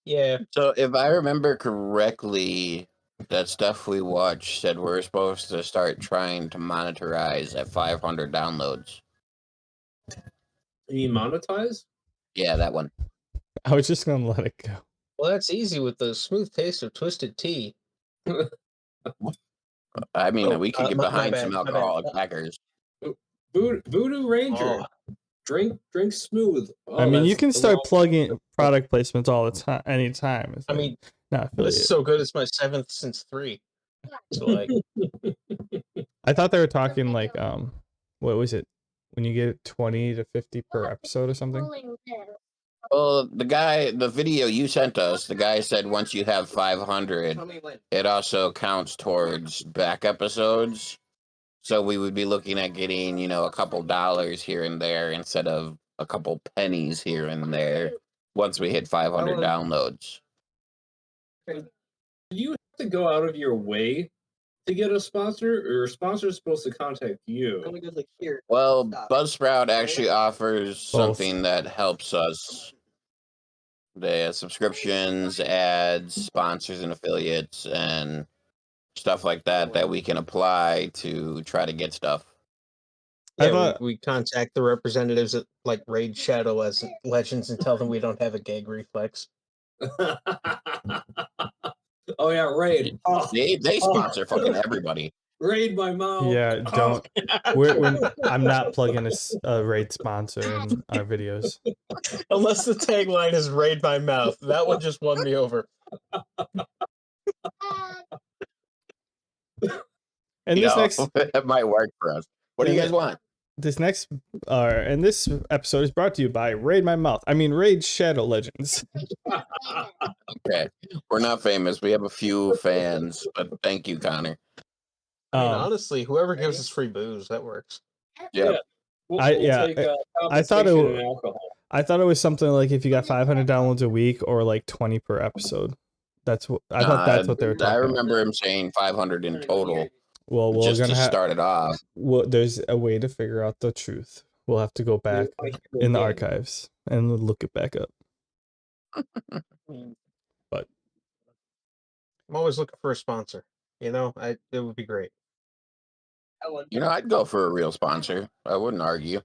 Yeah. So if I remember correctly, that stuff we watched said we're supposed to start trying to monetize at 500 downloads. You mean monetize? Yeah, that one. I was just gonna let it go. Well, that's easy with the smooth taste of twisted tea. I mean, we could get my behind bad, some my bad. alcoholic packers. Voodoo Ranger. Drink smooth. Oh, I mean, you that's can the start wrong- plugging product placements all the time, anytime. It's I like, mean, not this affiliate. is so good. It's my 7th since 3. So like, I thought they were talking like, what was it? When you get 20 to 50 per episode or something? Well, the video you sent us, the guy said once you have 500, it also counts towards back episodes. So we would be looking at getting, a couple dollars here and there instead of a couple pennies here and there once we hit 500 downloads. Do you have to go out of your way to get a sponsor, or a sponsor is supposed to contact you? Well, Buzzsprout actually offers something that helps us. The subscriptions, ads, sponsors, and affiliates, and stuff like that we can apply to try to get stuff. yeah, we contact the representatives at like Raid Shadow as Legends and tell them we don't have a gag reflex. Oh yeah, Raid. They sponsor fucking everybody. Raid my mouth. Yeah, don't. I'm not plugging a Raid sponsor in our videos. Unless the tagline is "Raid my mouth," that one just won me over. And this next that might work for us. What do you guys want? This next, and this episode is brought to you by Raid Shadow Legends. Okay, we're not famous. We have a few fans, but thank you, Connor. I mean, honestly, whoever gives us free booze, that works. Yeah. I thought it was something like if you got 500 downloads a week or like 20 per episode. That's what I thought. That's what they were talking. I remember him saying 500 in total. Well, we're just to start it off. Well, there's a way to figure out the truth. We'll have to go back in the archives and look it back up. But I'm always looking for a sponsor. It would be great. I'd go for a real sponsor. I wouldn't argue.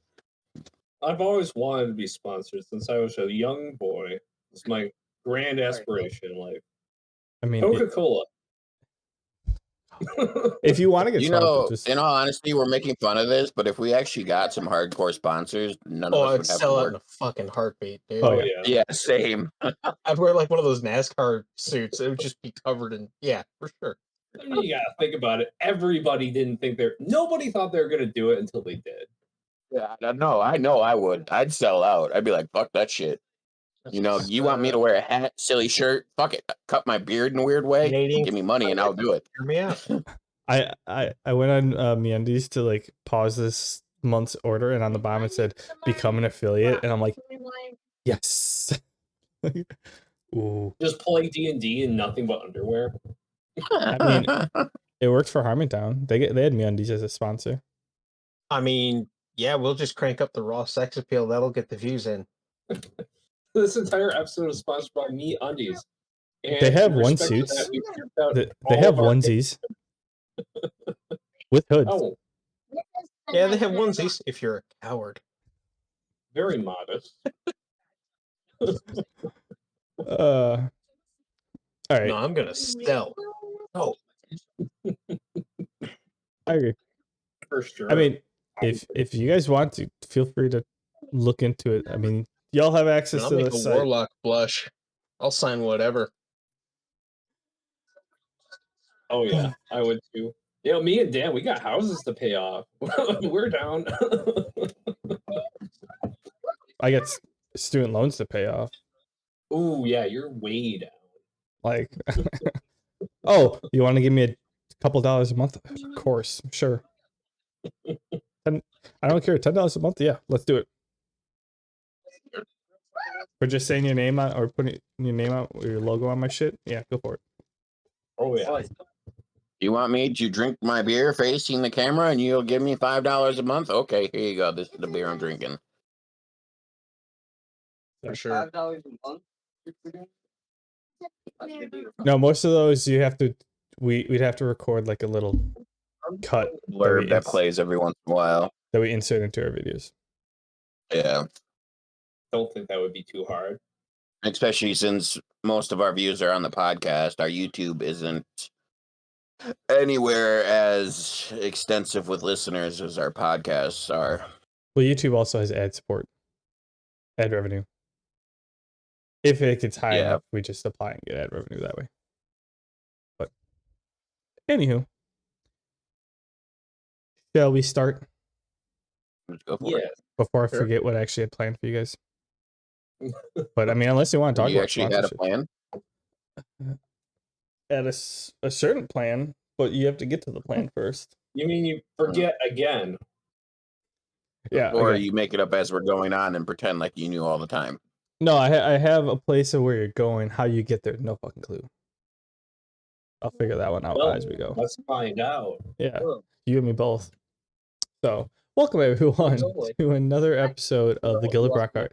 I've always wanted to be sponsored since I was a young boy. It's my grand aspiration in life. I mean, Coca-Cola. If you want to get sponsored, in all honesty, we're making fun of this, but if we actually got some hardcore sponsors, none of us would have sell to it work. in a fucking heartbeat, dude. Oh yeah. Yeah, same. I'd wear like one of those NASCAR suits. It would just be covered in for sure. I mean, you gotta think about it. Everybody didn't think nobody thought they were gonna do it until they did. Yeah, I know I would. I'd sell out. I'd be like, fuck that shit. You want me to wear a hat, silly shirt? Fuck it. Cut my beard in a weird way. Give me money and I'll do it. Hear me out. I went on MeUndies to like pause this month's order, and on the bottom it said become an affiliate, and I'm like, yes. Ooh. Just play D&D and nothing but underwear. I mean, it worked for Harmontown. They had MeUndies as a sponsor. I mean, yeah, we'll just crank up the raw sex appeal. That'll get the views in. This entire episode is sponsored by MeUndies. They have onesuits. They have onesies with hoods. Oh. Yeah, they have onesies if you're a coward. Very modest. All right. No, I'm gonna sell. Oh. I agree. For sure. I mean, if you guys want to, feel free to look into it. I mean, y'all have access to the site. Warlock blush. I'll sign whatever. Oh yeah, I would too. Me and Dan, we got houses to pay off. We're down. I get student loans to pay off. Oh yeah, you're way down. Like, oh, you want to give me a couple dollars a month? Of course, sure. I don't care. $10 a month? Yeah, let's do it. For just saying your name on or putting your name out or your logo on my shit? Yeah, go for it. Oh yeah. You want me to drink my beer facing the camera and you'll give me $5 a month? Okay, here you go. This is the beer I'm drinking. For sure. $5 a month? No, most of those you have to. We'd have to record like a little cut Blurb that plays every once in a while. that we insert into our videos. Yeah. Don't think that would be too hard. Especially since most of our views are on the podcast. Our YouTube isn't anywhere as extensive with listeners as our podcasts are. Well, YouTube also has ad support, ad revenue. If it gets high enough, we just apply and get ad revenue that way. But anywho, shall we start? Let's go for it. Before I forget what I actually had planned for you guys. But I mean, unless you want to talk You about actually had a plan? At a certain plan, but you have to get to the plan first. You mean you forget again? Yeah. Or okay. you make it up as we're going on and pretend like you knew all the time. No, I have a place of where you're going. How you get there, no fucking clue. I'll figure that one out as we go. Let's find out. Yeah, you and me both. So, welcome everyone to another episode of the Guild of Brockheart,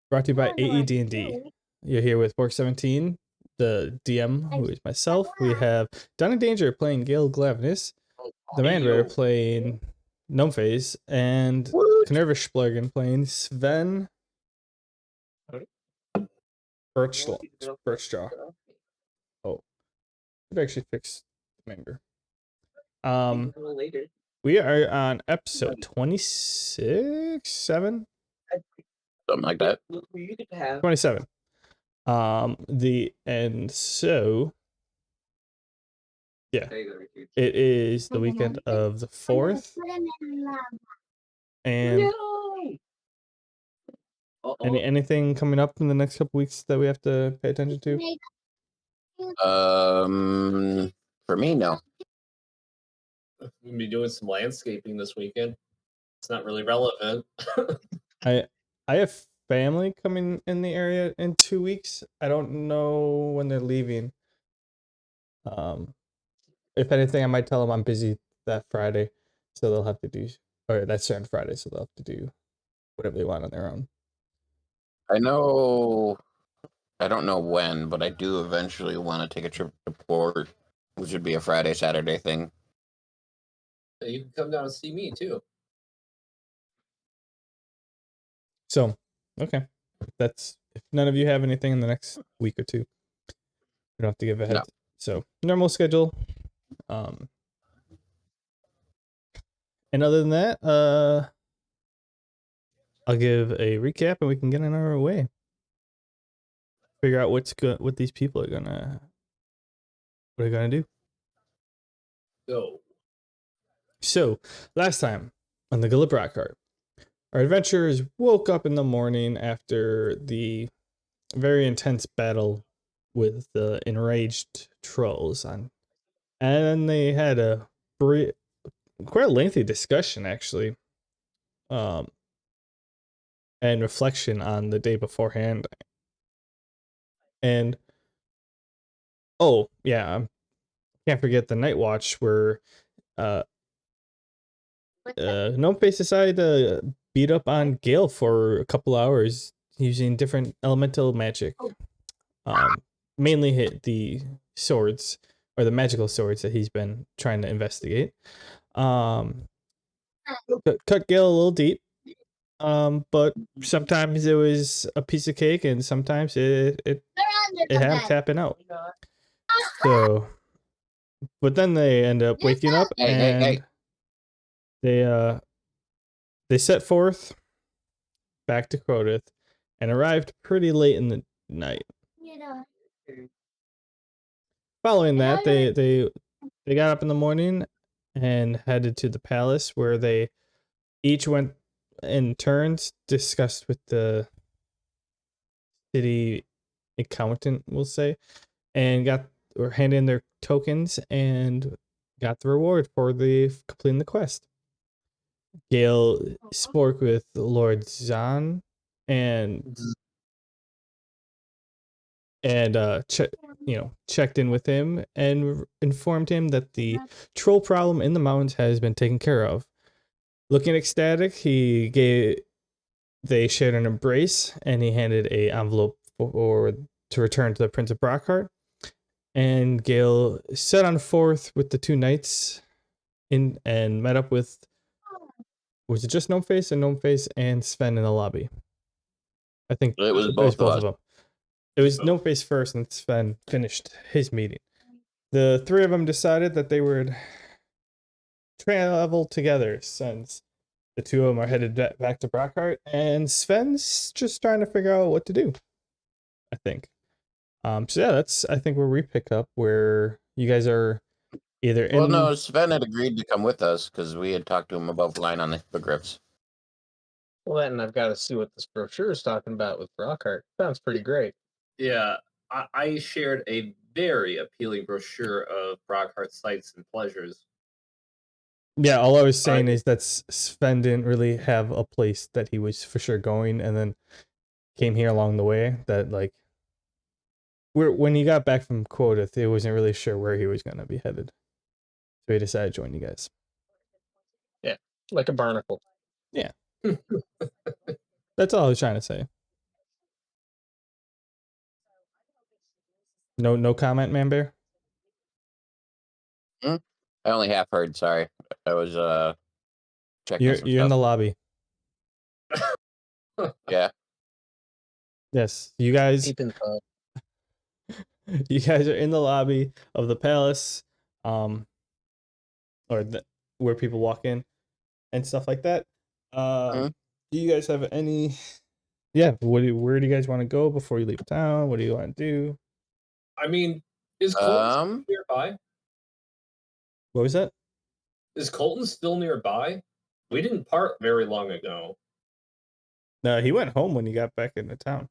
brought to you by AED&D. You're here with Bork17, the DM, who is myself. We have Donny Danger playing Gale Glavinus, the Mandarin playing Gnomeface, and Canerva Splurgen playing Sven Birchjaw. Oh, should actually fix the member. We are on episode 26, 7? Something like that. 27. So yeah, it is the weekend of the 4th. And anything coming up in the next couple weeks that we have to pay attention to? For me, no. We'll be doing some landscaping this weekend. It's not really relevant. I have family coming in the area in 2 weeks. I don't know when they're leaving. If anything, I might tell them I'm busy that Friday, so they'll have to do, or that certain Friday, so they'll have to do whatever they want on their own. I don't know when, but I do eventually want to take a trip to Port, which would be a Friday, Saturday thing. You can come down and see me too. So, okay. If none of you have anything in the next week or two, you don't have to give a head. No. So, normal schedule. And other than that, I'll give a recap and we can get on our way. Figure out what these people are gonna do. Go. So, last time on the Guild of Brockheart, our adventurers woke up in the morning after the very intense battle with the enraged trolls and they had a quite lengthy discussion actually, and reflection on the day beforehand. And oh yeah, can't forget the night watch where Gnomeface decided to beat up on Gale for a couple hours using different elemental magic. Mainly hit the swords, or the magical swords that he's been trying to investigate. Cut Gale a little deep. But sometimes it was a piece of cake and sometimes it had him tapping out. So, but then they end up waking up and they set forth back to Quodeth and arrived pretty late in the night. Following that, they got up in the morning and headed to the palace, where they each went in turns, discussed with the city accountant, we'll say, and handed in their tokens and got the reward for completing the quest. Gale spoke with Lord Zahn and checked in with him and informed him that the troll problem in the mountains has been taken care of. Looking ecstatic, they shared an embrace and he handed an envelope for to return to the Prince of Brockheart. And Gale set on forth with the two knights in and met up with, was it just Gnomeface and Gnomeface and Sven in the lobby? I think It was it was both of both us. of them. It was Gnomeface first, and Sven finished his meeting. The three of them decided that they would travel together, since the two of them are headed back to Brockheart, and Sven's just trying to figure out what to do, I think. So yeah, that's, I think, where we pick up, where you guys are either in. Well, no, Sven had agreed to come with us because we had talked to him about flying on the hippogriffs. Well, and I've got to see what this brochure is talking about with Brockheart. Sounds pretty great. Yeah, I shared a very appealing brochure of Brockhart's sights and pleasures. Yeah, all I was saying is that Sven didn't really have a place that he was for sure going, and then came here along the way. That, like, when he got back from Quodeth, he wasn't really sure where he was going to be headed, so he decided to join you guys. Yeah, like a barnacle. Yeah, that's all I was trying to say. No comment, Man Bear. I only half heard. Sorry, I was checking some You're stuff. in the lobby. Yeah. Yes, you guys. Deep in thought. You guys are in the lobby of the palace, or where people walk in and stuff like that. Do you guys have any? Yeah, where do you guys want to go before you leave town? What do you want to do? I mean, is Colton nearby? What was that? Is Colton still nearby? We didn't part very long ago. No, he went home when he got back into town.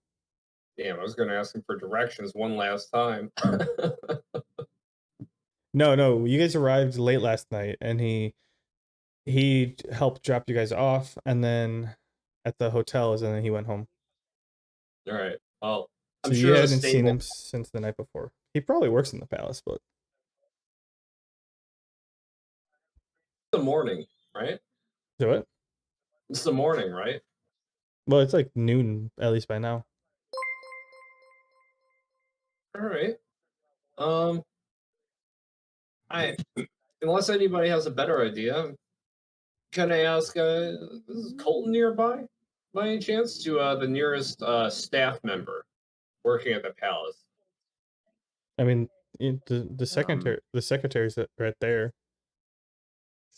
Damn, I was going to ask him for directions one last time. No, you guys arrived late last night, and he helped drop you guys off, and then at the hotels, and then he went home. All right. Well, I'm so sure you the hadn't seen stable. him since the night before. He probably works in the palace, but It's the morning, right? do it. It's the morning, right? Well, it's like noon at least by now. All right. Unless anybody has a better idea, can I ask, is Colton nearby by any chance to the nearest staff member working at the palace? I mean, the secretary's right there.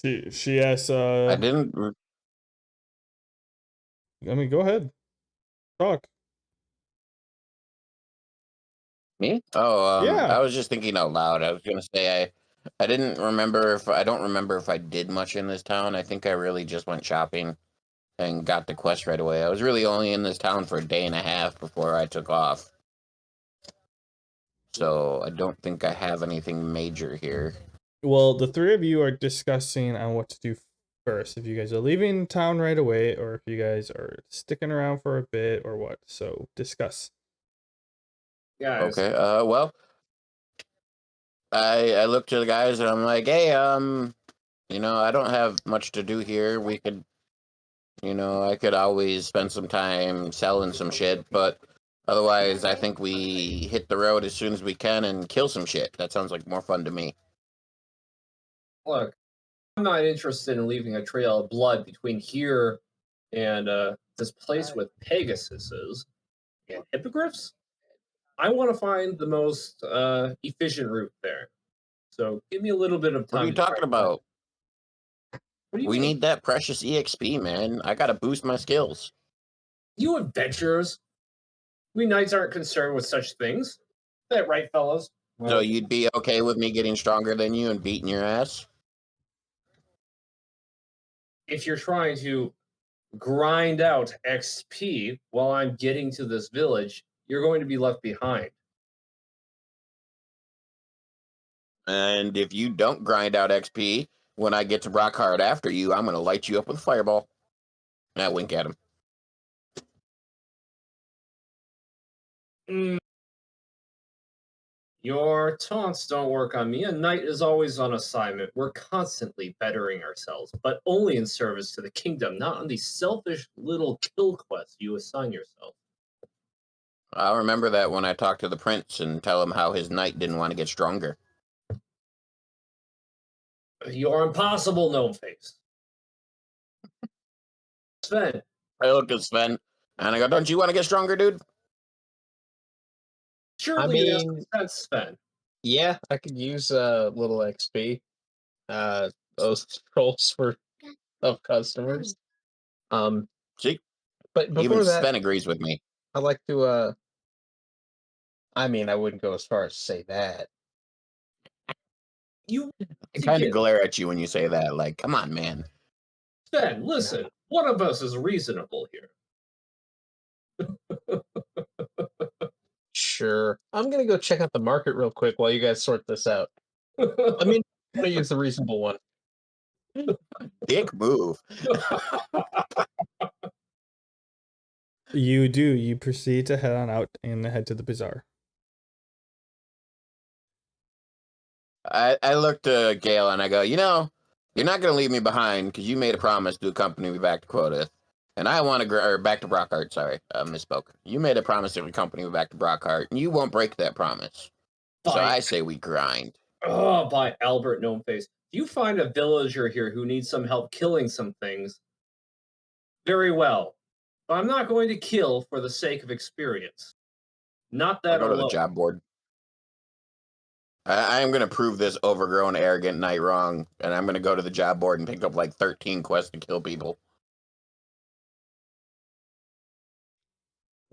She asks. I didn't. I mean, go ahead, talk. Me? Oh, Yeah. I was just thinking out loud. I was gonna say I didn't remember if I don't remember if I did much in this town. I think I really just went shopping and got the quest right away. I was really only in this town for a day and a half before I took off. So I don't think I have anything major here. Well, the three of you are discussing on what to do first. If you guys are leaving town right away, or if you guys are sticking around for a bit, or what. So discuss. Guys. Okay. Well, I look to the guys and I'm like, hey, I don't have much to do here. We could, I could always spend some time selling some shit, but otherwise, I think we hit the road as soon as we can and kill some shit. That sounds like more fun to me. Look, I'm not interested in leaving a trail of blood between here and this place with Pegasuses and hippogriffs. I want to find the most efficient route there. So give me a little bit of time. What are you talking about? What do you We mean? need that precious EXP, man. I gotta boost my skills. You adventurers. We knights aren't concerned with such things. Is that right, fellas? So you'd be okay with me getting stronger than you and beating your ass? If you're trying to grind out XP while I'm getting to this village, you're going to be left behind. And if you don't grind out XP, when I get to Brockheart after you, I'm gonna light you up with a fireball. And I wink at him. Your taunts don't work on me. A knight is always on assignment. We're constantly bettering ourselves, but only in service to the kingdom, not on the selfish little kill quest you assign yourself. I'll remember that when I talk to the prince and tell him how his knight didn't want to get stronger. You're impossible, gnome face. Sven. I look at Sven and I go, "Don't you want to get stronger, dude?" Surely it has some sense, Sven. Yeah, I could use a little XP. Those trolls of customers. See, but before even that, Sven agrees with me. I'd like to. I mean, I wouldn't go as far as to say that. I kind of glare at you when you say that. Like, come on, man. Sven, listen. One of us is reasonable here. Sure. I'm gonna go check out the market real quick while you guys sort this out. I mean, I'm gonna use the reasonable one. Dick move. You do. You proceed to head on out and head to the bazaar. I look to Gale and I go, you're not going to leave me behind because you made a promise to accompany me back to Quodeth. And I want to, or back to Brockheart, sorry, misspoke. You made a promise to accompany me back to Brockheart, and you won't break that promise. So I say we grind. Oh, by Albert Gnomeface. If you find a villager here who needs some help killing some things, very well. But I'm not going to kill for the sake of experience. Not that I'll go alone. to the job board. I am going to prove this overgrown, arrogant knight wrong, and I'm going to go to the job board and pick up like 13 quests to kill people.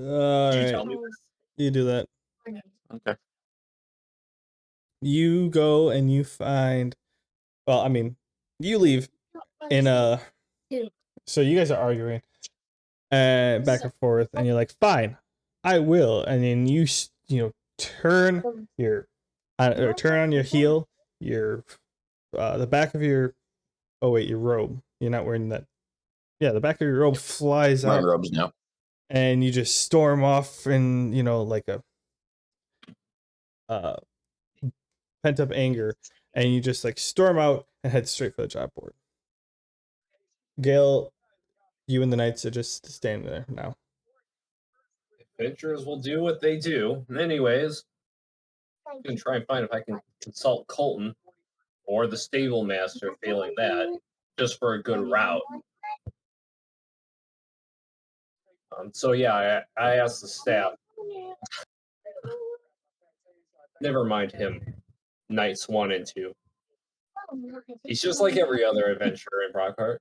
All right. Tell me this? You do that. Okay. You go and you find. Well, I mean, you leave in a. So you guys are arguing, back and forth, and you're like, "Fine, I will." And then you turn your, turn on your heel, your, the back of your. Oh wait, your robe. You're not wearing that. Yeah, the back of your robe flies My out. robes now. And you just storm off in, like a pent up anger, and you just like storm out and head straight for the job board. Gale, you and the knights are just standing there now. Adventurers will do what they do. Anyways, I'm going to try and find if I can consult Colton or the stable master, failing that, just for a good route. So yeah, I asked the staff. Never mind him. Knights 1 and 2. He's just like every other adventurer in Brockheart.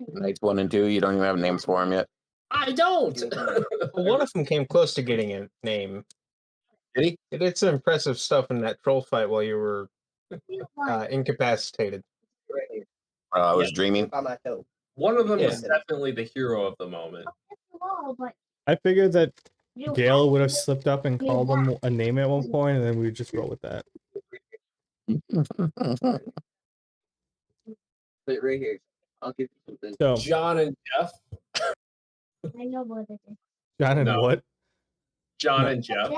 Knights 1 and 2, you don't even have names for them yet. I don't! One of them came close to getting a name. Did he? It did some impressive stuff in that troll fight while you were incapacitated. I was dreaming. One of them is definitely the hero of the moment. I figured that Gale would have slipped up and called him a name at one point, and then we would just roll with that. Right here. I'll give you something. So John and Jeff. John and No. what? John No. and Jeff.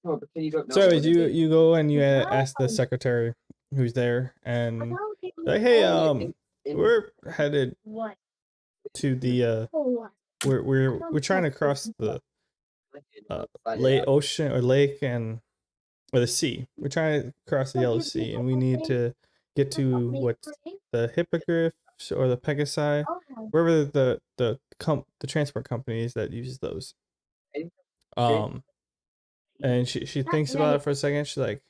Oh, but can you go? No, So what is it? you go and you ask the secretary who's there, and like, hey, we're headed to the we're trying to cross the ocean or lake or the sea. We're trying to cross the Yellow Sea, and we need to get to what's the hippogriffs or the Pegasi, wherever the transport companies that use those. And she thinks about it for a second. She's like,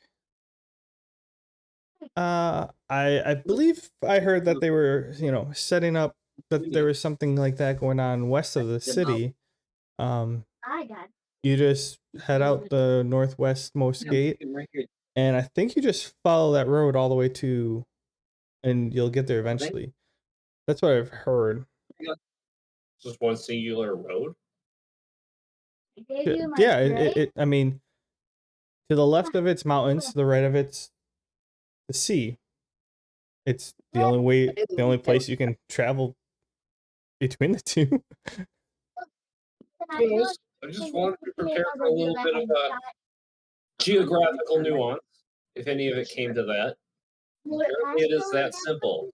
I believe I heard that they were, setting up, that there was something like that going on west of the city. You just head out the northwestmost gate, Right here. and I think you just follow that road all the way to, and you'll get there eventually. That's what I've heard. Just one singular road. Yeah, I mean, to the left of it's mountains, to the right of it's the sea. It's the only place you can travel between the two. I just wanted to prepare for a little bit of a geographical nuance, if any of it came to that. Apparently it is that simple.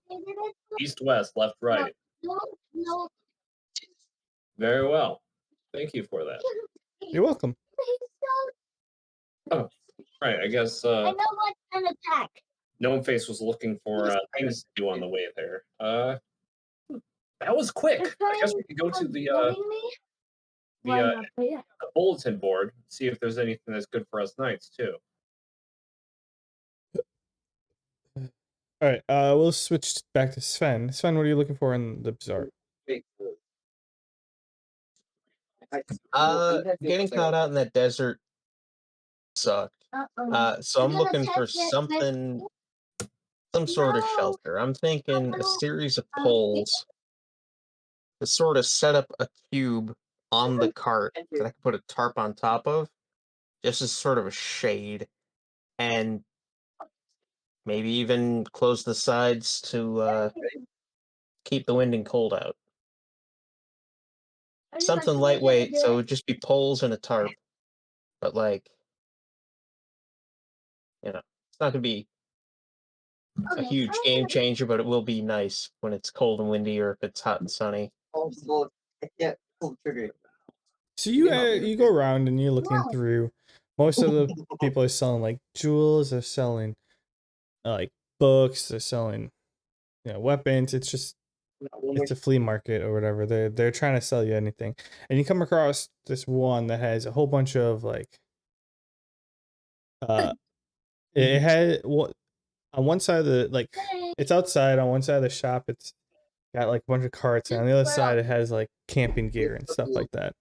East, west, left, right. Very well. Thank you for that. You're welcome. Oh, right. I guess I know what an attack. Gnome Face was looking for things to do on the way there. That was quick. I guess we could go to the bulletin board, see if there's anything that's good for us knights too. All right, we'll switch back to Sven. Sven, what are you looking for in the bazaar? Getting caught out in that desert sucked. So I'm looking for something, some sort of shelter. I'm thinking a series of poles to sort of set up a cube on the cart that I can put a tarp on top of, just as sort of a shade, and maybe even close the sides to keep the wind and cold out. Something lightweight, so it would just be poles and a tarp. But like, it's not gonna be a huge game changer, but it will be nice when it's cold and windy or if it's hot and sunny. So you go around and you're looking through. Most of the people are selling like jewels, they're selling like books, they're selling weapons. It's a flea market or whatever. They're trying to sell you anything. And you come across this one that has a whole bunch of like it had what on one side of the like it's outside on one side of the shop it's got like a bunch of carts, and on the other side it has like camping gear and stuff like that.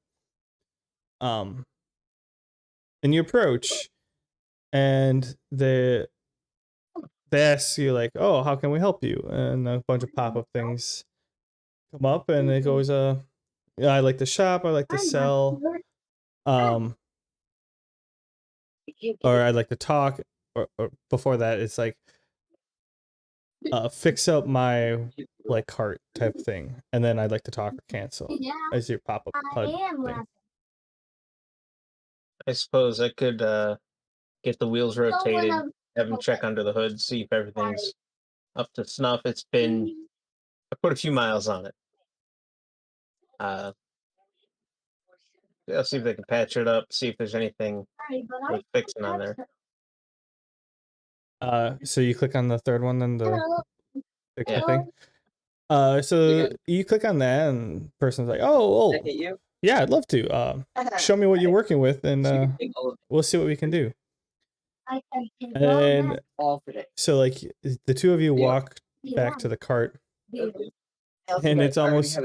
And you approach and they ask you like, oh, how can we help you? And a bunch of pop-up things come up and it goes, I like to shop, I like to sell, or I'd like to talk, or before that it's like fix up my like cart type thing, and then I'd like to talk or cancel as your pop-up HUD thing. I suppose I could get the wheels rotated, have them check under the hood, see if everything's up to snuff. I put a few miles on it. I'll see if they can patch it up, see if there's anything worth fixing on there. So you click on the third one, then the Yeah. thing. So you click on that, and the person's like, "Oh, yeah, I'd love to. Show me what you're working with, and we'll see what we can do." And so, like, the two of you walk back to the cart, and it's almost,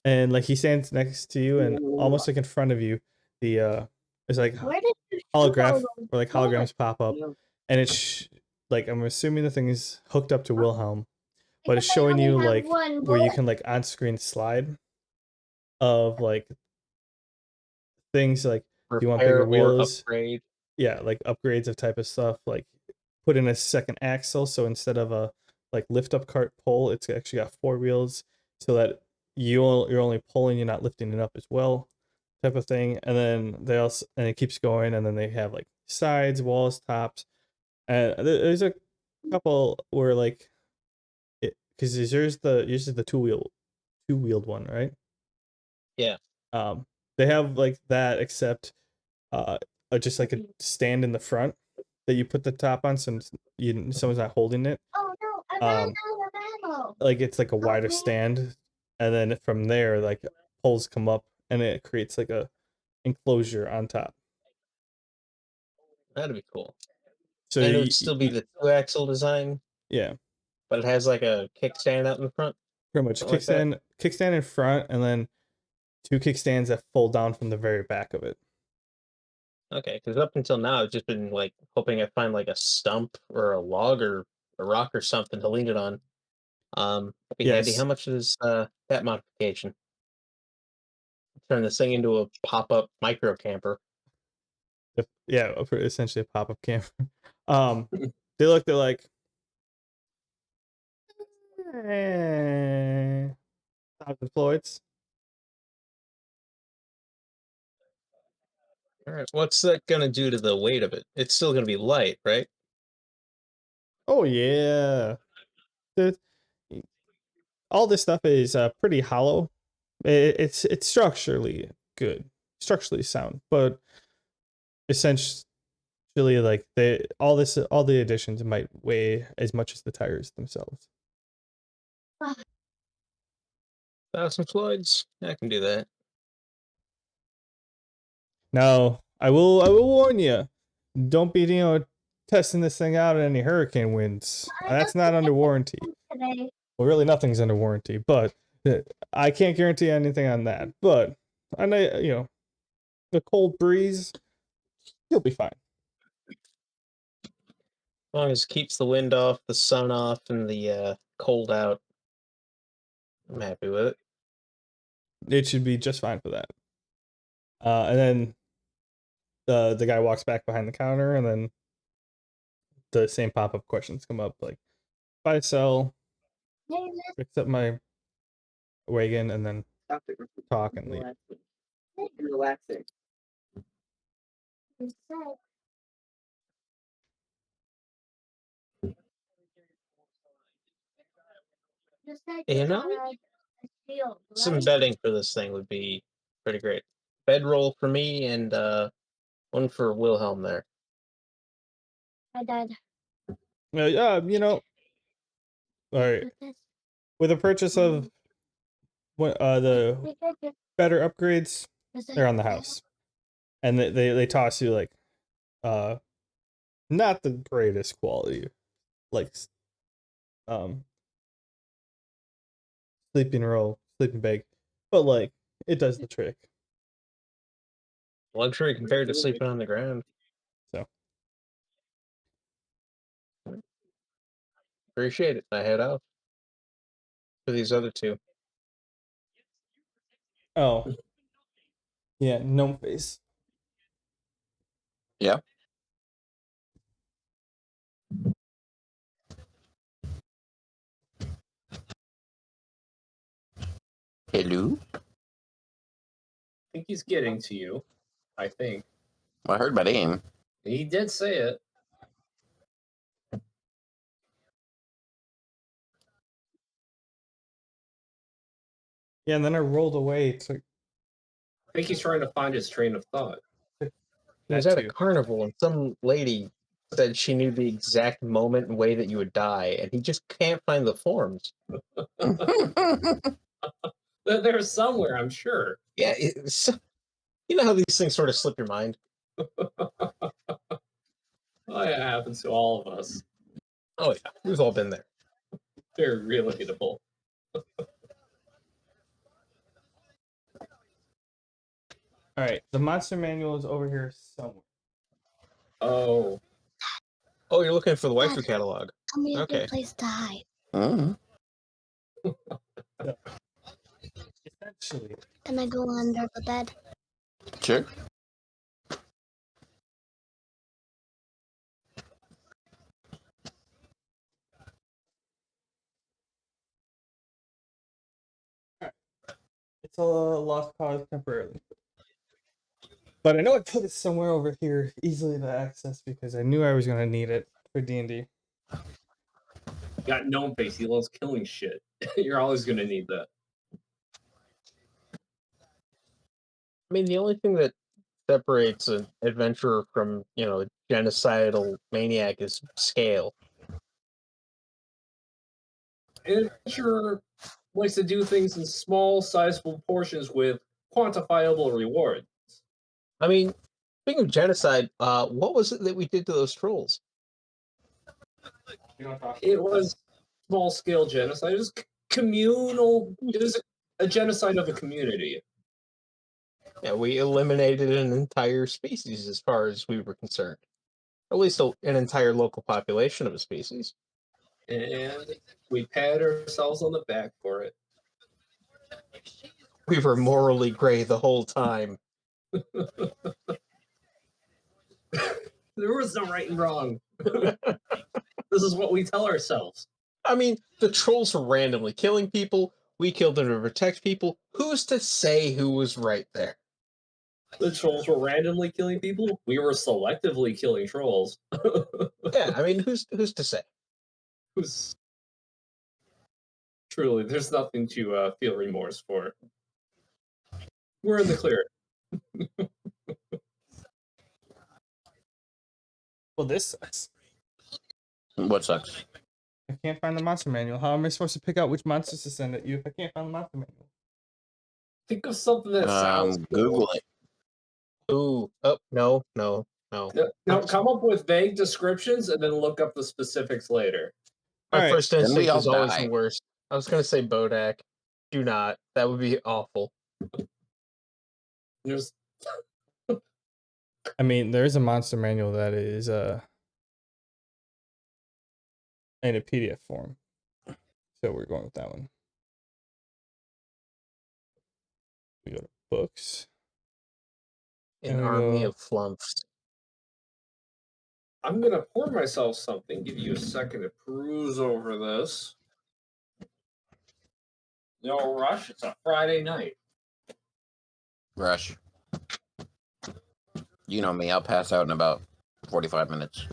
and like he stands next to you, and almost like in front of you, it's like holograph or like holograms pop up, and it's like I'm assuming the thing is hooked up to Wilhelm, but it's showing you like where you can like on screen slide of like things like do you want bigger wheels, upgrade. Yeah, like upgrades of type of stuff, like put in a second axle, so instead of a like lift up cart pull, it's actually got 4 wheels, so that you're only pulling, you're not lifting it up as well, type of thing. And then and it keeps going, and then they have like sides, walls, tops, and there's a couple where like because usually the two-wheeled one, right? Yeah. They have like that, except just like a stand in the front that you put the top on, so someone's not holding it. Oh no, I ran out of ammo. Like it's like a wider stand, and then from there like poles come up, and it creates like a enclosure on top. That'd be cool. So and it would still be the 2-axle design. Yeah. But it has like a kickstand out in the front. Pretty much kickstand in front, and then 2 kickstands that fold down from the very back of it. Okay, because up until now I've just been like hoping I find like a stump or a log or a rock or something to lean it on. That'd be handy. How much is that modification? Turn this thing into a pop-up micro camper. Yeah, essentially a pop-up camper. They're like $1,000. All right, what's that gonna do to the weight of it? It's still gonna be light, right? Oh yeah, all this stuff is pretty hollow. It's structurally good, structurally sound, but essentially, like all the additions might weigh as much as the tires themselves. 1,000 slides. I can do that. Now, I will warn you, don't be testing this thing out in any hurricane winds. That's not under warranty. Today. Well, really, nothing's under warranty, but I can't guarantee anything on that. But I know, the cold breeze, you'll be fine. As long as it keeps the wind off, the sun off, and the cold out, I'm happy with it. It should be just fine for that. And then the guy walks back behind the counter, and then the same pop-up questions come up, like, buy, sell, fix up my wagon, and then Stop it. talk and leave. Relaxing. You know, some bedding for this thing would be pretty great. Bedroll for me and one for Wilhelm there. I died. Yeah, all right. With the purchase of the better upgrades, they're on the house, and they toss you like not the greatest quality, like sleeping roll, sleeping bag, but like it does the trick. Luxury compared to sleeping on the ground. So appreciate it. I head out for these other two. oh yeah, gnome face. Yeah. Hello? I think he's getting to you. I think. Well, I heard my name. He did say it. Yeah, and then I rolled away to I think he's trying to find his train of thought. He was that at a too. carnival and some lady said she knew the exact moment and way that you would die, and he just can't find the forms. They're somewhere, I'm sure. Yeah, you know how these things sort of slip your mind? Oh, it happens to all of us. Oh yeah, we've all been there. They're relatable. All right, the monster manual is over here somewhere. Oh, Oh, you're looking for the waifu catalog. Tell me a Okay. good place to hide. Mm. Essentially, Can I go under the bed? Sure. it's a lost cause temporarily. But I know I put it somewhere over here, easily to access, because I knew I was gonna need it for D&D. got gnome face. He loves killing shit. You're always gonna need that. I mean, the only thing that separates an adventurer from, a genocidal maniac is scale. An adventurer likes to do things in small, sizable portions with quantifiable reward. I mean, speaking of genocide, what was it that we did to those trolls? It was small-scale genocide. It was communal. It was a genocide of a community. Yeah, we eliminated an entire species as far as we were concerned. At least an entire local population of a species. And we pat ourselves on the back for it. We were morally gray the whole time. There was no right and wrong. This is what we tell ourselves. I mean, the trolls were randomly killing people. We killed them to protect people. Who's to say who was right there? The trolls were randomly killing people. We were selectively killing trolls. Yeah, I mean, who's to say? Who's truly, there's nothing to feel remorse for. We're in the clear. Well, this sucks. What sucks? I can't find the monster manual. How am I supposed to pick out which monsters to send at you if I can't find the monster manual? Think of something that sounds cool. Google it. Ooh, oh, no. No, come up with vague descriptions and then look up the specifics later. My All right. first Then we instinct all is always die. the worst. I was gonna say Bodak. Do not. That would be awful. There's I mean, there is a monster manual that is in a PDF form, so we're going with that one. We go to books. An There we army go. of flumps. I'm gonna pour myself something. Give you a second to peruse over this. No rush. It's a Friday night. Rush. You know me. I'll pass out in about 45 minutes.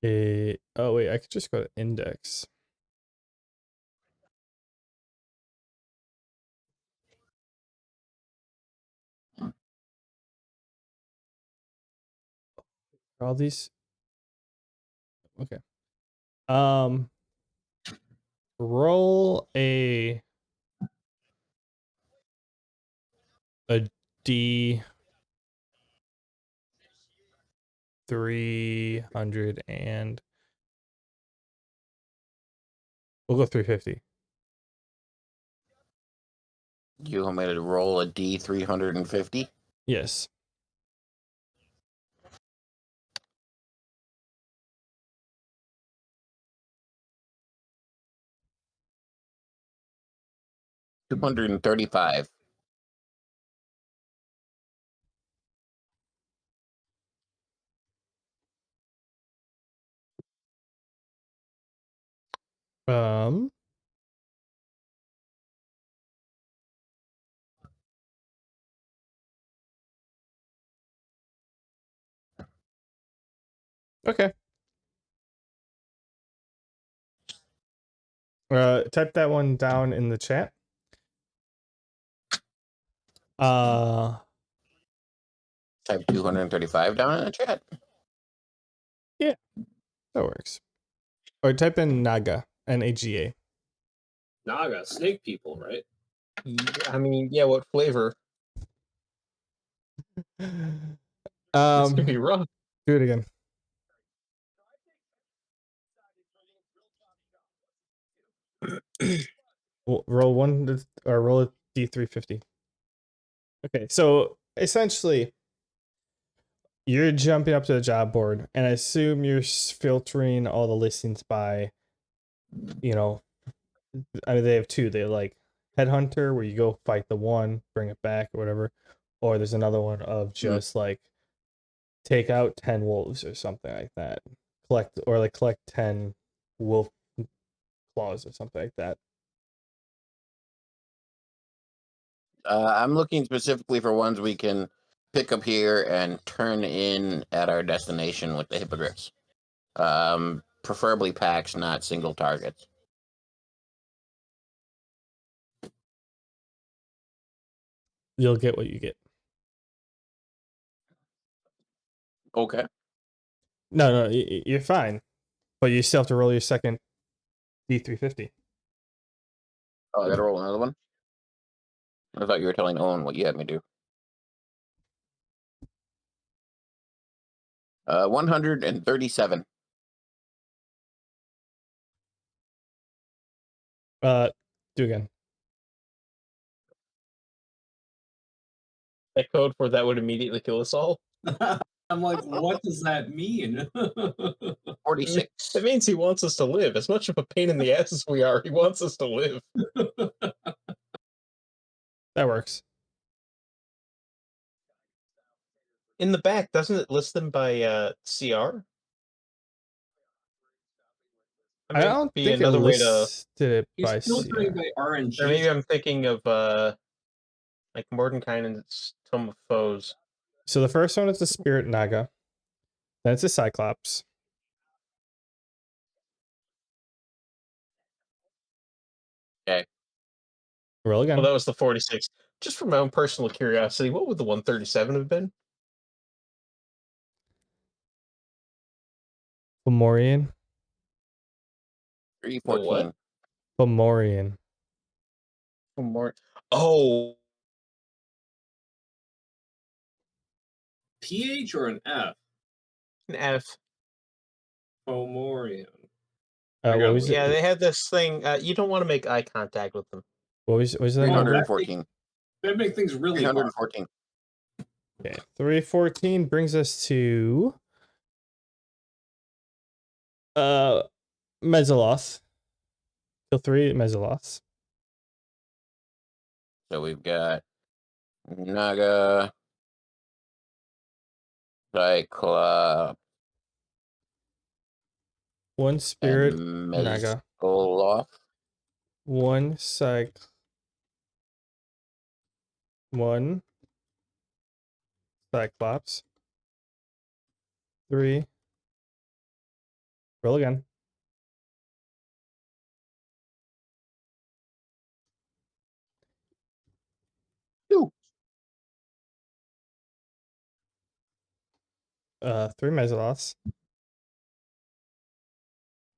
Oh wait, I could just go to index. Are all these? Okay. Roll a D 300 and we'll go 350. You want me to roll a D350? Yes. $235. Um. Okay. Type that one down in the chat. Type 235 down in the chat. Yeah, that works. Or type in Naga, Naga. Naga, snake people, right? I mean, yeah, what flavor? This could be rough. Do it again. Roll one or roll a D350. Okay, so essentially, you're jumping up to the job board, and I assume you're filtering all the listings by, you know, I mean, they have two. They have like Headhunter, where you go fight the one, bring it back, or whatever. Or there's another one of just like take out 10 wolves or something like that. Collect 10 wolf claws or something like that. I'm looking specifically for ones we can pick up here and turn in at our destination with the hippogriffs. Preferably packs, not single targets. You'll get what you get. Okay. No, you're fine. But you still have to roll your second D350. Oh, I gotta roll another one? I thought you were telling Owen what you had me do. 137. Do again. That code for that would immediately kill us all. I'm like, what does that mean? 46. It means he wants us to live. As much of a pain in the ass as we are, he wants us to live. That works. In the back, doesn't it list them by CR? I don't be think it another way to. listed it He's by filtering CR. by RNG. Or maybe I'm thinking of like Mordenkainen's Tome of Foes. So the first one is the Spirit Naga. That's a Cyclops. Okay. Roll again. Well, that was the 46. Just for my own personal curiosity, what would the 137 have been? Fomorian. The 314. what? Fomorian. More. Oh, PH or an F? an F. Fomorian. What was Yeah, it? they had this thing. You don't want to make eye contact with them. What was that number? 314. That makes things really hard. 314. Okay, 314 brings us to Mesoloth. Kill 3 Mesoloths. So we've got Naga, Cyclops, 1 Spirit and Naga. Mezoloth. 1 1 Cyclops. 3. Roll again. Two. 3 Mesoloths.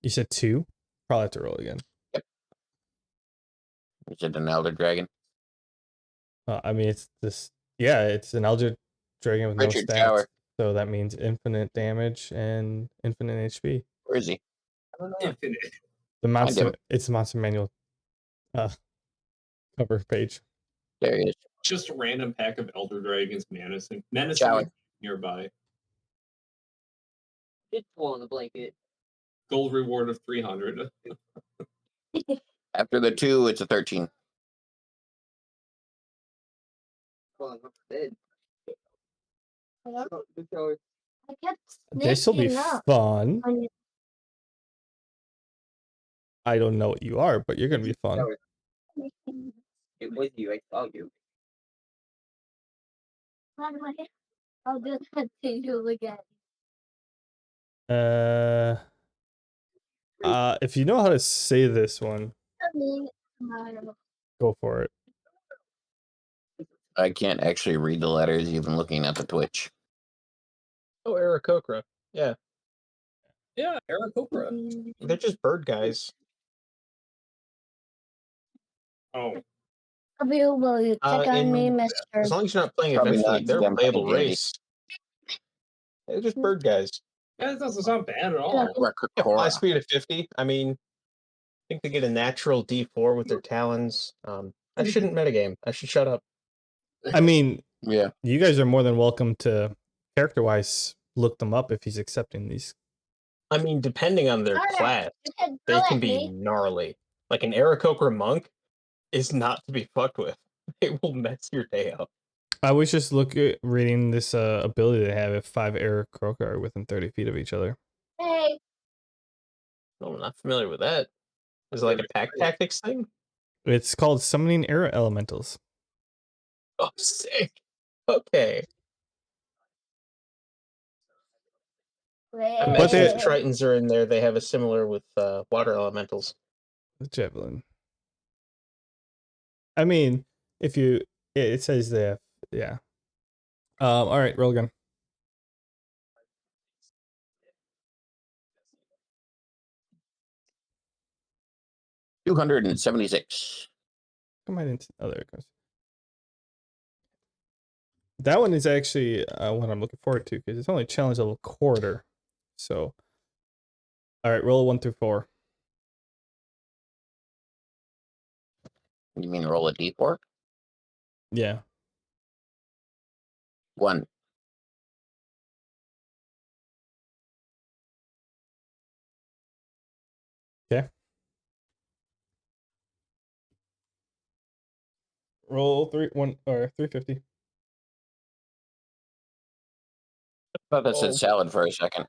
You said 2? Probably have to roll again. Is it an Elder Dragon? I mean, it's this. Yeah, it's an Eldritch Dragon with Richard no stats. Tower. So that means infinite damage and infinite HP. Where is he? Infinite. The him. monster. It's the monster manual cover page. There he is. Just a random pack of Elder Dragons menacing Shower. nearby. It's full in the blanket. Gold reward of 300. After the 2, it's a 13. Full in the bed. Hello? So, I kept This will be sneaking up fun. on you. I don't know what you are, but you're gonna be fun. it was you. I saw you. By the way, I'll do that to you again. If you know how to say this one, I mean, tomorrow. go for it. I can't actually read the letters even looking at the Twitch. Oh, Aarakocra. Yeah, Yeah, Aarakocra. they're just bird guys. Oh, Will you check on me, Mr. As long as you're not playing Probably eventually, not, they're a them playable playing Dandy. race. They're just bird guys. that doesn't sound bad at all. Yeah, fly Cora. speed of 50. I mean, I think they get a natural D4 with their talons. I shouldn't metagame. I should shut up. I mean, Yeah. you guys are more than welcome to, character-wise, look them up if he's accepting these. I mean, depending on their Alright, class, you can they go can at be me. gnarly. Like an Aarakocra monk is not to be fucked with. It will mess your day up. I was just reading this ability they have if 5 Aarakocra are within 30 feet of each other. Hey, No, I'm not familiar with that. Is it like a pack tactics thing? It's called Summoning Air Elementals. Oh, sick. Okay. I But imagine they- if Tritons are in there, they have a similar with water elementals. The Javelin. I mean, if you, it says they have, yeah. All right, roll again. $276. Come on into, oh, there it goes. That one is actually what I'm looking forward to because it's only challenge level quarter. So, all right, roll 1 through 4. You mean roll a D4? Yeah. 1. Okay. Roll 350. Thought that Oh. said salad for a second.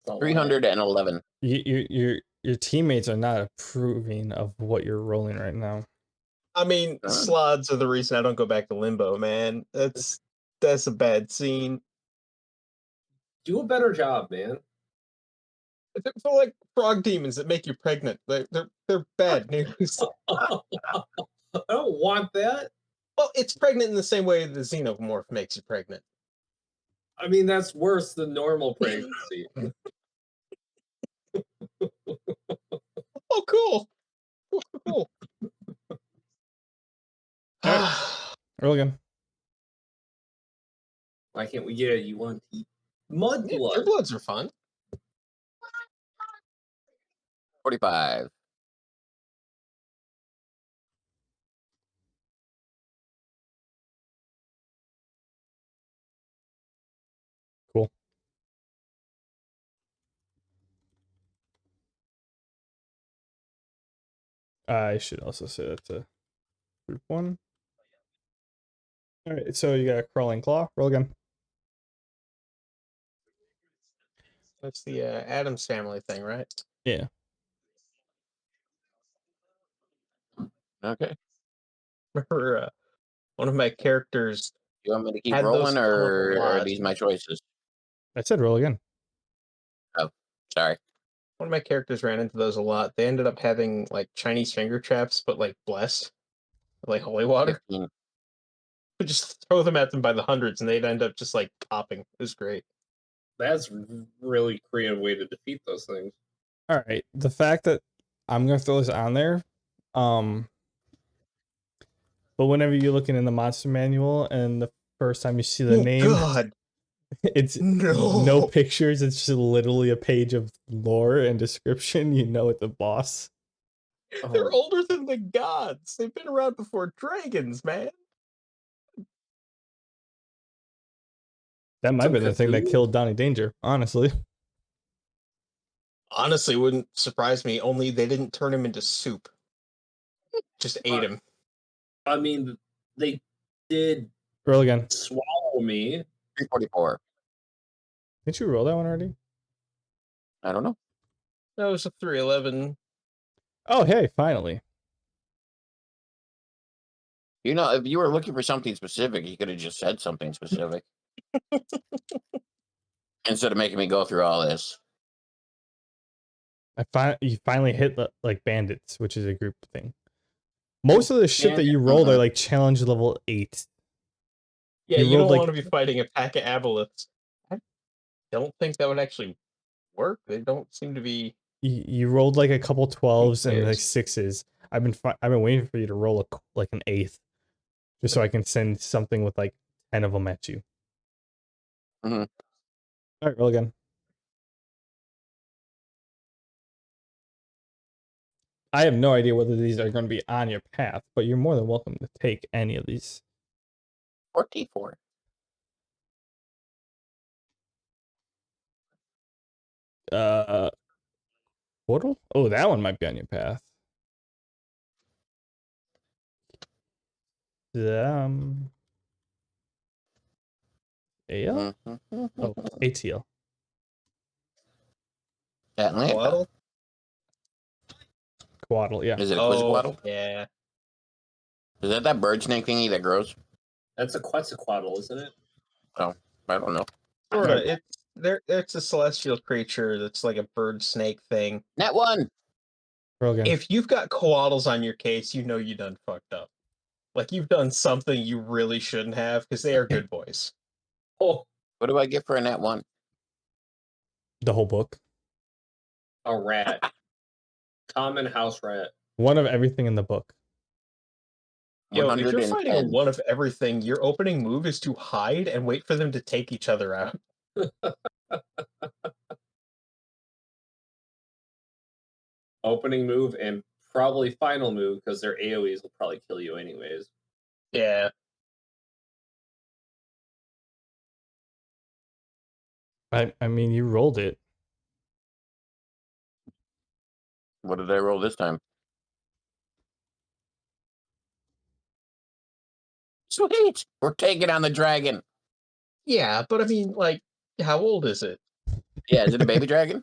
311. Your teammates are not approving of what you're rolling right now. I mean, Uh. slots are the reason I don't go back to limbo, man. That's a bad scene. Do a better job, man. They're like frog demons that make you pregnant. They're bad news. I don't want that. Well, it's pregnant in the same way the xenomorph makes you pregnant. I mean, that's worse than normal pregnancy. Oh, cool. Cool. Alright. Roll again. Why can't we get a UNT? Mud Yeah, blood. pure bloods are fun. 45. Cool. I should also say that's a group 1. Alright, so you got a crawling claw. Roll again. That's the Addams Family thing, right? Yeah. Okay. Remember, one of my characters You want me to keep had those rolling, come up a or are lot. these my choices? I said roll again. Oh, sorry. One of my characters ran into those a lot. They ended up having like Chinese finger traps, but like blessed, like holy water. 15. Would just throw them at them by the hundreds, and they'd end up just like popping. It was great. That's really creative way to defeat those things. Alright. The fact that I'm gonna throw this on there, but whenever you're looking in the monster manual and the first time you see the Oh name, God, it's no. no pictures, it's just literally a page of lore and description. You know it's a boss. They're older than the gods. They've been around before dragons, man. That might have Some been the thing that Cthulhu? killed Donnie Danger, honestly. Honestly, wouldn't surprise me. Only they didn't turn him into soup. Just ate him. I mean, they did Roll again. swallow me. 344. Didn't you roll that one already? I don't know. That was a 311. Oh, hey, finally. You know, if you were looking for something specific, you could have just said something specific. Instead of making me go through all this. You finally hit the like bandits, which is a group thing. Most of the shit that you rolled are like challenge level 8. Yeah, You you don't rolled, want to be fighting a pack of aboleths. I don't think that would actually work. They don't seem to be. You rolled like a couple 12s and like Pairs. 6s. I've been waiting for you to roll like an 8th, just so I can send something with like 10 of them at you. Mhm. All right, roll again. I have no idea whether these are going to be on your path, but you're more than welcome to take any of these. 44. Portal? Oh, that one might be on your path. AL? Mhm. Oh, ATL. Atlanta. Waddle? Quaddle, yeah. Is it a Oh, Quizziquaddle? yeah. Is that bird snake thingy that grows? That's a Quetzalcoatl, isn't it? Oh, I don't know. Sorta. It's a celestial creature that's like a bird snake thing. Net 1. Roll again. If you've got koalas on your case, you know you done fucked up. Like you've done something you really shouldn't have, because they are good boys. Oh, What do I get for a net 1? The whole book. a rat. Common house rat. One of everything in the book. Yo, if you're fighting a 110. one of everything, your opening move is to hide and wait for them to take each other out. Opening move and probably final move, because their AoEs will probably kill you anyways. Yeah. I mean, you rolled it. What did I roll this time? Sweet! We're taking on the dragon. Yeah, but I mean, like, how old is it? Yeah, is it a baby dragon?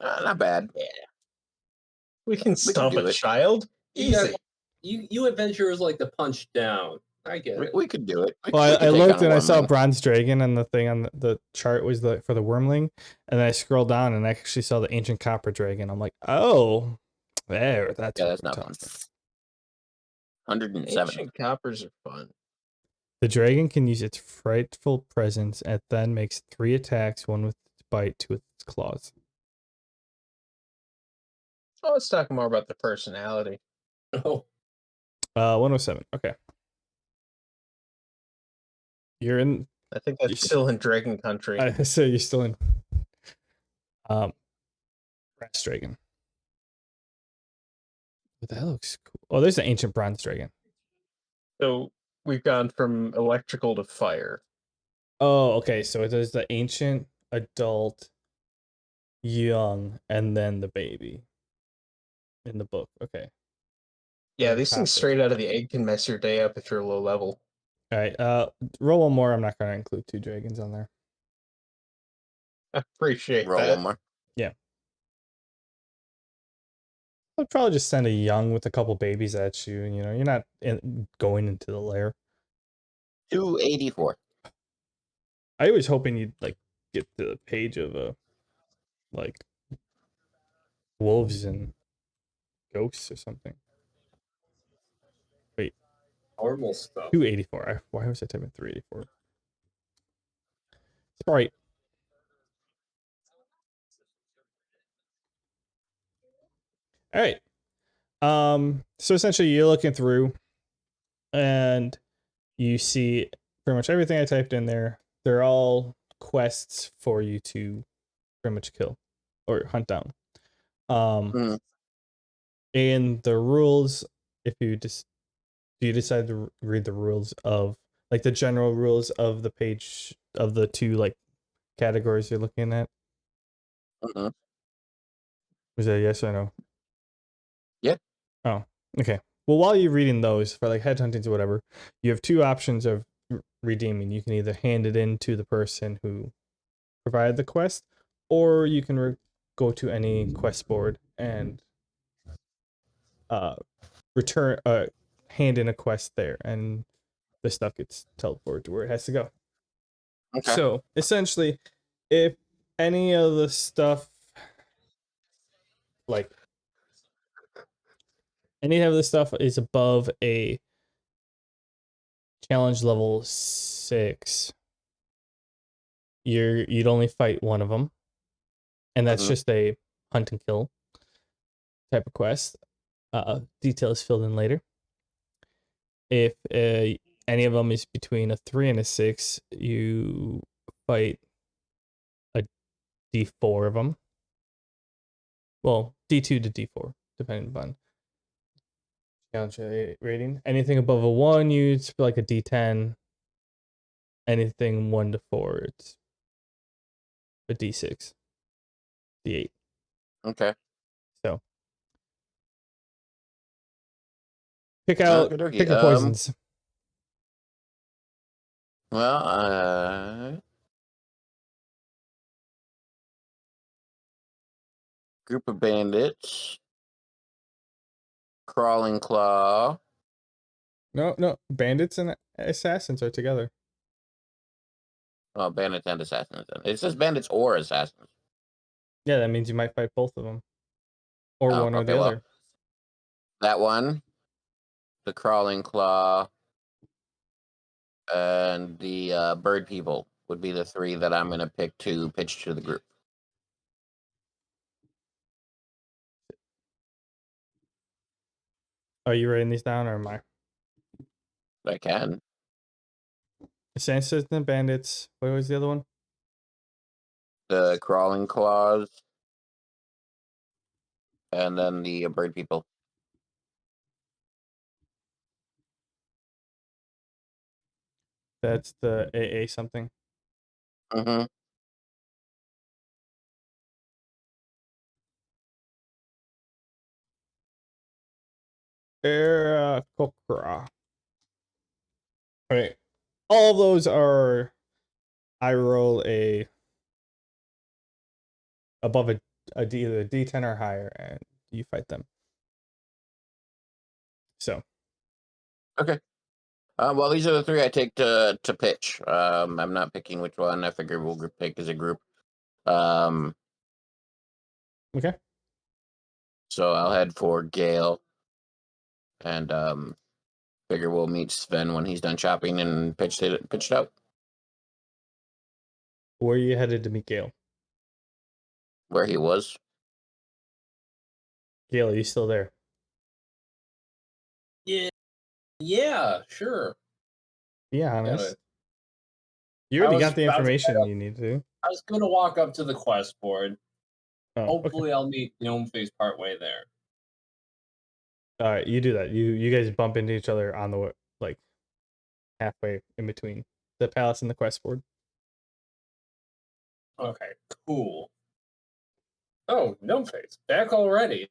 Not bad. We can stomp do a it. child. You guys- Easy. You adventurers like to punch down. I get it. We could do it. We Well, could I take looked on a and I saw Wormling. bronze dragon, and the thing on the chart was for the wormling, and then I scrolled down and I actually saw the ancient copper dragon. I'm like, oh, there, that's Yeah, what that's we're not fun. talking. 107. Ancient coppers are fun. The dragon can use its frightful presence and then makes 3 attacks, 1 with its bite, 2 with its claws. Oh, let's talk more about the personality. Oh, 107. Okay. You're in. I think that's still in Dragon Country. I so you're still in. Brass dragon. But that looks cool. Oh, there's the ancient bronze dragon. So we've gone from electrical to fire. Oh, okay. So it is the ancient, adult, young, and then the baby in the book. Okay. Yeah, Very these things copper. straight out of the egg can mess your day up if you're low level. All right. Roll one more. I'm not going to include 2 dragons on there. I appreciate Roll that. one more. I'll probably just send a young with a couple babies at you. You know, you're not going into the lair. 284. I was hoping you'd like get to the page of like wolves and ghosts or something. Wait, normal stuff. 284. Why was I typing 384? Sprite. All right. So essentially you're looking through and you see pretty much everything I typed in there. They're all quests for you to pretty much kill or hunt down. Mhm. And the rules, if you just do you decide to read the rules of like the general rules of the page of the 2 like categories you're looking at? Mhm. Was that a yes or no? Yeah. Oh, okay. Well, while you're reading those for like headhuntings or whatever, you have 2 options of redeeming. You can either hand it in to the person who provided the quest, or you can go to any quest board and return hand in a quest there, and the stuff gets teleported to where it has to go. Okay. So essentially, if any of the stuff like any of the stuff is above a challenge level 6, you'd only fight one of them, and that's Mhm. just a hunt and kill type of quest. Details filled in later. If any of them is between a 3 and a 6, you fight a D4 of them. Well, D2 to D4, depending upon challenge rating. Anything above a 1, it's like a D10. Anything 1 to 4, it's a D6, D8. Okay. So pick your poisons. Well, group of bandits. Crawling claw. No, bandits and assassins are together. Oh, bandits and assassins. It says bandits or assassins. Yeah, that means you might fight both of them, or Oh, one or okay, the well, other. that one, the crawling claw, and the bird people would be the 3 that I'm going to pick to pitch to the group. Are you writing these down, or am I? I can. Assassins and bandits. What was the other one? The crawling claws, and then the bird people. That's the AA something. Mm-hmm. Kokra. Right. All of those are. I roll a above either a D10 or higher, and you fight them. So. Okay. Well, these are the three I take to pitch. I'm not picking which one. I figure we'll pick as a group. Okay. So I'll head for Gale, and figure we'll meet Sven when he's done shopping and pitched out Where are you headed to meet Gale? where he was. Gale, are you still there? Yeah, sure. Be honest. Gotta- You I already was got the about to information you need to. I was gonna walk up to the quest board. Oh, okay. Hopefully, I'll meet Gnome Face partway there. All right, you do that. You guys bump into each other on the like halfway in between the palace and the quest board. Okay, cool. Oh, Gnome Face, back already.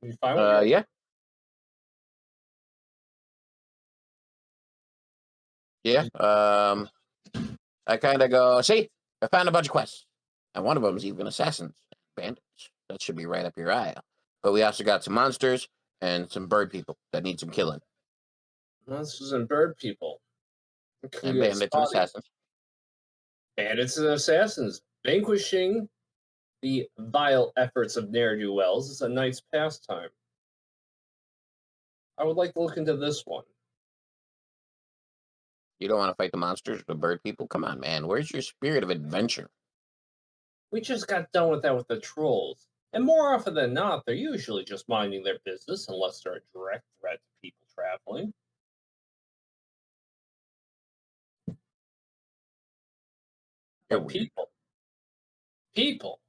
You fine with that? Yeah. Yeah. I kind of go, see, I found a bunch of quests. And one of them is even assassins, bandits. That should be right up your aisle. But we also got some monsters and some bird people that need some killing. Monsters and bird people. And bandits and assassins. Bandits and assassins. Vanquishing the vile efforts of ne'er-do-wells is a knight's pastime. I would like to look into this one. You don't want to fight the monsters or the bird people? Come on, man. Where's your spirit of adventure? We just got done with that with the trolls. And more often than not, they're usually just minding their business unless they're a direct threat to people traveling. You're But weird. people,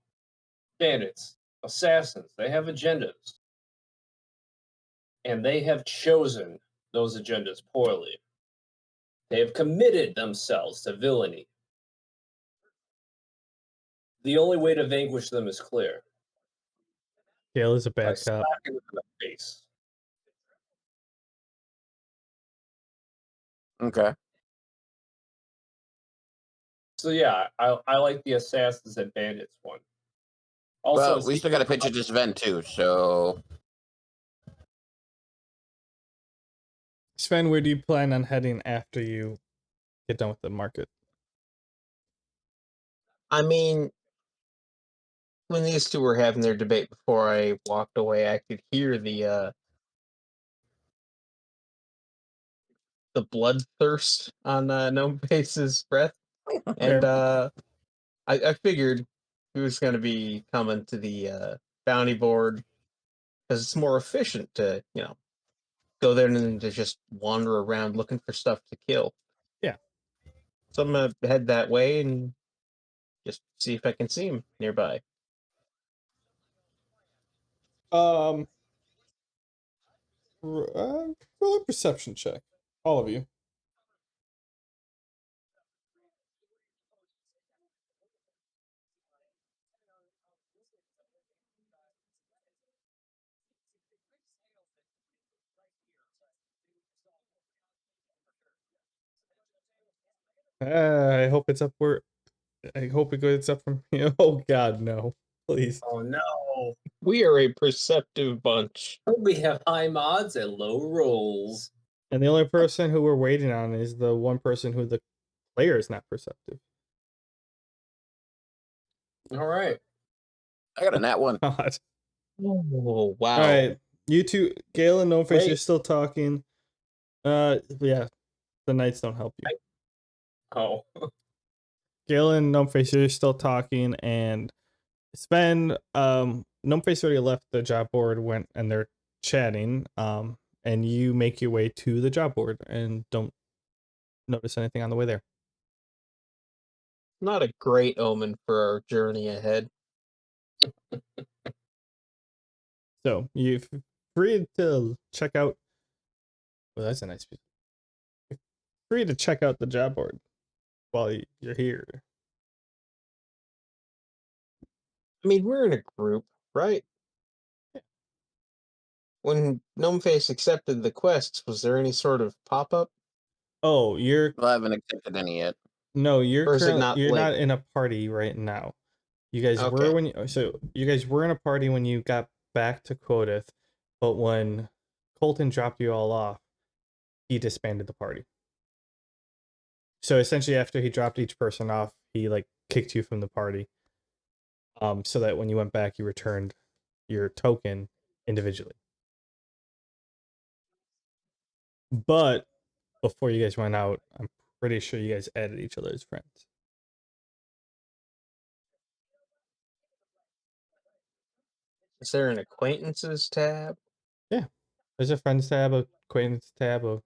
bandits, assassins, they have agendas. And they have chosen those agendas poorly. They have committed themselves to villainy. The only way to vanquish them is clear. Gale is a By bad cop. smacking them in the face. Okay. So yeah, I like the assassins and bandits one. Also, Well, we still got to pitch it to Sven, too, so... Sven, where do you plan on heading after you get done with the market? I mean, when these two were having their debate before I walked away, I could hear the bloodthirst on Gnome Face's breath, and I figured he was going to be coming to the bounty board because it's more efficient to go there than to just wander around looking for stuff to kill. Yeah. So I'm gonna head that way and just see if I can see him nearby. Roll a perception check, all of you. I hope it's up where. I hope it goes up from here. Oh God, no! Please. Oh no. We are a perceptive bunch. We have high mods and low rolls. And the only person who we're waiting on is the one person who the player is not perceptive. All right. I got a nat one. God. Oh wow! All right, you two, Gale and No Face, Wait. you're still talking. Yeah, the knights don't help you. Oh. Gale and No Face, you're still talking, and Sven, No Face already left the job board, and they're chatting. And you make your way to the job board and don't notice anything on the way there. Not a great omen for our journey ahead. So you're free to check out. Well, that's a nice piece. You're free to check out the job board while you're here. I mean, we're in a group, right? Yeah. When Gnome Face accepted the quests, was there any sort of pop-up? Oh, you're Well, I haven't accepted any yet. no, you're Or is it currently not you're not linked? in a party right now. You guys were Okay. you guys were in a party when you got back to Quodeth, but when Colton dropped you all off, he disbanded the party. So essentially, after he dropped each person off, he like kicked you from the party. So that when you went back, you returned your token individually. But before you guys went out, I'm pretty sure you guys added each other as friends. Is there an acquaintances tab? Yeah, there's a friends tab, a acquaintance tab, a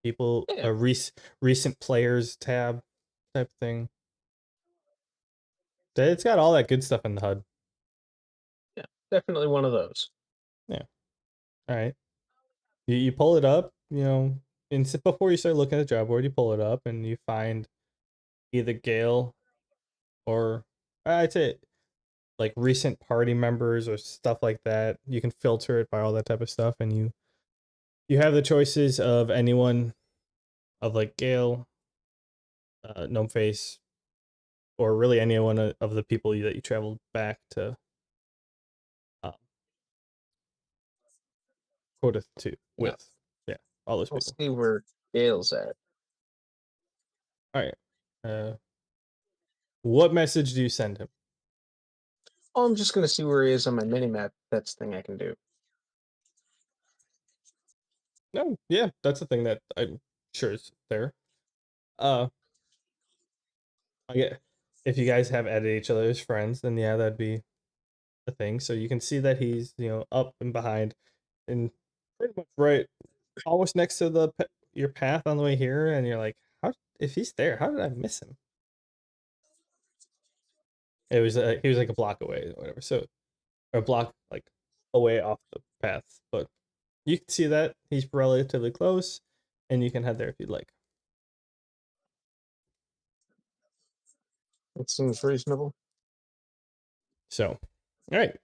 people, Yeah. a recent players tab type thing. It's got all that good stuff in the HUD. Yeah, definitely one of those. Yeah. All right. You pull it up, you know, and before you start looking at the job board, you pull it up and you find either Gale or I'd say like recent party members or stuff like that. You can filter it by all that type of stuff, and you have the choices of anyone of like Gale, Gnome Face, or really anyone of the people that you traveled back to Quodeth to with. Yeah, all those We'll people. see where Gale's at. All right. What message do you send him? Oh, I'm just gonna see where he is on my minimap. That's the thing I can do. No, yeah, that's the thing that I'm sure is there. I get if you guys have added each other as friends, then yeah, that'd be a thing. So you can see that he's, you know, up and behind and pretty much right almost next to your path on the way here, and you're like, how if he's there, how did I miss him? It was he was like a block away or whatever. So or a block like away off the path. But you can see that he's relatively close, and you can head there if you'd like. It seems reasonable. So, all right,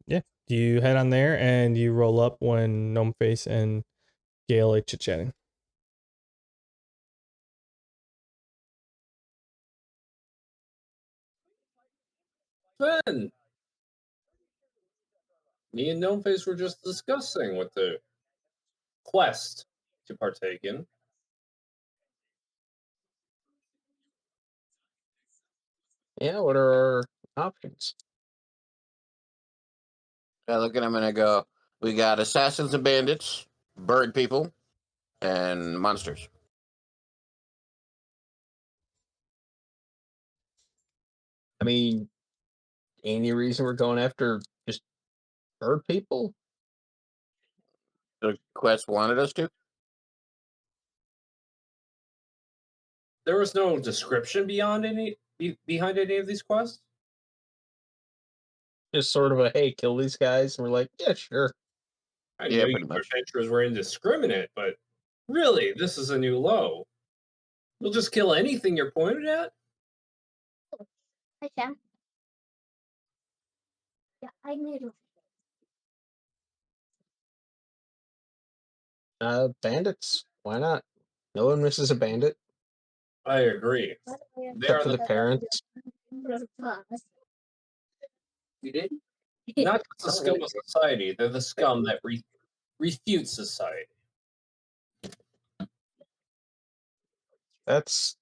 yeah, you head on there and you roll up when Gnome Face and Gale are chit chatting. Ben, me and Gnomeface were just discussing what the quest to partake in. Yeah, what are our options? I look at him and I go, we got assassins and bandits, bird people, and monsters. I mean, any reason we're going after just bird people? The quest wanted us to. There was no description behind any of these quests. Just sort of a hey, kill these guys, and we're like, yeah, sure. I Yeah, know pretty your much. adventures were indiscriminate, but really, this is a new low. You'll just kill anything you're pointed at? Hi, Sam. Yeah, I need it. Bandits. Why not? No one misses a bandit, I agree. They except are for the parents. You did? not just the scum of society, they're the scum that refute society. That's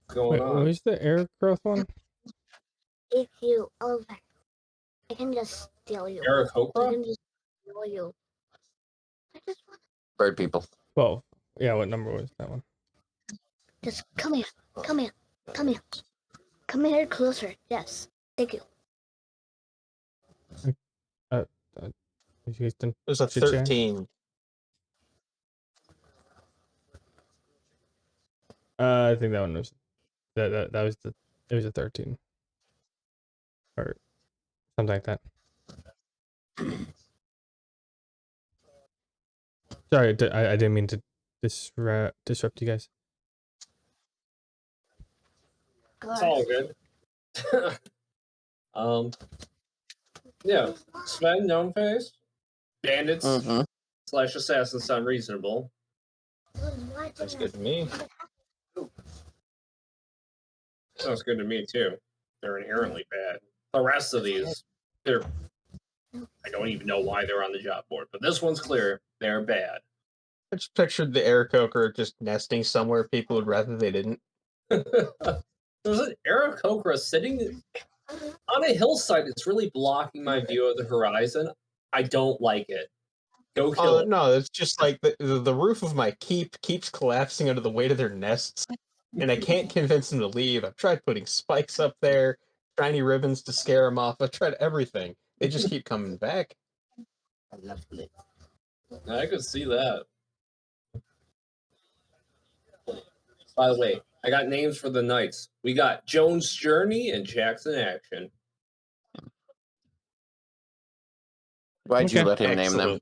Going Wait, on. where's the air growth one? If you over, I can just steal you. Eric I Hopra? can just steal you. I just want Bird people. 12. Yeah, what number was that one? just come here. Come here. Come here. Come here closer. Yes. Thank you. You guys done it was a chit-chatting? 13. I think that one was that was it was a 13 or something like that. Sorry, I didn't mean to disrupt you guys. It's all good. Yeah. Sven, Gnome Face, bandits Mm-hmm. / assassins sound reasonable. That's good to me. Sounds good to me too. They're inherently bad. The rest of these, they're I don't even know why they're on the job board, but this one's clear. They're bad. I just pictured the Aarakocra just nesting somewhere people would rather they didn't. There's an Aarakocra sitting on a hillside. It's really blocking my view of the horizon. I don't like it. Go kill it. No, it's just like the roof of my keep keeps collapsing under the weight of their nests, and I can't convince them to leave. I've tried putting spikes up there, shiny ribbons to scare them off. I've tried everything. They just keep coming back. I could see that. By the way, I got names for the knights. We got Jones Journey and Jackson Action. Why'd you Okay. let him name them?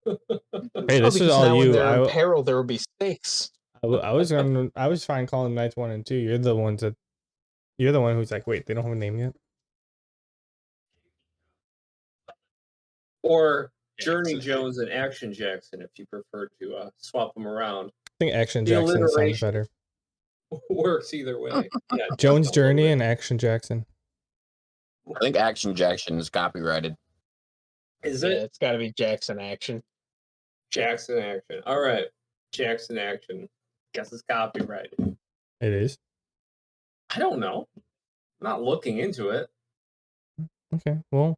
Excellent. Hey, this is because all now when you. they're in peril, there will be stakes. I was fine calling Knights 1 and 2. You're the one who's like, wait, they don't have a name yet. Or Journey Jones and Action Jackson, if you prefer to swap them around. I think Action The Jackson sounds alliteration better. works either way. Yeah, Jones definitely. Journey and Action Jackson. I think Action Jackson is copyrighted. Is Yeah, it it's got to be Jackson Action. Jackson Action? All right, Jackson Action. Guess it's copyrighted. It is. I don't know. I'm not looking into it. Okay, well.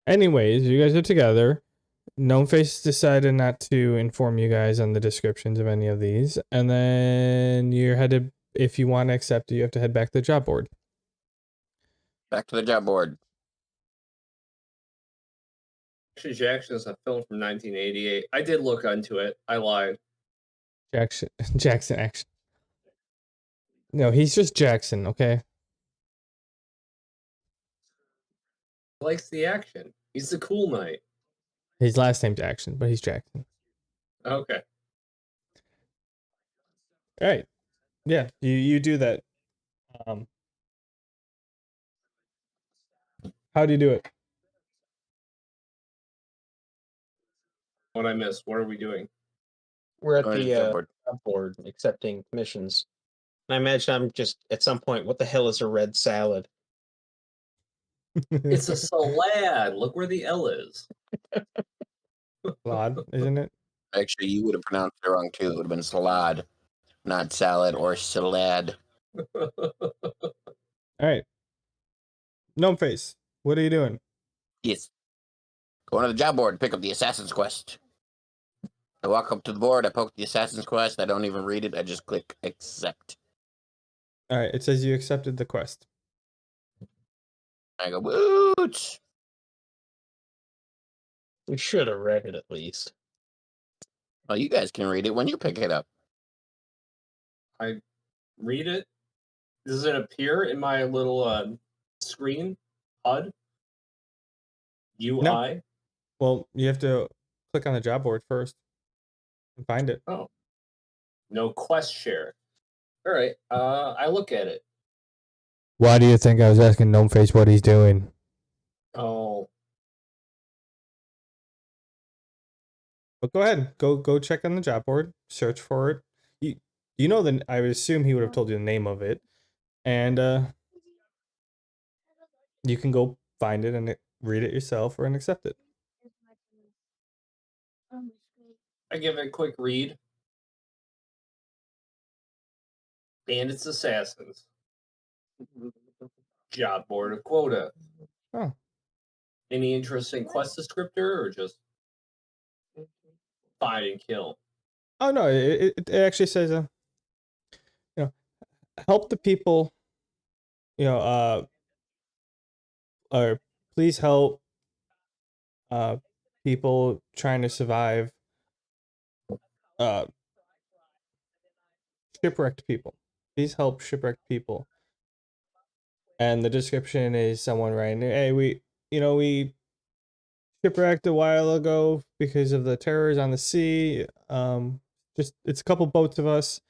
Anyways, you guys are together. Gnomeface decided not to inform you guys on the descriptions of any of these. And then you're headed, if you want to accept it, you have to head back to the job board. Back to the job board. Action Jackson is a film from 1988. I did look into it. I lied. Jackson Action. No, he's just Jackson, okay? He likes the action. He's the cool knight. His last name's Action, but he's Jackson. Okay. All right. Yeah, you do that. How do you do it? What I missed? What are we doing? We're at Going to the the job board. job board accepting missions. And I imagine I'm just at some point. What the hell is a red salad? It's a salad. Look where the L is. Salad, isn't it? Actually, you would have pronounced it wrong too. It would have been salad, not salad or salad. All right. Gnomeface, what are you doing? Yes. Going to the job board, pick up the Assassin's Quest. I walk up to the board, I poke the Assassin's Quest, I don't even read it, I just click accept. All right, it says you accepted the quest. I go, woot! We should have read it at least. Well, you guys can read it when you pick it up. I read it. Does it appear in my little screen HUD? UI? No. Well, you have to click on the job board first and find it. Oh. No quest share. All right. I look at it. Why do you think I was asking Gnomeface what he's doing? Oh. But go ahead, go check on the job board, search for it. You know that I would assume he would have told you the name of it, and you can go find it and read it yourself or accept it. I give it a quick read. Bandits Assassins. Job board of Quodeth. Oh. Any interesting quest descriptor or just find and kill? Oh no, it actually says help the people, or please help people trying to survive shipwrecked people. Please help shipwrecked people. And the description is someone writing, hey, we shipwrecked a while ago because of the terrors on the sea. Just it's a couple boats of us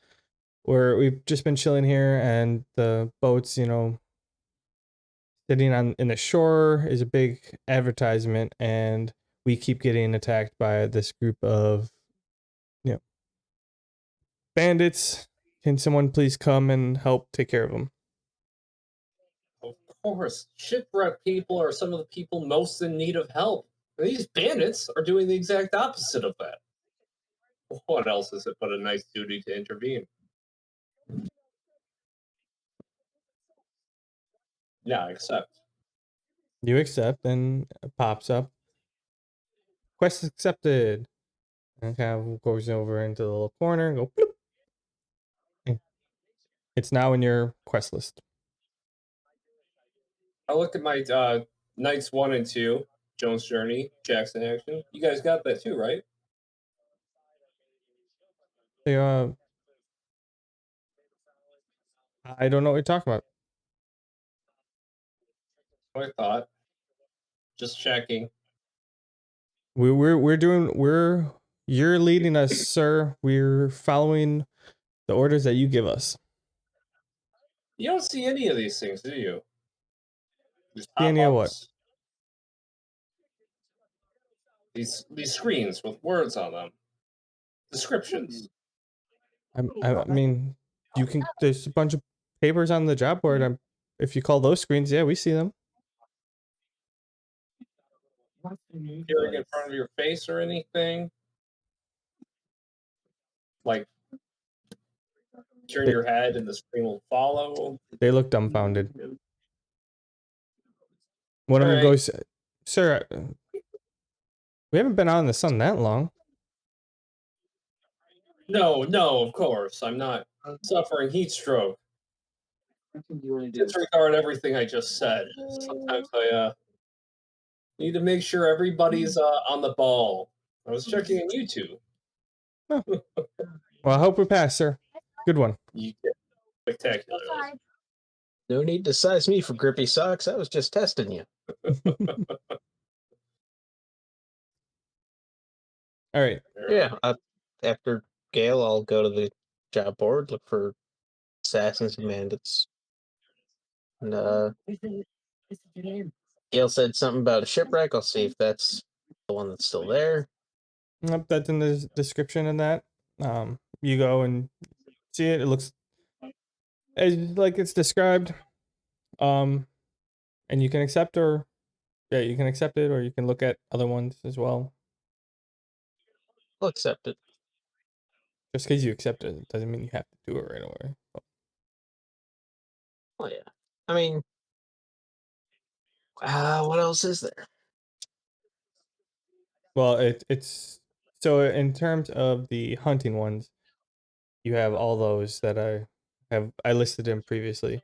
where we've just been chilling here, and the boats, sitting in the shore is a big advertisement, and we keep getting attacked by this group of bandits, Can someone please come and help take care of him? Of course, shipwrecked people are some of the people most in need of help. These bandits are doing the exact opposite of that. What else is it but a nice duty to intervene? Yeah, accept. You accept, and it pops up. Quest accepted. And kind of goes over into the little corner and go bloop. And it's now in your quest list. I look at my Knights 1 and 2, Jones Journey, Jackson Action. You guys got that too, right? They, I don't know what you're talking about. I thought. Just checking. You're leading us, sir. We're following the orders that you give us. You don't see any of these things, do you? These See any of what? pop-ups. These screens with words on them. Descriptions. I mean, you can. There's a bunch of papers on the job board. If you call those screens, yeah, we see them. Appearing in front of your face or anything? Like, turn your head and the screen will follow? They look dumbfounded. One of them goes, "Sir, we haven't been out in the sun that long." No, of course. I'm not suffering heat stroke. Disregard everything I just said. Sometimes I need to make sure everybody's on the ball. I was checking on YouTube. Oh. Well, I hope we pass, sir. Good one. You did spectacular. No need to size me for grippy socks. I was just testing you. All right. Yeah. After Gale, I'll go to the job board, look for assassins and bandits. And Gale said something about a shipwreck. I'll see if that's the one that's still there. Yep, that's in the description of that. You go and see it. It looks as like it's described. And you can accept you can accept it, or you can look at other ones as well. I'll accept it. Just because you accept it doesn't mean you have to do it right away. Oh yeah. I mean, what else is there? Well, it's so in terms of the hunting ones, you have all those that I listed in previously.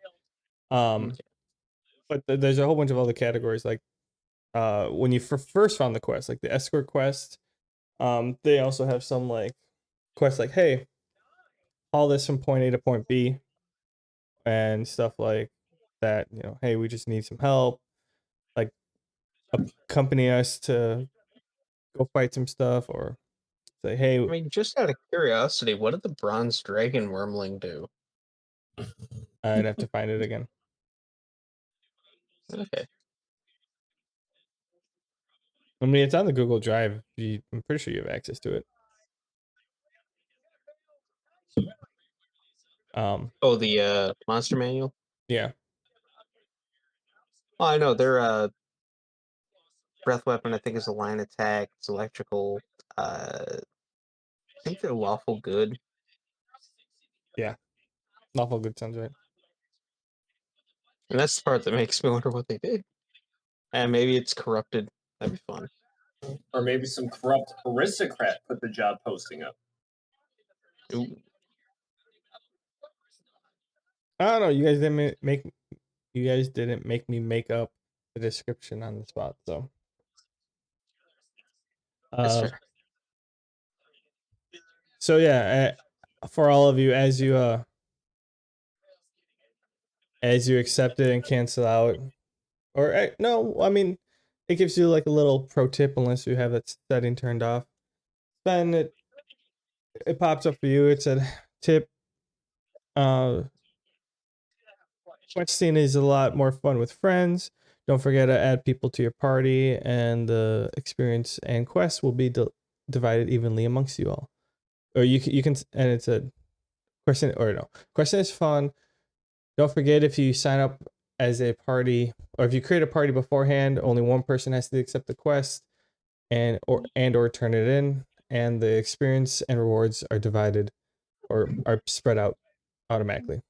But there's a whole bunch of other categories like when you first found the quest, like the escort quest. They also have some like quests like, hey, haul this from point A to point B, and stuff like that. You know, hey, we just need some help. Like accompany us to go fight some stuff, or say, hey. I mean, just out of curiosity, what did the bronze dragon wormling do? I'd have to find it again. Okay. I mean, it's on the Google Drive. I'm pretty sure you have access to it. Oh, the monster manual? Yeah. Oh, I know. Their breath weapon, I think, is a line attack. It's electrical. I think they're lawful good. Yeah. Lawful good sounds right. And that's the part that makes me wonder what they did. And maybe it's corrupted. That'd be fun. Or maybe some corrupt aristocrat put the job posting up. Ooh. I don't know. You guys didn't make me make up the description on the spot, so. That's fair. So yeah, for all of you, as you accept it and cancel out, or no, I mean, it gives you like a little pro tip unless you have that setting turned off. Then it pops up for you. It said tip. Questing is a lot more fun with friends. Don't forget to add people to your party, and the experience and quests will be divided evenly amongst you all. Or you can, and it said, of Question is fun. Don't forget, if you sign up as a party, or if you create a party beforehand, only one person has to accept the quest or turn it in, and the experience and rewards are divided or are spread out automatically.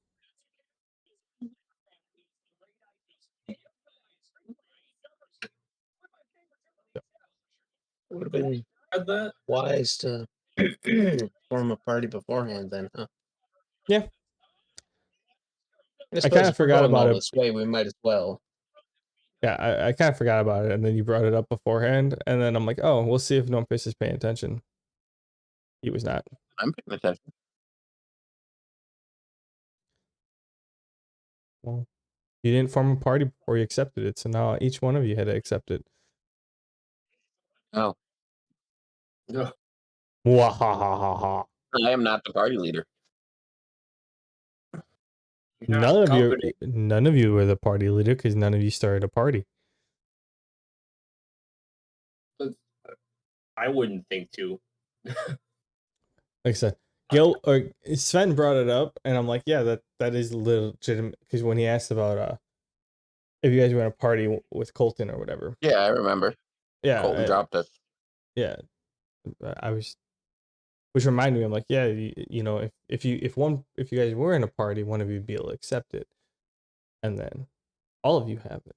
Would have been Had that? wise to form a party beforehand, then, huh? Yeah. I I suppose kind of if we're forgot going about all it. this way, we might as well. Yeah, I kind of forgot about it, and then you brought it up beforehand, and then I'm like, oh, we'll see if Gnomeface is paying attention. He was not. I'm paying attention. Well, you didn't form a party before you accepted it, so now each one of you had to accept it. Oh, No. Wahahaha. I am not the party leader. You're not the company. None of you were the party leader because none of you started a party. I wouldn't think to. Like I said, Gil or Sven brought it up, and I'm like, yeah, that is legitimate. Because when he asked about if you guys were in a party with Colton or whatever, Yeah, I remember. Colton yeah, dropped us. yeah, I was, which reminded me, I'm like, yeah, you know, if you guys were in a party, one of you would be able to accept it, and then all of you have it.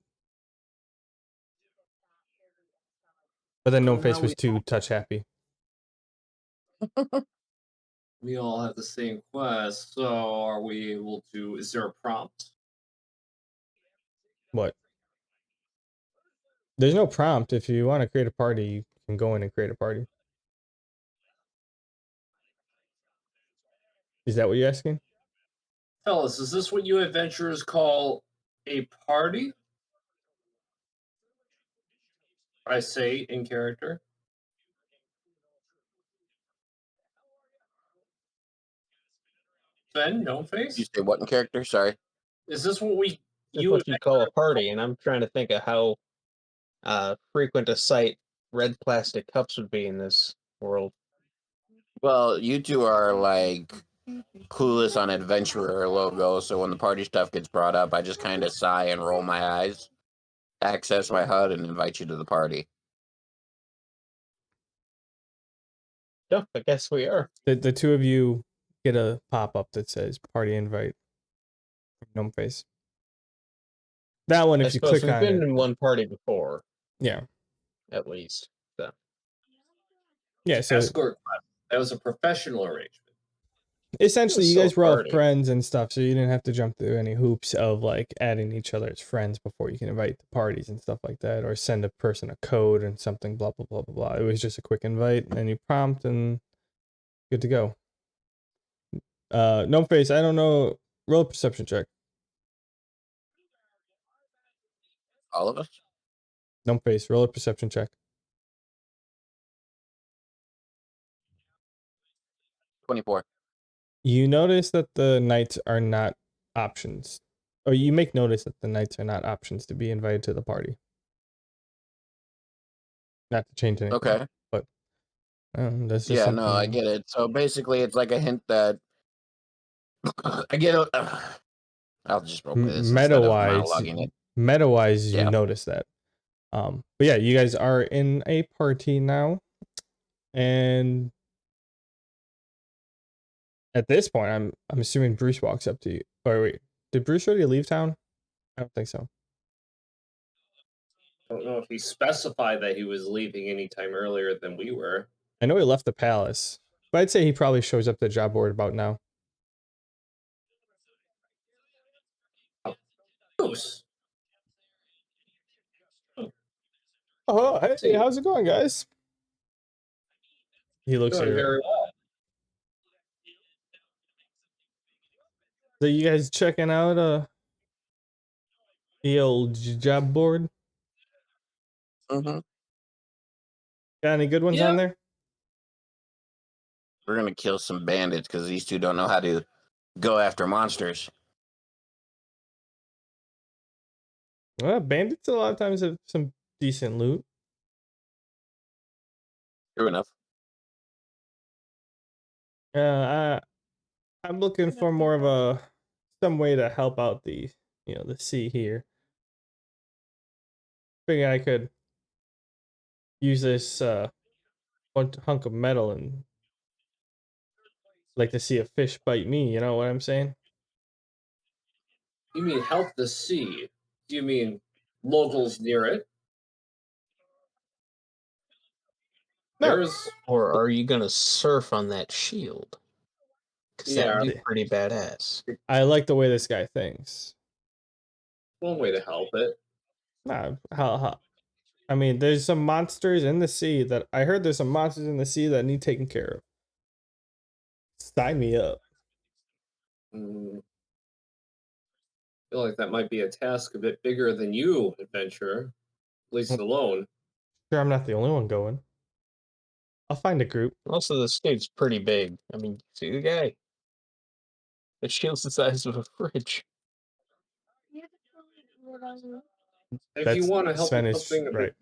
But then Well, Gnomeface now was too touch happy. We all have the same quest, so are we able to? Is there a prompt? What? There's no prompt. If you want to create a party, you can go in and create a party. Is that what you're asking? Fellas, is this what you adventurers call a party? I say in character. Ben, no You face. say what in character? Sorry. Is this what we That's you what you call a adventurers party, and I'm trying to think of how frequent a sight red plastic cups would be in this world. Well, you two are like clueless on adventurer logo, so when the party stuff gets brought up, I just kind of sigh and roll my eyes, access my HUD, and invite you to the party. Yeah, I guess we are. The two of you get a pop up that says party invite from Gnomeface. That one, I if you suppose click we've on been it, in one party before, yeah, at least. So. yeah. So escort class? That was a professional arrangement. essentially, you Still a guys were all party. friends and stuff, so you didn't have to jump through any hoops of like adding each other as friends before you can invite the parties and stuff like that, or send a person a code and something, blah blah blah blah blah. It was just a quick invite, and you prompt, and good to go. Gnomeface, I don't know. Roll a perception check. All of us? Gnomeface, roll a perception check. 24. You notice that the knights are not options, or you make notice that the knights are not options to be invited to the party. Not to change anything, Okay. but that's just Yeah, something. no, I get it. So basically, it's like a hint that I get. I'll just roleplay this instead of monologuing it. Meta wise, you Yeah. notice that. But yeah, you guys are in a party now, and at this point, I'm assuming Bruce walks up to you. Or wait, did Bruce already leave town? I don't think so. I don't know if he specified that he was leaving any time earlier than we were. I know he left the palace, but I'd say he probably shows up at the job board about now. Bruce. Oh, hey, See. how's it going, guys? He looks at Doing you. very well. So you guys checking out the old job board? Mm-hmm. Got any good ones Yeah. on there? We're gonna kill some bandits because these two don't know how to go after monsters. Well, bandits a lot of times have some decent loot. True enough. I I'm looking for more of some way to help out the the sea here. Figure I could use this hunk of metal and like to see a fish bite me. You know what I'm saying? You mean help the sea? Do you mean locals near it? No. There's Or are you gonna surf on that shield? Because that'd yeah, be pretty badass. I like the way this guy thinks. one way to help it. Nah, how I mean, there's some monsters in the sea that I heard there's some monsters in the sea that need taken care of. Sign me up. Mm, feel like that might be a task a bit bigger than you, adventurer. At least alone. Sure, I'm not the only one going. I'll find a group. Also, the state's pretty big. I mean, see the guy. The shield's the size of a fridge. If you That's want to help Sven is something a bit, right. if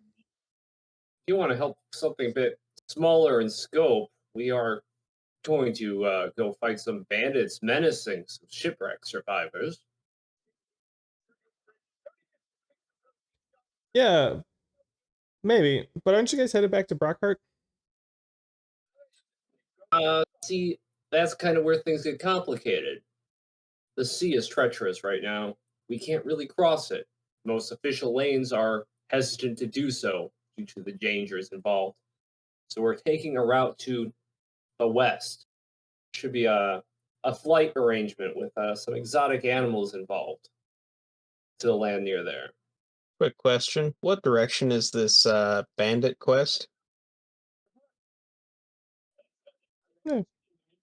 you want to help something a bit smaller in scope, we are going to go fight some bandits menacing some shipwreck survivors. Yeah, maybe. But aren't you guys headed back to Brockheart? See, that's kind of where things get complicated. The sea is treacherous right now. We can't really cross it. Most official lanes are hesitant to do so due to the dangers involved. So we're taking a route to the west. Should be a flight arrangement with some exotic animals involved to land near there. Quick question. What direction is this bandit quest? Yeah,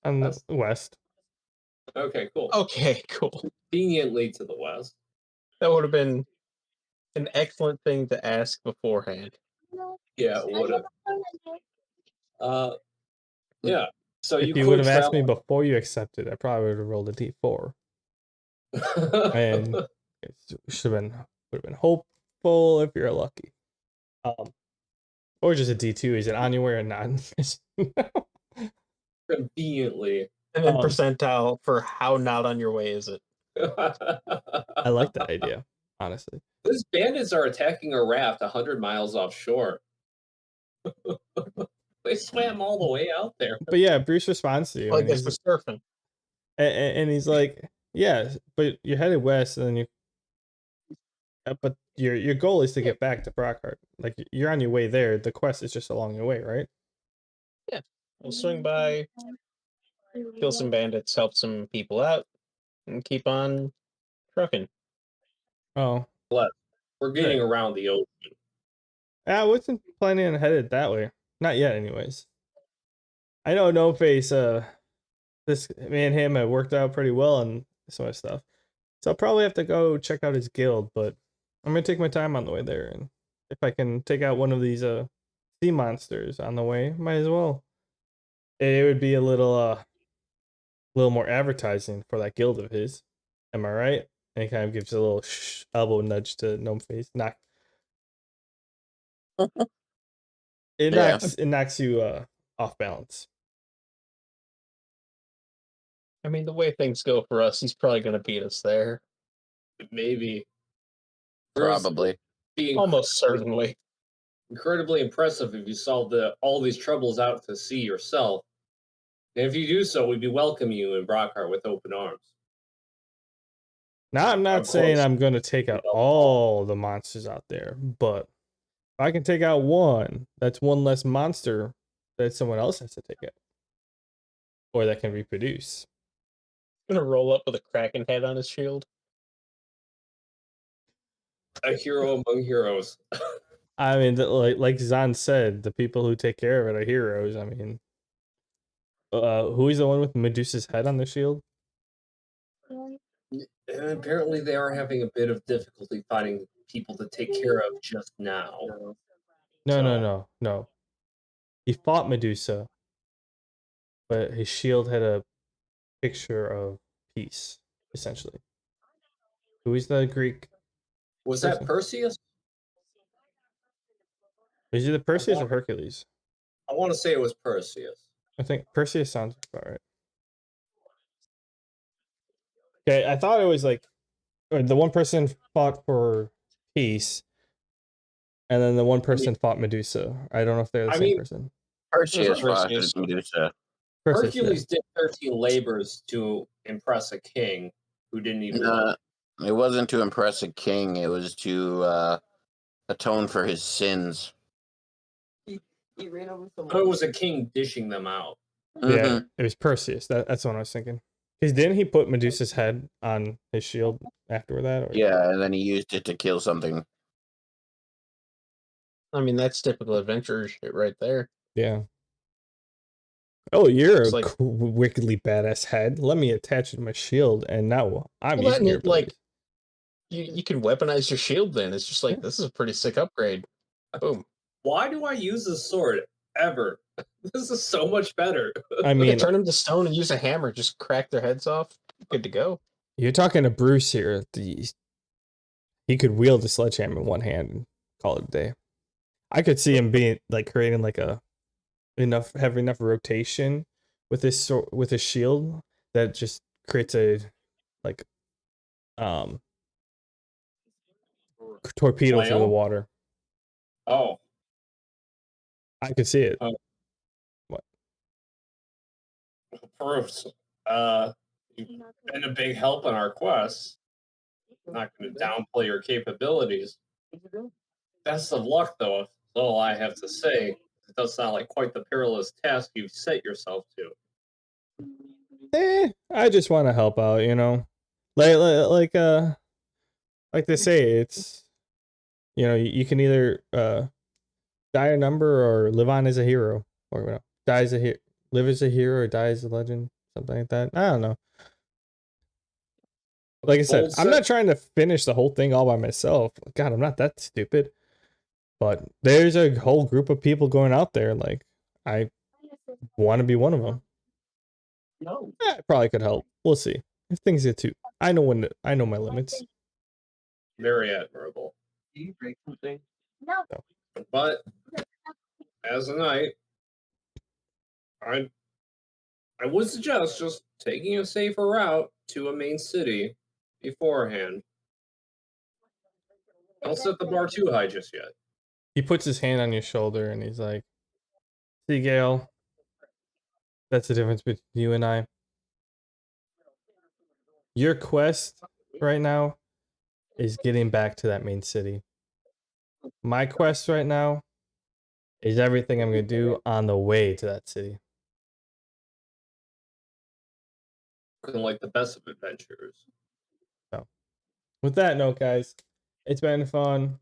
on the That's west. okay, cool. Okay, cool. Conveniently to the west. That would have been an excellent thing to ask beforehand. Yeah, it would have. Uh, yeah. So If you you would could have asked me travel. before you accepted, I probably would have rolled a D4. And it should have been would have been hopeful if you're lucky. Or just a D2. Is it on your way or not? Conveniently. And then Um, percentile for how not on your way is it? I like that idea, honestly. These bandits are attacking a raft 100 miles offshore. They swam all the way out there. But yeah, Bruce responds to you, Well, I and guess he's we're surfing. and he's like, "Yeah, but you're headed west, and then but your goal is to get back to Brockheart. Like you're on your way there. The quest is just along your way, right?" Yeah. We'll swing by, kill some bandits, help some people out, and keep on trucking. Oh, We're getting around the ocean. I wasn't planning on headed that way. Not yet, anyways. I know No Face. This me and him have worked out pretty well and some of that stuff. So I'll probably have to go check out his guild, but I'm gonna take my time on the way there, and if I can take out one of these sea monsters on the way, might as well. It would be a little more advertising for that guild of his. Am I right? And he kind of gives a little elbow nudge to Gnome Face. Yeah. It knocks you off balance. I mean, the way things go for us, he's probably going to beat us there. Maybe. Probably. Being Almost certainly. incredibly impressive if you solve all these troubles out to sea yourself. And if you do so, we'd be welcoming you in Brockhart with open arms. Now I'm not Of saying course. I'm gonna take out all the monsters out there, but if I can take out one, that's one less monster that someone else has to take out. Or that can reproduce. Going to roll up with a kraken head on his shield. A hero among heroes. I mean, like Zan said, the people who take care of it are heroes. I mean, who is the one with Medusa's head on the shield? And apparently they are having a bit of difficulty finding people to take care of just now. No. He fought Medusa, but his shield had a picture of peace, essentially. Who is the Greek? Was person? that Perseus? Is it the Perseus or Hercules? I want to say it was Perseus. I think Perseus sounds about right. Okay, I thought it was like or the one person fought for peace, and then the one person fought Medusa. I don't know if they're the I same mean, person. Perseus fought Perseus. Medusa. Perseus, yeah. Hercules did 13 labors to impress a king who didn't even want. It wasn't to impress a king. It was to atone for his sins. He ran over someone. So it was a king dishing them out. Yeah, Mhm. it was Perseus. That's what I was thinking. Because didn't he put Medusa's head on his shield after that? Or... Yeah, and then he used it to kill something. I mean, that's typical adventure shit right there. Yeah. Oh, you're It's a like- wickedly badass head. Let me attach it to my shield, and now I'm Well, using your that, like, abilities. you can weaponize your shield then. It's just like, Yeah. this is a pretty sick upgrade. Boom. Why do I use this sword ever? This is so much better. I You mean, can turn them to stone and use a hammer, just crack their heads off. Good to go. you're talking to Bruce here. He could wield a sledgehammer in one hand and call it a day. I could see him being like creating like having enough rotation with his shield that just creates a like torpedo through the Flail? water. Oh, I could see it. Bruce. You've been a big help in our quest. I'm not going to downplay your capabilities. Best of luck, though. That's all I have to say. It does sound like quite the perilous task you've set yourself to. I just want to help out, you know. Like they say, it's you can either die a number or live on as a hero, or die as a live as a hero or die as a legend, something like that. I don't know. Like I said, Bold I'm not trying to finish the whole thing all by myself. God, I'm not that stupid. But there's a whole group of people going out there. Like, I want to be one of them. No. I probably could help. We'll see. If things get too, I know my limits. Very admirable. Do you break something? But as a knight, I would suggest just taking a safer route to a main city beforehand. Don't set the bar too high just yet. He puts his hand on your shoulder and he's like, "See, Gale, that's the difference between you and I. Your quest right now is getting back to that main city. My quest right now is everything I'm gonna do on the way to that city." Looking like the best of adventures. So, with that note, guys, it's been fun.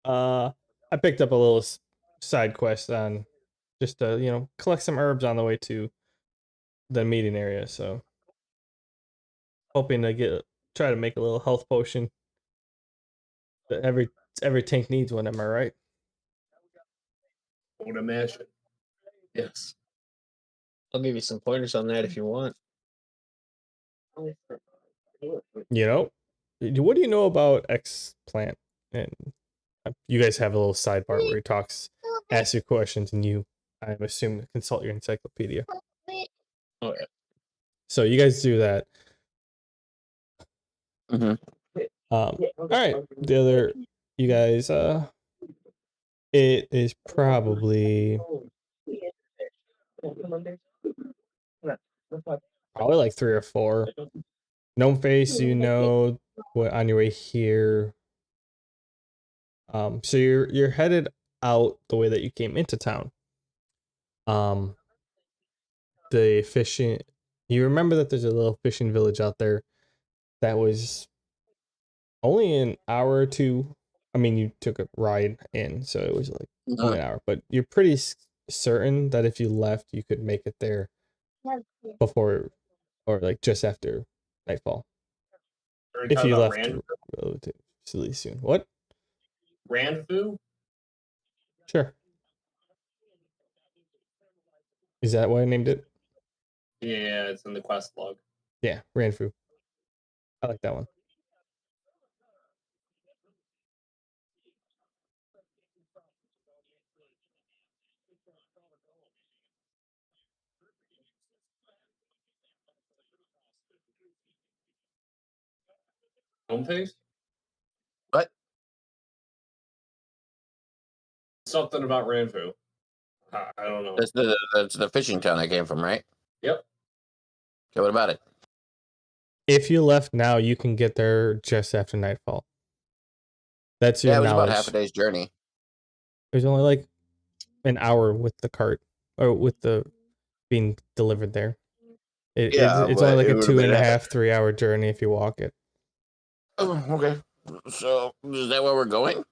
I picked up a little side quest on just to collect some herbs on the way to the meeting area. So, hoping to try to make a little health potion that every tank needs one. Am I right? I would imagine. Yes. I'll give you some pointers on that if you want. You know, what do you know about X-Plant? And you guys have a little sidebar where he asks you questions, and you, I assume, consult your encyclopedia. Oh, yeah. So you guys do that. Mhm. All right. The other, you guys, it is probably like 3 or 4. Gnome Face, what on your way here. So you're headed out the way that you came into town. The fishing, you remember that there's a little fishing village out there that was only an hour or two. I mean, you took a ride in, so it was like only an hour, but you're pretty certain that if you left, you could make it there before or like just after nightfall. Are you If talking you about left relatively soon. What? Randfu? Sure. Is that why I named it? Yeah, it's in the quest log. Yeah, Ranfu. I like that one. Homepage? What? Something about Ranfu. I don't know. That's the fishing town I came from, right? Yep. Okay, what about it? If you left now, you can get there just after nightfall. That's your Yeah, it was about knowledge. half a day's journey. There's only like an hour with the cart or with the being delivered there. Yeah, It's only but like it a would have 2.5, 3 hour journey if you walk it. Oh, okay. So is that where we're going?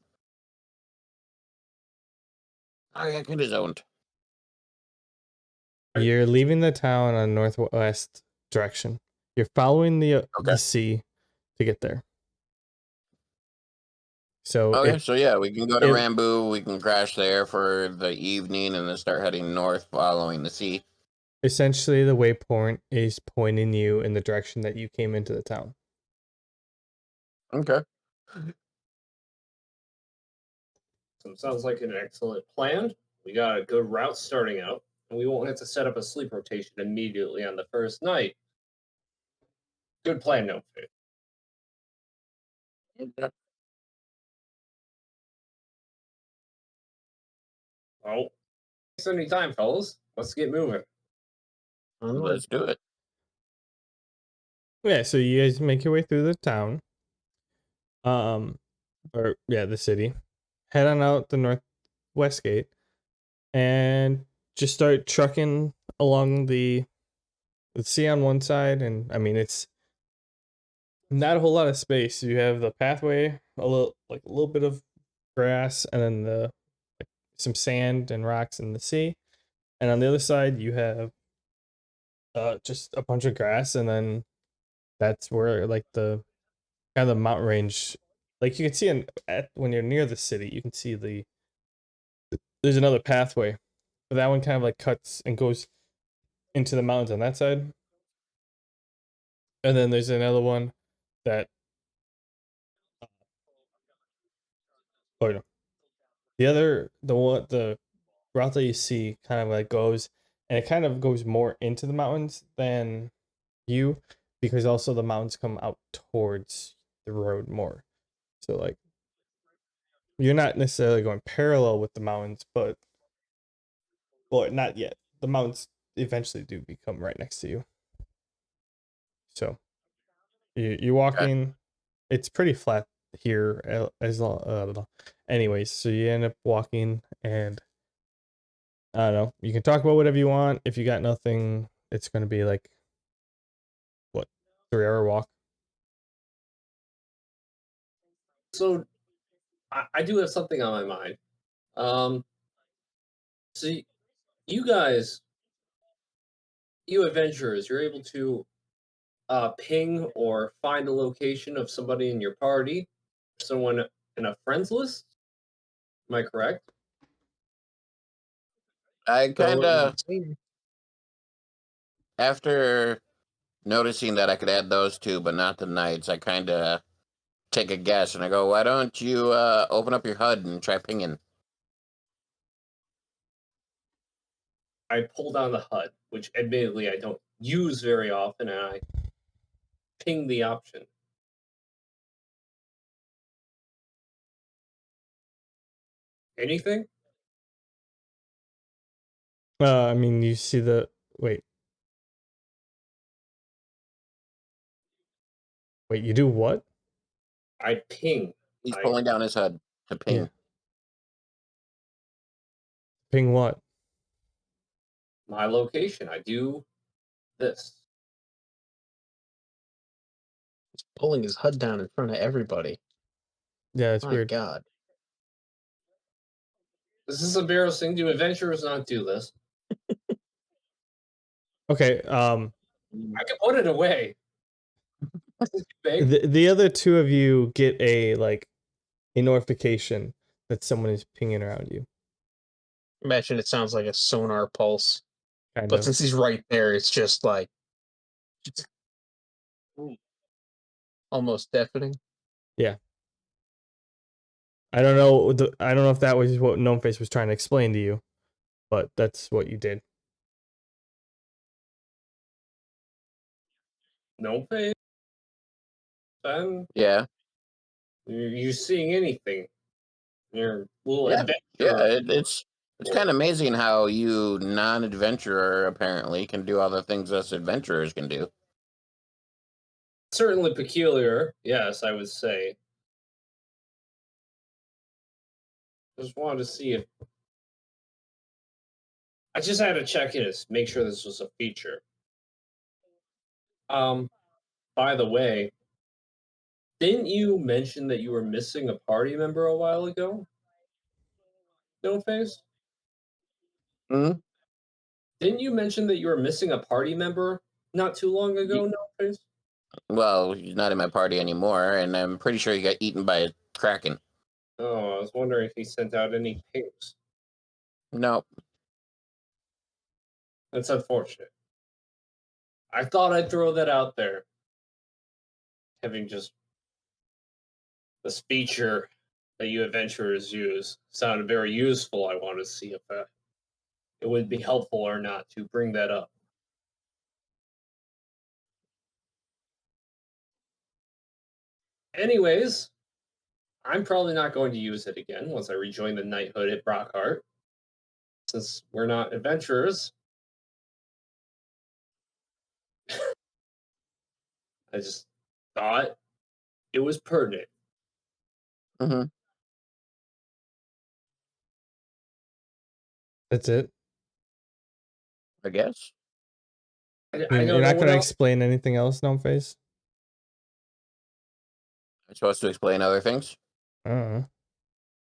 Oh yeah, kind of zoned. You're leaving the town on northwest direction. You're following the Okay. sea to get there. So Okay, so yeah, we can go to it- Rambu. We can crash there for the evening, and then start heading north, following the sea. essentially the waypoint is pointing you in the direction that you came into the town. Okay. So it sounds like an excellent plan. We got a good route starting out, and we won't have to set up a sleep rotation immediately on the first night. Good plan, no faith. Okay. Oh, waste any time, fellas. Let's get moving. Let's do it. Yeah, so you guys make your way through the town. Or yeah, the city. Head on out the northwest gate and just start trucking along the sea on one side, and I mean it's not a whole lot of space. You have the pathway, a little bit of grass, and then some sand and rocks in the sea. And on the other side, you have just a bunch of grass, and then that's where like the kind of the mountain range, like you can see when you're near the city, you can see there's another pathway, but that one kind of like cuts and goes into the mountains on that side, and then there's another one that oh no, the route that you see kind of like goes, and it kind of goes more into the mountains than you, because also the mountains come out towards the road more. So like you're not necessarily going parallel with the mountains, but well, not yet. The mountains eventually do become right next to you. So you're Okay. walking. It's pretty flat here as long. Anyways, so you end up walking, and I don't know. You can talk about whatever you want. If you got nothing, it's going to be like what 3 hour walk. So I do have something on my mind. Um, so you guys, you adventurers, you're able to ping or find a location of somebody in your party, someone in a friends list. Am I correct? I So kind it of, would seem. after noticing that I could add those two, but not the knights, I kind of take a guess and I go, "Why don't you open up your HUD and try pinging?" I pull down the HUD, which admittedly I don't use very often, and I ping the option. Anything? I mean, you see the wait. Wait, you do what? I ping. He's I pulling down his HUD to ping. Yeah. Ping what? my location. I do this. He's pulling his HUD down in front of everybody. Yeah, it's My weird. God. This is embarrassing. Do adventurers not do this? Okay. I can put it away. This is big. The other two of you get a notification that someone is pinging around you. Imagine it sounds like a sonar pulse, Kind but of. since he's right there, it's just like almost deafening. Yeah. I don't know. I don't know if that was what Gnome Face was trying to explain to you, but that's what you did. No pay. Yeah. You seeing anything? Your little Yeah. adventure. Yeah. It's kind of amazing how you non-adventurer apparently can do all the things us adventurers can do. Certainly peculiar, yes, I would say. Just wanted to see if I just had to check in to make sure this was a feature. Um, by the way, didn't you mention that you were missing a party member a while ago? No face? Mhm. Didn't you mention that you were missing a party member not too long ago? No face. Well, he's not in my party anymore, and I'm pretty sure he got eaten by a kraken. Oh, I was wondering if he sent out any pings. No. That's unfortunate. I thought I'd throw that out there. Having just this feature that you adventurers use sounded very useful. I want to see if it would be helpful or not to bring that up. Anyways, I'm probably not going to use it again once I rejoin the knighthood at Brockheart. Since we're not adventurers, I just thought it was pertinent. Hmm. That's it. I guess. I know You're no not one gonna else. explain anything else, no face. I'm supposed to explain other things. I don't know.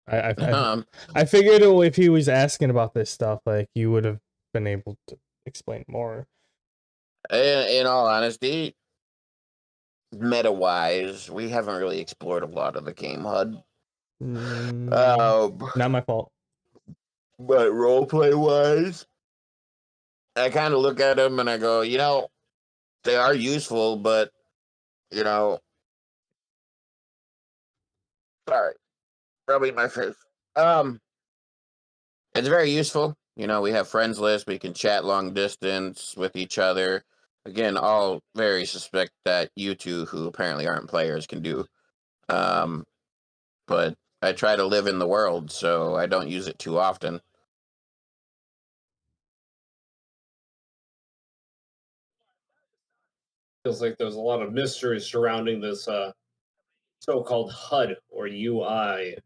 I Um, I figured if he was asking about this stuff, like you would have been able to explain more. in all honesty, meta-wise, we haven't really explored a lot of the game HUD. Mm, Um, not my fault. but roleplay-wise, I kind of look at them and I go, they are useful, but you know, sorry, rubbing my face. Um, it's very useful. We have friends list. We can chat long distance with each other. Again, all very suspect that you two, who apparently aren't players, can do. Um, but I try to live in the world, so I don't use it too often. Feels like there's a lot of mystery surrounding this so-called HUD or UI.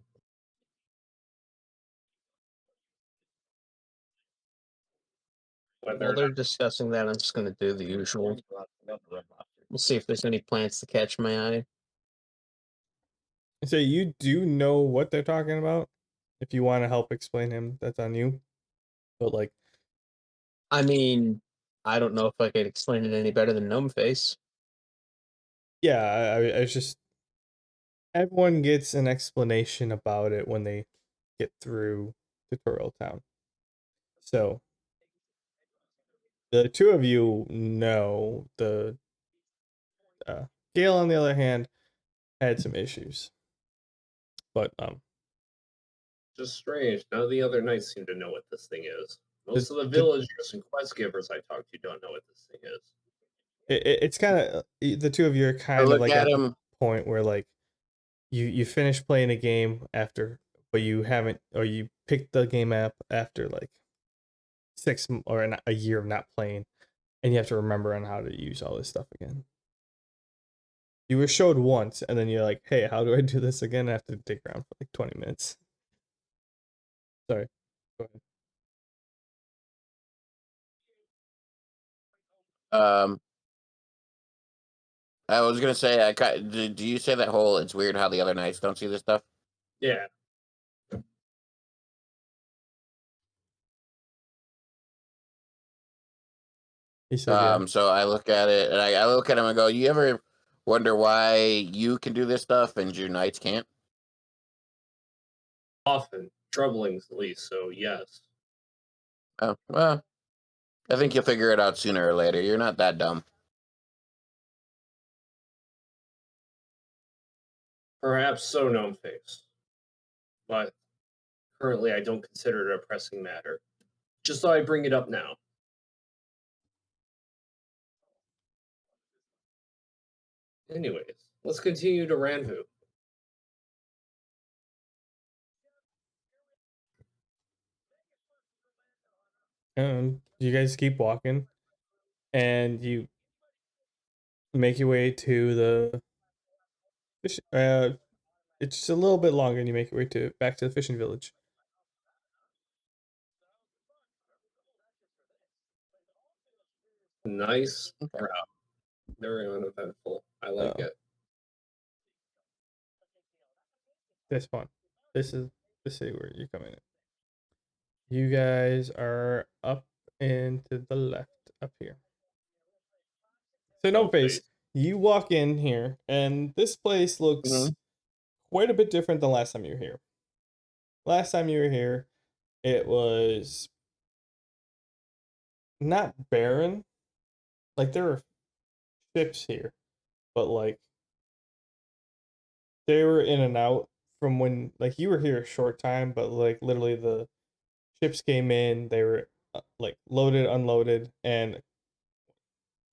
Whether While or they're discussing that, I'm just going to do the usual. We'll see if there's any plants to catch my eye. So you do know what they're talking about. If you want to help explain him, that's on you. But like, I mean, I don't know if I could explain it any better than Gnome Face. yeah, I was just everyone gets an explanation about it when they get through Tutorial Town. So the two of you know the Gale, on the other hand, had some issues, but just strange. None of the other knights seem to know what this thing is. Most of the the villagers and quest givers I talk to don't know what this thing is. it's kind of the two of you are I kind of look like at at the him. point where like you finish playing a game after, but you haven't, or you picked the game app after like a year of not playing, and you have to remember on how to use all this stuff again. You were showed once, and then you're like, "Hey, how do I do this again?" I have to dig around for like 20 minutes. Sorry, go ahead. Um, I was gonna say, do you say that whole? It's weird how the other knights don't see this stuff. Yeah. He said, "Yeah." So I look at it and I look at him and go, "You ever wonder why you can do this stuff and your knights can't?" Often. Troubling at least, so yes. Oh, well, I think you'll figure it out sooner or later. You're not that dumb. Perhaps so, Gnome Face. But currently I don't consider it a pressing matter. Just thought I'd bring it up now. Anyways, let's continue to Ranvu. And you guys keep walking, and you make your way to the fish. It's a little bit longer, and you make your way to back to the fishing village. Nice crowd. Very uneventful. I like it. This one. This is the city where you're coming in. You guys are up and to the left up here. So no face. You walk in here, and this place looks quite a bit different than last time you were here. Last time you were here, it was not barren. Like there were ships here, but like they were in and out from when like you were here a short time, but like literally the ships came in, they were like loaded, unloaded, and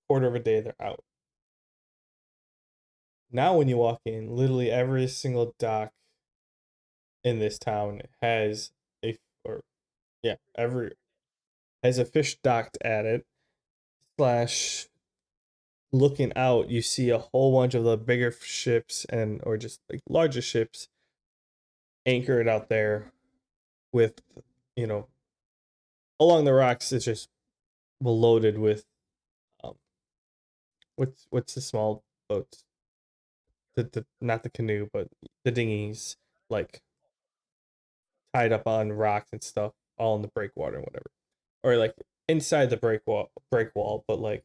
quarter of a day they're out. Now when you walk in, literally every single dock in this town has has a fish docked at it. Slash looking out, you see a whole bunch of the bigger ships or just like larger ships anchored out there with, along the rocks. It's just loaded with what's the small boats, the not the canoe but the dinghies, like tied up on rocks and stuff, all in the breakwater and whatever, or like inside the break wall, but like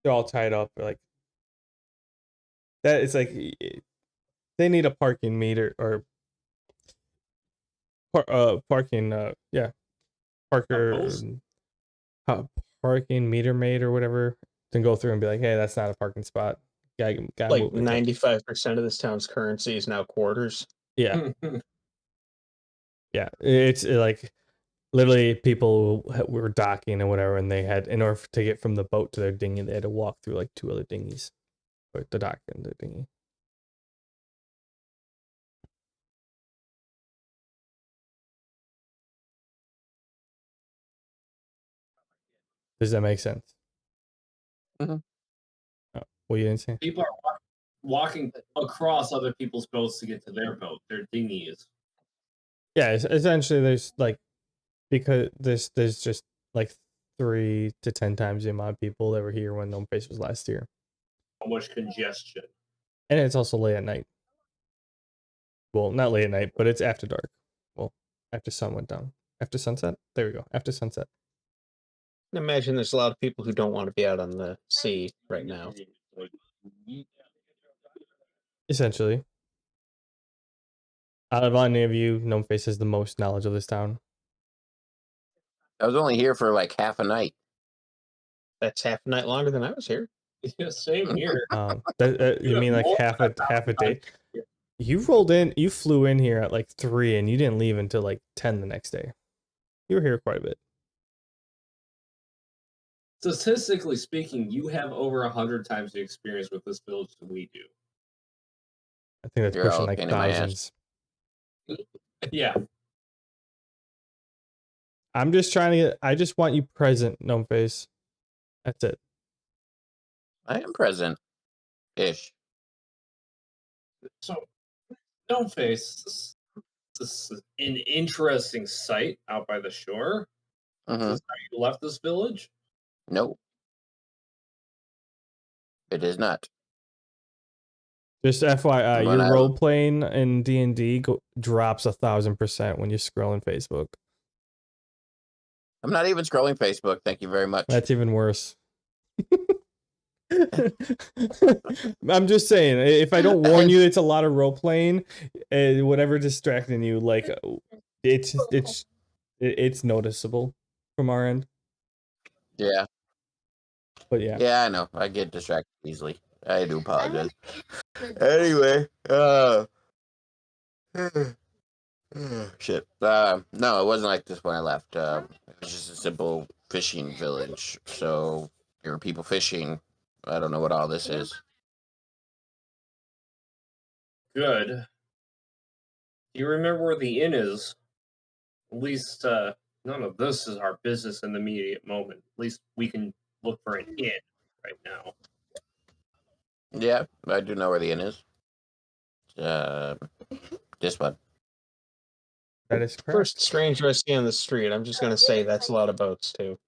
they're all tied up like that. It's like they need a parking meter or parking parker parking meter maid or whatever, then go through and be like, hey, that's not a parking spot. Gotta Like move it. 95% of this town's currency is now quarters. Yeah. Yeah. It's like literally people were docking and whatever, and they had, in order to get from the boat to their dinghy, they had to walk through like 2 other dinghies, or the dock and the dinghy. Does that make sense? Mm-hmm. Oh, well, you didn't say. People are walking across other people's boats to get to their boat, their dinghies. Yeah, essentially, there's like, because there's just like 3 to 10 times the amount of people that were here when No Face was last year, So much congestion. and it's also late at night. Well, not late at night, but it's after dark. Well, after sun went down, after sunset. There we go. After sunset. I imagine there's a lot of people who don't want to be out on the sea right now. Essentially, out of any of you, Gnome Face has the most knowledge of this town. I was only here for like half a night. That's half a night longer than I was here. Yeah, same here. You mean like half a day? You flew in here at like 3, and you didn't leave until like 10 the next day. You were here quite a bit. Statistically speaking, you have over 100 times the experience with this village than we do. I think that's You're pushing all like pain in my ass. thousands. Yeah. I'm just trying to I just want you present, Gnome Face. That's it. I am present-ish. So, Gnome Face, this is an interesting sight out by the shore. Mm-hmm. Is this how you left this village? No, it is not. Just FYI, When your I- role playing in D&D drops 1,000% when you're scrolling Facebook. I'm not even scrolling Facebook. Thank you very much. That's even worse. I'm just saying, if I don't warn you, it's a lot of role playing. Whatever distracting you, like it's noticeable from our end. Yeah. But yeah. Yeah, I know. I get distracted easily. I do apologize. Anyway, shit. No, it wasn't like this when I left. It was just a simple fishing village. So there were people fishing. I don't know what all this is. Good. You remember where the inn is? At least none of this is our business in the immediate moment. At least we can look for an inn right now. Yeah, I do know where the inn is. This one. That is correct. First stranger I see on the street, I'm just gonna say that's a lot of boats too.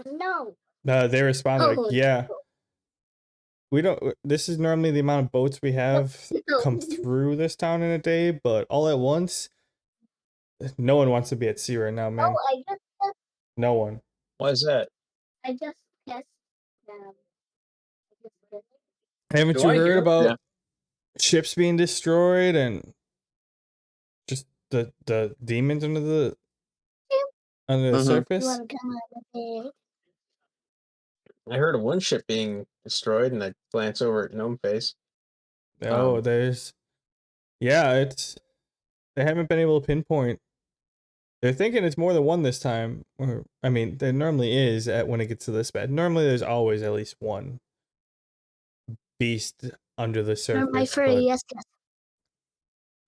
No. They responded, Oh. yeah. We don't. This is normally the amount of boats we have No. come through this town in a day, but all at once, no one wants to be at sea right now, man. Oh, No one. Why is that? I just guessed them. Haven't Do you I heard hear- about Yeah. ships being destroyed and just the demons under the You surface? want to come on with me? I heard of one ship being destroyed, and I glance over at Gnome Face. Oh, there's, yeah, it's, they haven't been able to pinpoint. They're thinking it's more than one this time. Or, I mean, there normally is at when it gets to this bad. Normally, there's always at least one beast under the Or my surface. furry, But, yes.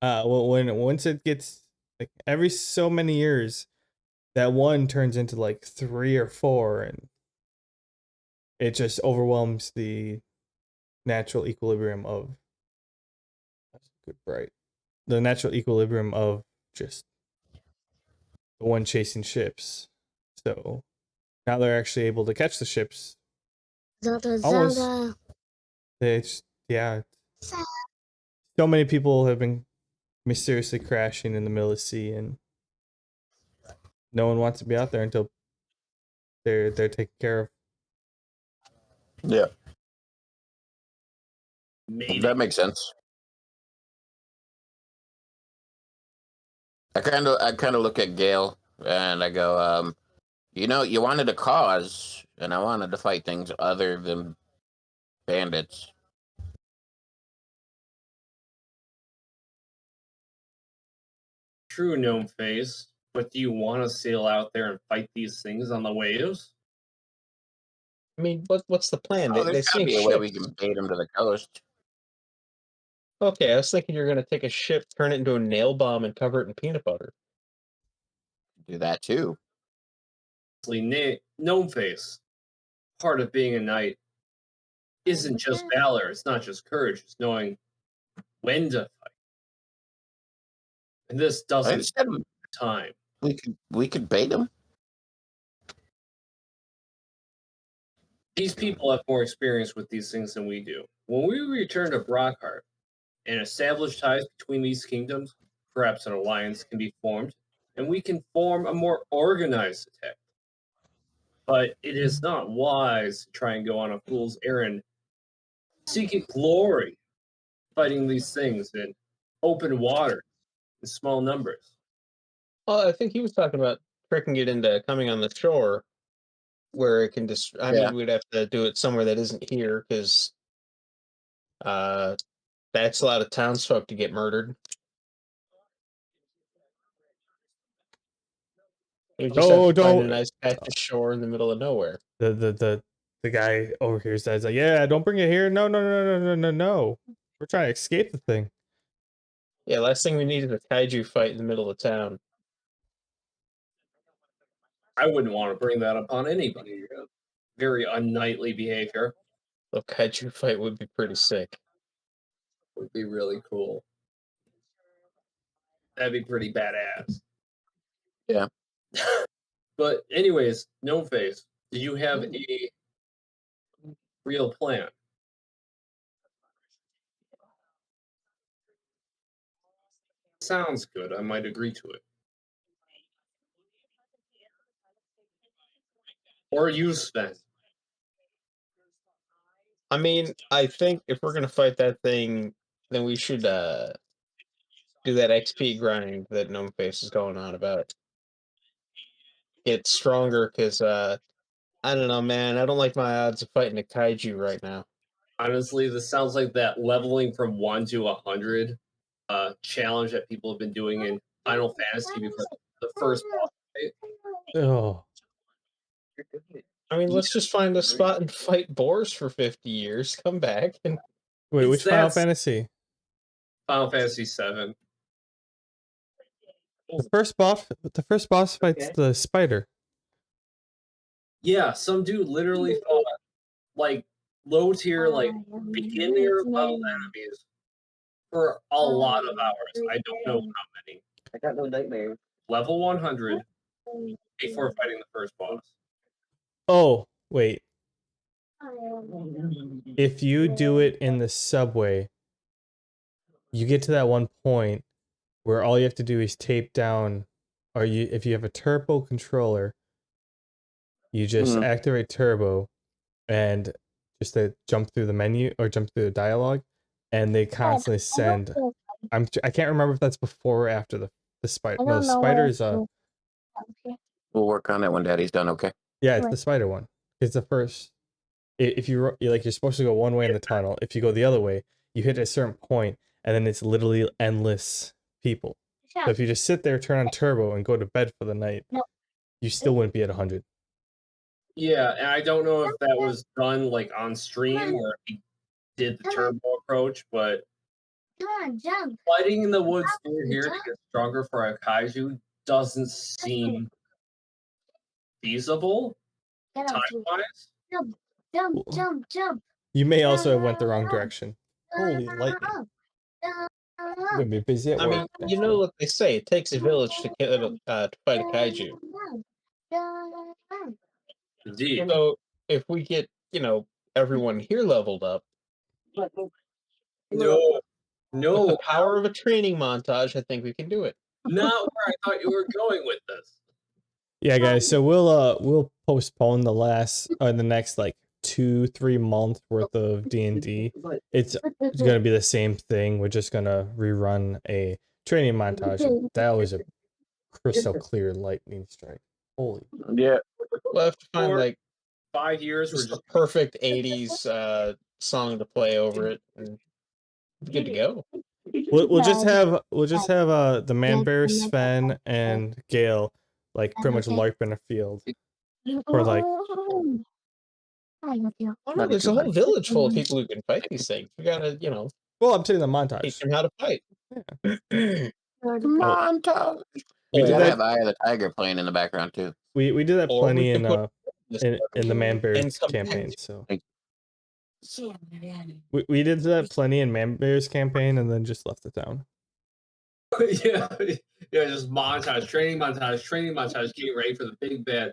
well, once it gets like every so many years, that one turns into like 3 or 4, and it just overwhelms the natural equilibrium of. That's a good bright. The natural equilibrium of just the one chasing ships. So now they're actually able to catch the ships. Zelda, Almost. Zelda. It's, yeah. So many people have been mysteriously crashing in the middle of the sea, and no one wants to be out there until they're taken care of. Yeah, Maybe. that makes sense. I kind of look at Gale and I go, you wanted a cause, and I wanted to fight things other than bandits. True, Gnome Face. But do you want to sail out there and fight these things on the waves? I mean, what's the plan? Oh, They there's gotta sink be a way we ships. can bait them to the coast. Okay, I was thinking you're gonna take a ship, turn it into a nail bomb, and cover it in peanut butter. Do that too. Gnome Face. Part of being a knight isn't just valor. It's not just courage. It's knowing when to fight. And this I doesn't instead have time. we could bait them. These people have more experience with these things than we do. When we return to Brockheart and establish ties between these kingdoms, perhaps an alliance can be formed, and we can form a more organized attack. But it is not wise to try and go on a fool's errand, seeking glory, fighting these things in open water in small numbers. Well, I think he was talking about tricking it into coming on the shore, where it can just. I Yeah. mean, we'd have to do it somewhere that isn't here, because that's a lot of townsfolk to get murdered. We just have to find a nice patch of shore in the middle of nowhere. The guy over here says like, yeah, don't bring it here. No. We're trying to escape the thing. Yeah, last thing we need is a kaiju fight in the middle of town. I wouldn't want to bring that upon anybody. Very unknightly behavior. A kaiju fight would be pretty sick. Would be really cool. That'd be pretty badass. Yeah. But anyways, No Face, do you have a real plan? Sounds good. I might agree to it. Or you, Sven. I mean, I think if we're gonna fight that thing, then we should do that XP grind that Gnome Face is going on about. Get stronger, because I don't know, man. I don't like my odds of fighting a kaiju right now. Honestly, this sounds like that leveling from 1 to 100 challenge that people have been doing in Final Fantasy before the first boss fight. Oh, I mean, let's just find a spot and fight boars for 50 years. Come back and wait, It's which Final that- Fantasy? Final Fantasy VII. The first boss fights the spider. Yeah, some dude literally fought like low tier, like beginner level enemies for a lot of hours. I don't know how many. I got no nightmares. Level 100 before fighting the first boss. Oh, wait. If you do it in the subway, you get to that one point where all you have to do is tape down, or if you have a turbo controller, you just activate turbo and just jump through the menu or jump through the dialogue, and they constantly send. I can't remember if that's before or after the spider. No, the spider is We'll work on it when Daddy's done. Okay. yeah, it's the spider one. It's the first. If you're supposed to go one way in the tunnel. If you go the other way, you hit a certain point, and then it's literally endless people. So if you just sit there, turn on turbo, and go to bed for the night, you still wouldn't be at 100. Yeah, and I don't know if that was done like on stream or if he did the turbo approach, but fighting in the woods through here to get stronger for a kaiju doesn't seem feasible time-wise. Jump. You may also have went the wrong direction. Holy lightning! I'm gonna be busy at I work. mean, you know what they say, it takes a village to fight a kaiju. Indeed. So if we get, everyone here leveled up, No, with the power of a training montage, I think we can do it. not where I thought you were going with this. Yeah, guys. So we'll postpone the next like 2-3 months worth of D&D. It's gonna be the same thing. We're just gonna rerun a training montage. That was a crystal clear lightning strike. Holy. Yeah. We'll have to find For like 5 years, we're just the just perfect 80s song to play over it, and good to go. We'll just have the man bear Sven and Gale like pretty much LARPing a field for like Oh no, there's a whole village full of people who can fight these things. We gotta, well, I'm taking the teach montage. them how to fight. Montage. We We did gotta that. have Eye of the Tiger playing in the background too. We did that Or plenty we can put this in the man bears income campaign. So Like- we did that plenty in man bears campaign and then just left the town. yeah, just training montage, getting ready for the big bad.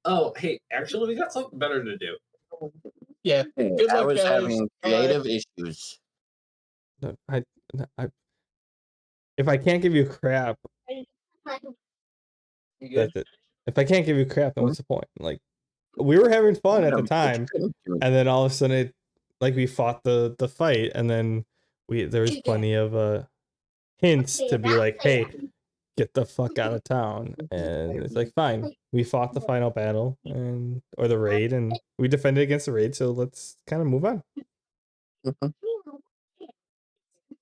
Oh, hey, actually, we got something better to do. Yeah. Good I luck, was guys. having Bye. creative issues. No, if I can't give you crap, You good? that's it. If I can't give you crap, then what's the point? Like, we were having fun at the time, and then all of a sudden, we fought the fight, and then there was plenty of hints to be like, hey, get the fuck out of town, and it's like, fine, we fought the final battle or the raid, and we defended against the raid, so let's kind of move on.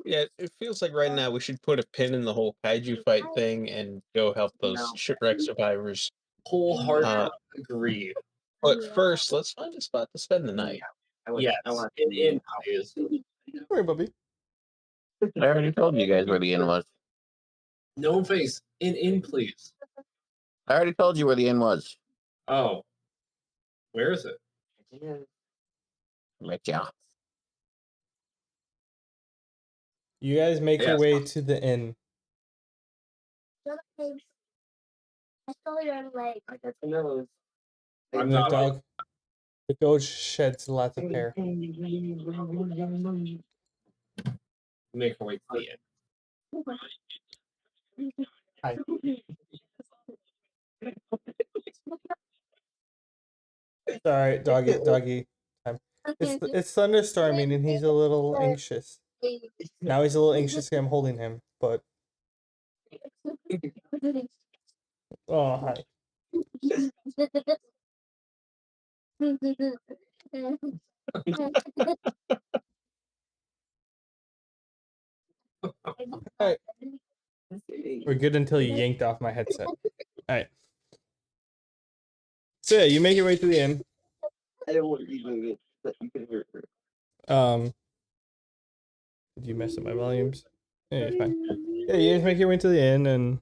Yeah, it feels like right now we should put a pin in the whole kaiju fight thing and go help those shipwreck survivors. Wholeheartedly agree. But first, let's find a spot to spend the night. Yes, in please. Sorry, Bubby. I already told you guys where the inn was. No face. In please. I already told you where the inn was. Oh. Where is it? Met ya. You guys make your Yes. way to the inn. I saw your leg. No. I'm The not- dog. The goat sheds lots of hair. Make her wait to the end. Hi. Sorry, doggy time. It's thunderstorming and he's a little anxious. Now he's a little anxious because I'm holding him, but oh hi. Alright. We're good until you yanked off my headset. Alright. So yeah, you make your way to the inn. I don't want to be moving, but you can hurt her. Did you mess up my volumes? Yeah, you're fine. Yeah, you just make your way to the inn, and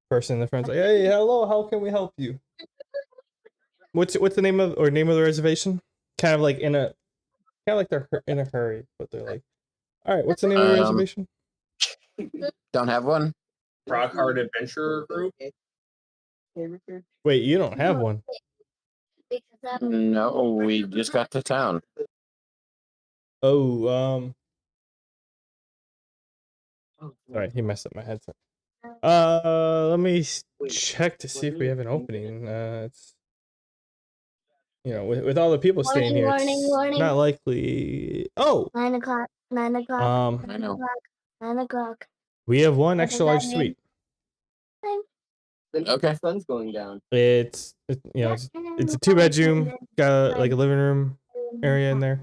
person in the front's like, "Hey, hello, how can we help you?" What's the name of the reservation? Kind of like like they're in a hurry, but they're like, "All right, what's the name of your reservation?" Don't have one. Brockheart Adventure Group. Wait, you don't have one. No, we just got to town. Oh, sorry, he messed up my headset. Let me check to see if we have an opening. It's with all the people staying here, it's not likely. Oh, 9 o'clock. 9 o'clock. I know. 9 o'clock. we have one What extra does large that mean? suite. Okay. The sun's going down. It's a 2-bedroom, got like a living room area in there.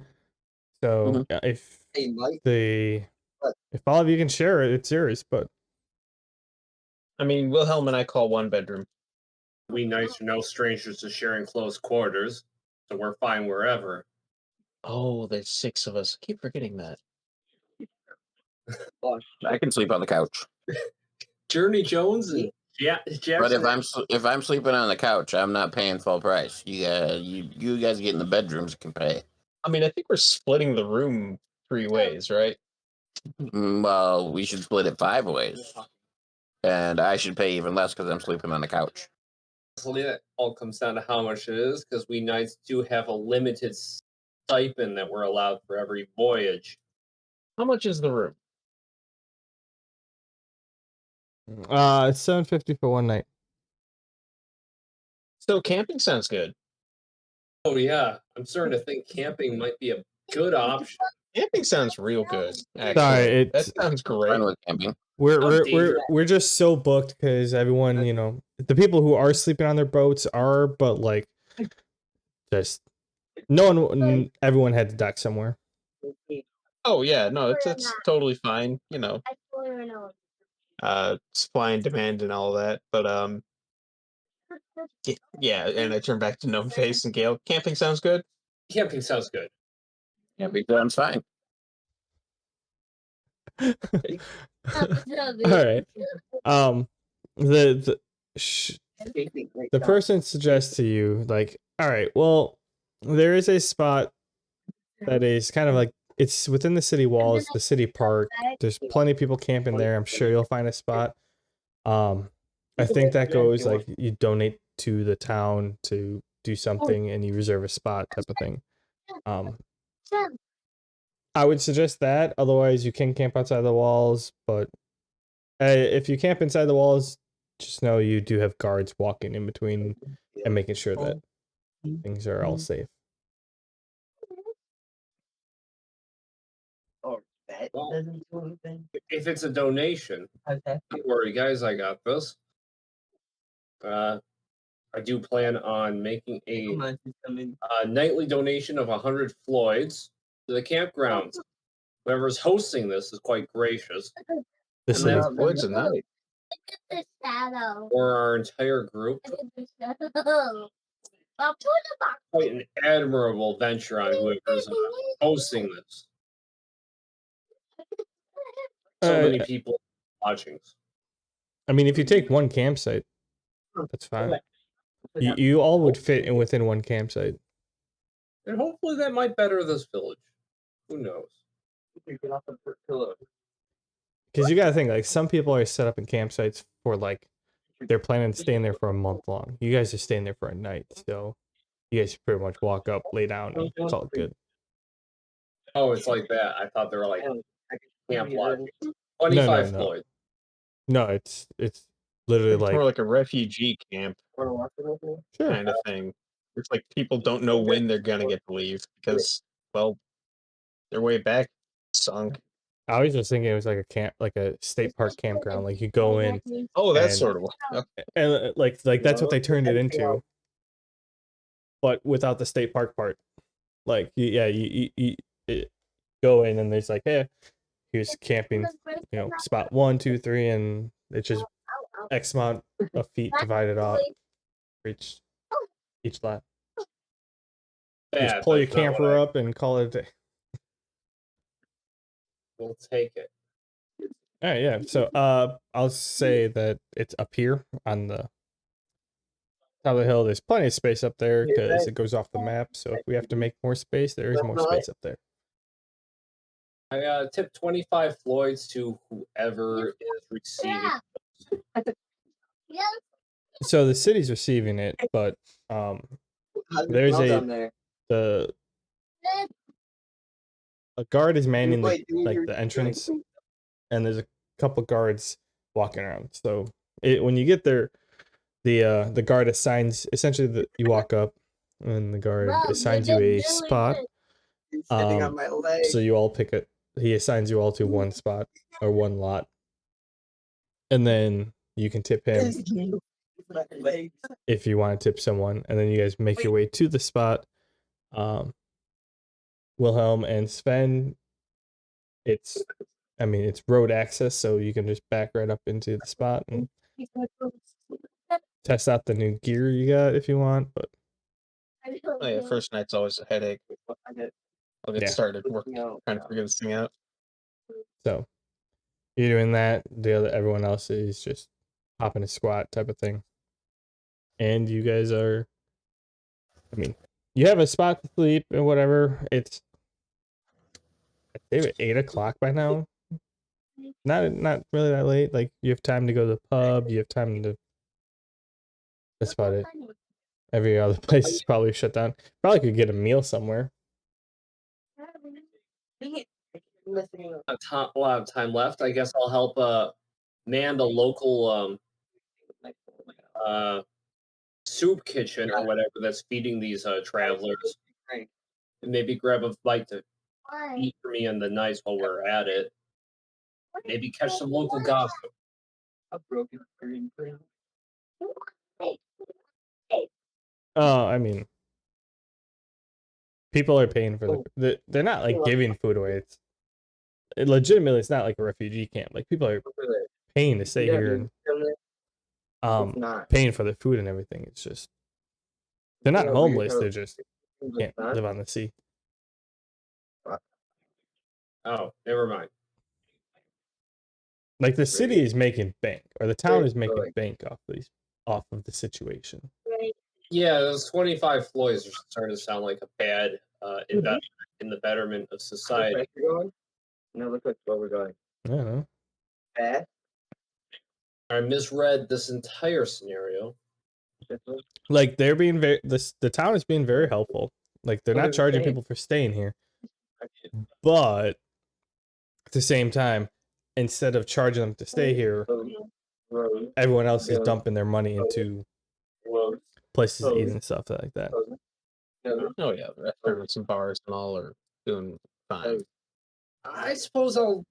So if Hey, Mike. if all of you can share it, it's yours. But I mean, Wilhelm and I call one bedroom. We knights are no strangers to sharing close quarters, so we're fine wherever. Oh, there's 6 of us. I keep forgetting that. I can sleep on the couch. Journey Jones and Jackson. But if I'm sleeping on the couch, I'm not paying full price. You guys get in the bedrooms can pay. I mean, I think we're splitting the room 3 ways, right? Well, we should split it 5 ways, and I should pay even less because I'm sleeping on the couch. Honestly, that all comes down to how much it is, because we knights do have a limited stipend that we're allowed for every voyage. How much is the room? it's $750 for one night. So camping sounds good. Oh yeah, I'm starting to think camping might be a good option. Camping sounds real good. Actually, Sorry, that sounds great. Fine with camping. We're just so booked because everyone, the people who are sleeping on their boats are, but like, just everyone had to dock somewhere. Oh yeah, no, it's totally fine. Supply and demand and all that. But yeah, and I turn back to Gnome Face and Gale. Camping sounds good. Camping sounds good. Camping sounds fine. All right. The person suggests to you, like, all right, well, there is a spot that is kind of like, it's within the city walls, the city park. There's plenty of people camping there. I'm sure you'll find a spot. I think that goes like you donate to the town to do something and you reserve a spot type of thing. I would suggest that. Otherwise, you can camp outside the walls. But if you camp inside the walls, just know you do have guards walking in between and making sure that things are all safe. Well, if it's a donation, don't worry, guys. I got this. I do plan on making a nightly donation of 100 Floyds to the campgrounds. Whoever's hosting this is quite gracious. This And is that's Woods a night. for our entire group. Quite an admirable venture on whoever's hosting this. So many people watching. I mean, if you take one campsite, that's fine. You all would fit in within one campsite. And hopefully that might better this village. Who knows? Because you gotta think, like, some people are set up in campsites for like they're planning on staying there for a month long. You guys are staying there for a night, so you guys pretty much walk up, lay down, and it's all good. Oh, it's like that. I thought they were like camp lodging. 25 No. Floyd. No, it's literally It's like, more like a refugee camp sure. kind of thing. It's like people don't know when they're gonna get to leave because, well, their way back sunk. I was just thinking it was like a camp, like a state park campground. Like you go in, Oh, that's and- sort of what. and like that's what they turned it into, but without the state park part. Like you go in and there's like, hey, here's camping, spot 1, 2, 3, and it's just X amount of feet divided out for each lot. You just Bad, pull but your it's not what camper up and call it a day. We'll take it. All right, yeah. So I'll say that it's up here on the top of the hill. There's plenty of space up there because it goes off the map. So if we have to make more space, there is more space up there. I tip 25 Floyds to whoever is receiving. So the city's receiving it, but there's there. a guard is manning Wait, like the entrance, and there's a couple guards walking around. So when you get there, the guard assigns essentially you walk up, and the guard assigns you a spot. Sitting on my leg. So you all pick it. He assigns you all to one spot or one lot, and then you can tip him My legs. if you want to tip someone, and then you guys make your way to the spot. Wilhelm and Sven, it's road access, so you can just back right up into the spot and test out the new gear you got if you want. But Oh yeah, first night's always a headache. I'll get Yeah. started working, trying to figure this thing out. so you're doing that. Everyone else is just hopping a squat type of thing, and you guys are. You have a spot to sleep and whatever. It's I'd say 8 o'clock by now. Not really that late. Like you have time to go to the pub. You have time to. That's about it. Every other place is probably shut down. Probably could get a meal somewhere. A lot of time left. I guess I'll help man the local soup kitchen or whatever that's feeding these travelers. And maybe grab a bite to eat for me in the nights while we're at it. Maybe catch some local gossip. A broken screen. People are paying for they're not like giving food away. Legitimately, it's not like a refugee camp. Like people are paying to stay here and paying for their food and everything. It's just they're not homeless. They just can't live on the sea. Oh, never mind. Like the city is making bank, or the town is making bank off of the situation. Yeah, those 25 Floyds are starting to sound like a bad investment in the betterment of society. No, look where we're going. I don't know. Fast. I misread this entire scenario. Like they're being the town is being very helpful. Like they're not charging people for staying here, but at the same time, instead of charging them to stay here, everyone else is dumping their money into places to eat and stuff like that. Oh yeah, restaurants and bars and all are doing fine. I suppose I'll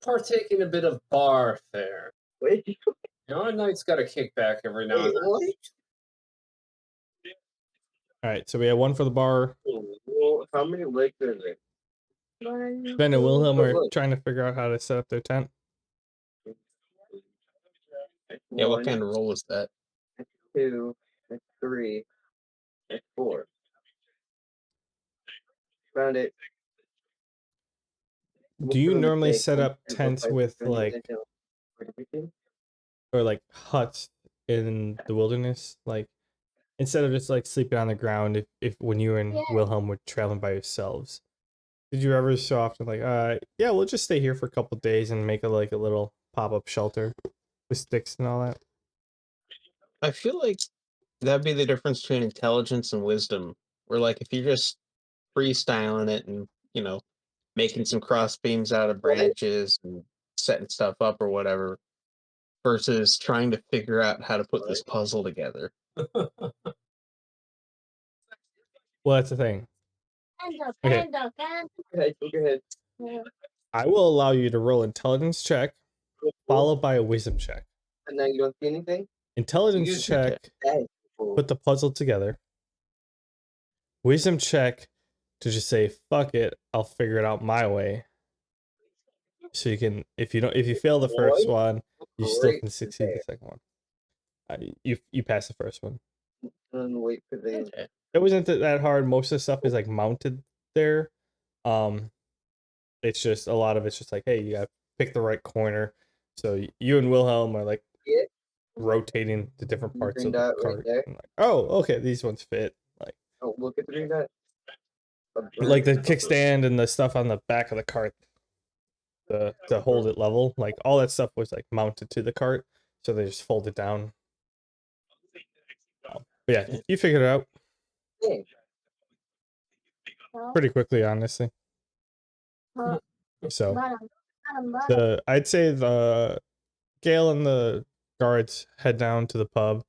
partake in a bit of bar fare. Wait. A night's got a kickback every now and then. All right, so we have one for the bar. How many legs are there? Ben and Wilhelm are trying to figure out how to set up their tent. Yeah, what kind of roll is that? 2, 3, 4. Found it. Do you normally set up tents with like huts in the wilderness? Like instead of just like sleeping on the ground if when you and Wilhelm were traveling by yourselves. Did you ever so often like, yeah, we'll just stay here for a couple days and make a little pop-up shelter with sticks and all that? I feel like that'd be the difference between intelligence and wisdom. Where like if you're just freestyling it and, making some cross beams out of branches and setting stuff up or whatever, versus trying to figure out how to put this puzzle together. Well, that's the thing. Okay. Go ahead. I will allow you to roll intelligence check, followed by a wisdom check. And then you don't see anything? Intelligence check, put the puzzle together. Wisdom check to just say, fuck it, I'll figure it out my way. So you can, if you fail the first one, you still can succeed the second one. You pass the first one. And wait for the... It wasn't that hard. Most of the stuff is like mounted there. It's just a lot of it's just like, hey, you got pick the right corner. So you and Wilhelm are like Yeah. rotating the different parts Green of the dot right cart. there. And like, oh, okay, these ones fit. Oh, look at the green dot. Like the kickstand and the stuff on the back of the cart, to hold it level. Like all that stuff was like mounted to the cart, so they just fold it down. But yeah, you figured it out Yeah. pretty quickly, honestly. So I'd say the Gale and the guards head down to the pub.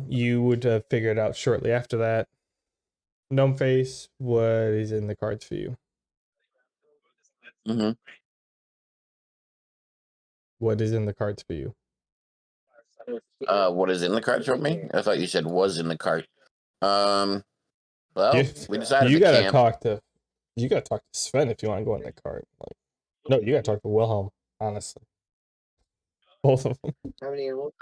You would have figured out shortly after that. Gnome Face, what is in the cards for you? Mm-hmm. What is in the cards for you? What is in the cart for me? I thought you said was in the cart. Well, we decided You to gotta camp. talk to Sven if you want to go in the cart. Like, no, you gotta talk to Wilhelm. Honestly, both of them. How many animals?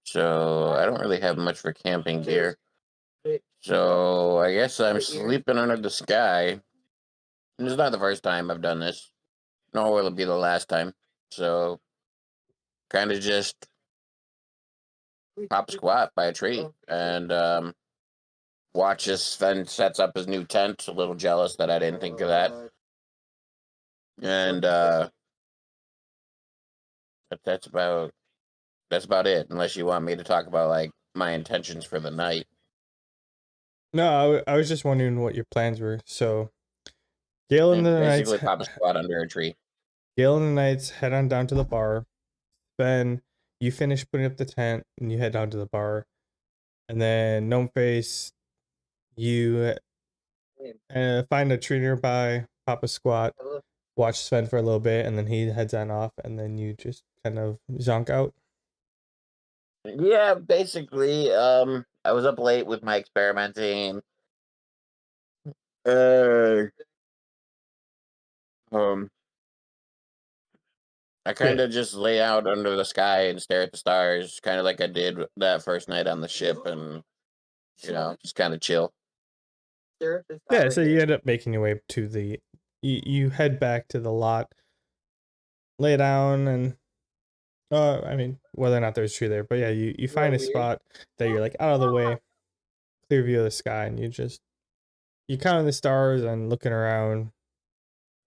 So I don't really have much for camping gear. So I guess I'm sleeping under the sky. And it's not the first time I've done this, nor will it be the last time. So kind of just pop squat by a tree and watch as Sven sets up his new tent. A little jealous that I didn't think of that. And that's about it. Unless you want me to talk about like my intentions for the night. No, I was just wondering what your plans were. So, Gale and the Knights, Basically, pop a squat under a tree. Gale and the Knights head on down to the bar. Then you finish putting up the tent and you head down to the bar. And then Gnome Face, you find a tree nearby, pop a squat, watch Sven for a little bit, and then he heads on off, and then you just kind of zonk out. Yeah, basically. I was up late with my experimenting. I kind of just lay out under the sky and stare at the stars, kind of like I did that first night on the ship, and just kind of chill. Yeah, so you end up making your way to you head back to the lot, lay down, and I mean, whether or not there's a tree there, but yeah, you find a spot that you're like out of the way, clear view of the sky, and you count the stars and looking around,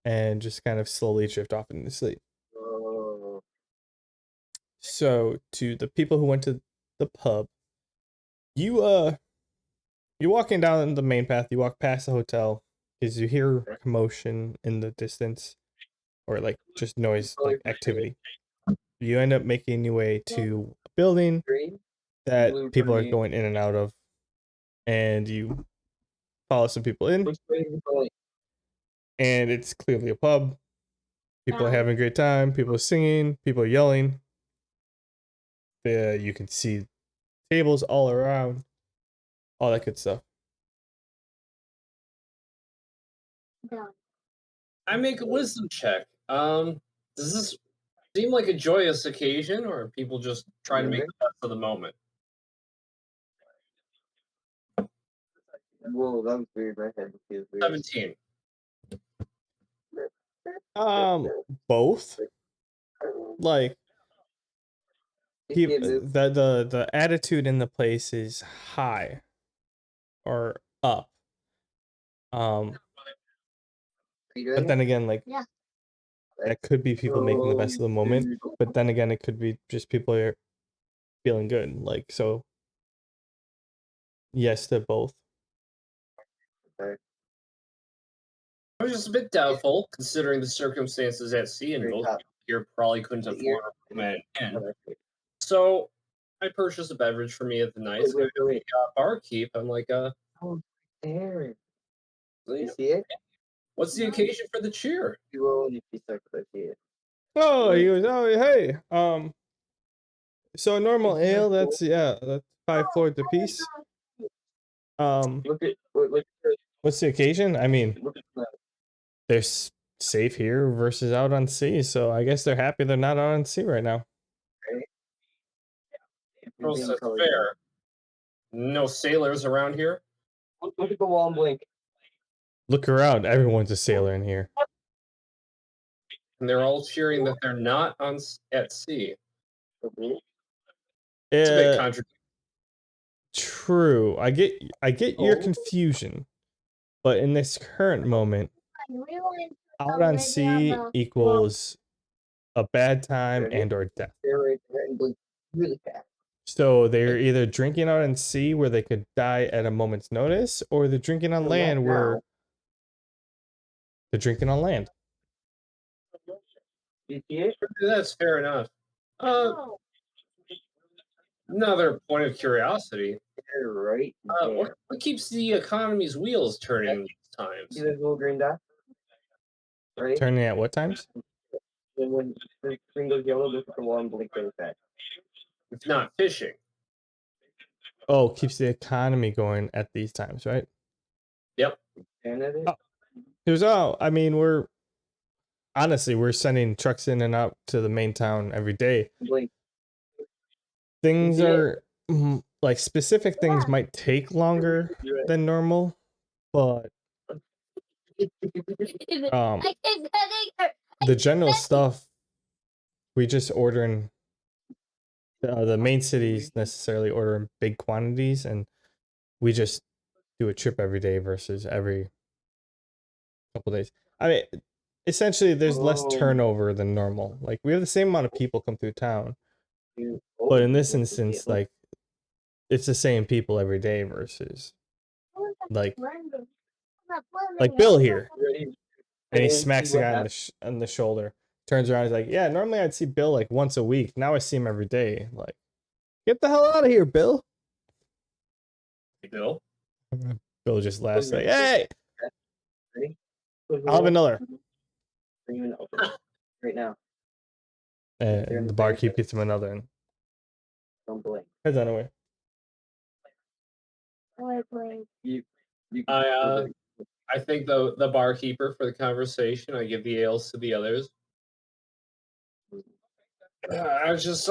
and just kind of slowly drift off into sleep. So to the people who went to the pub, you're walking down the main path. You walk past the hotel because you hear commotion in the distance, or like just noise, like activity. You end up making your way to a building that people are going in and out of, and you follow some people in, and it's clearly a pub. People are having a great time. People are singing. People are yelling. You can see tables all around, all that good stuff. I make a wisdom check. Does this seem like a joyous occasion, or are people just trying to make the best of the moment? Whoa, that was weird. My head feels weird. 17. Both. Like, the attitude in the place is high or up. But then again, like, that could be people making the best of the moment. But then again, it could be just people are feeling good. Like, so yes to both. I was just a bit doubtful, considering the circumstances at sea, and most people here probably couldn't afford a room at an inn. So I purchased a beverage for me at the night. Barkeep, I'm like, oh, there. you You know, see it? what's the occasion for the cheer? You will when you see I see it. Oh, he goes, oh, hey, so a normal ale, that's 5 floors a piece. Look at What's the occasion? I mean, look at that. they're safe here versus out on sea, so I guess they're happy they're not out on sea right now. Well, that's fair. No sailors around here? Look at the wall and blink. Look around, everyone's a sailor in here. and they're all cheering that they're not at sea. It's a bit contradictory. True. I get your confusion, but in this current moment, out on sea equals a bad time and or death. Really fast. So they're either drinking out on sea where they could die at a moment's notice, or they're drinking on land where they're drinking on land. You see it? That's fair enough. Another point of curiosity. They're right What keeps the economy's wheels turning these times? See those little green dots? Right? Turning at what times? Then when the screen goes yellow, look at the wall and blink really fast. It's not fishing. Oh, keeps the economy going at these times, right? Yep. And at it? I mean, we're sending trucks in and out to the main town every day. Blink. Things Yeah. are like specific things might take longer than normal, but the general stuff we just ordering the main cities necessarily order in big quantities, and we just do a trip every day versus every couple days. I mean, essentially there's less turnover than normal. Like we have the same amount of people come through town, but in this instance, like it's the same people every day versus like Bill here, and he smacks the guy on the shoulder, turns around, he's like, yeah, normally I'd see Bill like once a week, now I see him every day. Like, get the hell out of here, Bill. Hey, Bill. Bill just laughs like, hey, Ready? I'll have another. Bring you an open. Right now. And the barkeep gets him another and Don't blink. heads on away. I think the barkeeper for the conversation. I give the ales to the others. I was just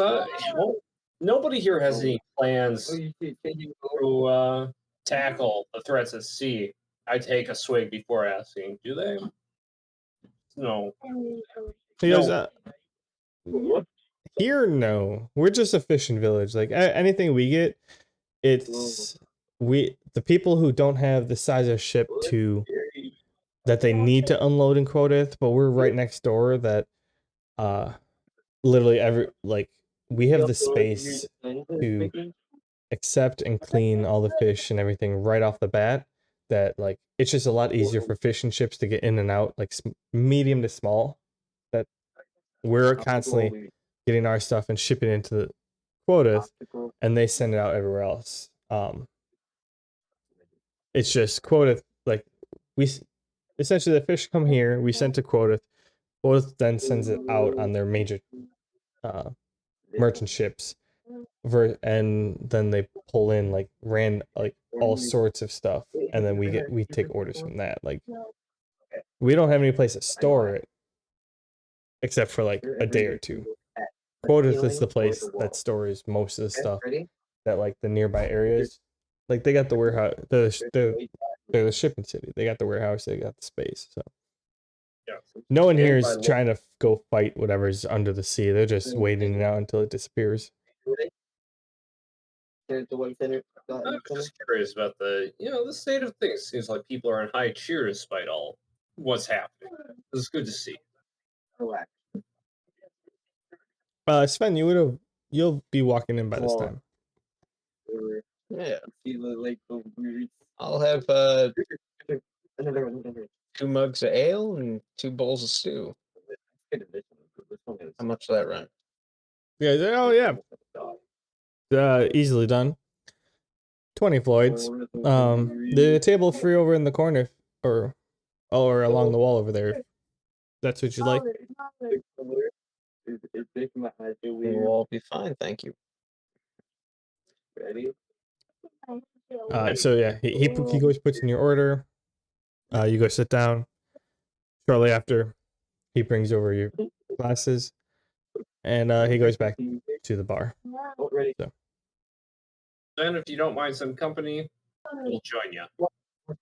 nobody here has any plans to tackle the threats at sea. I take a swig before asking. Do they? No. He goes, What? here, no. We're just a fishing village. Like anything we get, it's the people who don't have the size of ship that they need to unload in Quodeth, but we're right next door that literally we have the space to accept and clean all the fish and everything right off the bat, that like it's just a lot easier for fishing ships to get in and out, like medium to small, that we're constantly getting our stuff and shipping into the Quodeth, and they send it out everywhere else. It's just Quodeth, like essentially the fish come here, we send to Quodeth then sends it out on their major merchant ships, and then they pull in like all sorts of stuff, and then we take orders from that. Like we don't have any place to store it except for like a day or two. Quodeth is the place that stores most of the stuff that like the nearby areas, like they got the warehouse, they're the shipping city, they got the warehouse, they got the space. So no one here is trying to go fight whatever's under the sea. They're just waiting it out until it disappears. I'm just curious about the state of things. Seems like people are in high cheer despite all what's happening. It's good to see. Sven, you'll be walking in by this time. Yeah. I'll have Another one. 2 mugs of ale and 2 bowls of stew. How much does that run? Yeah. Oh yeah. Easily done. 20 Floyds. The table free over in the corner, or along the wall over there. If that's what you like. We'll all be fine, thank you. Ready? So yeah, he goes, puts in your order. You go sit down. Shortly after, he brings over your glasses, and he goes back to the bar. Ready? So. Then, if you don't mind some company, we'll join you.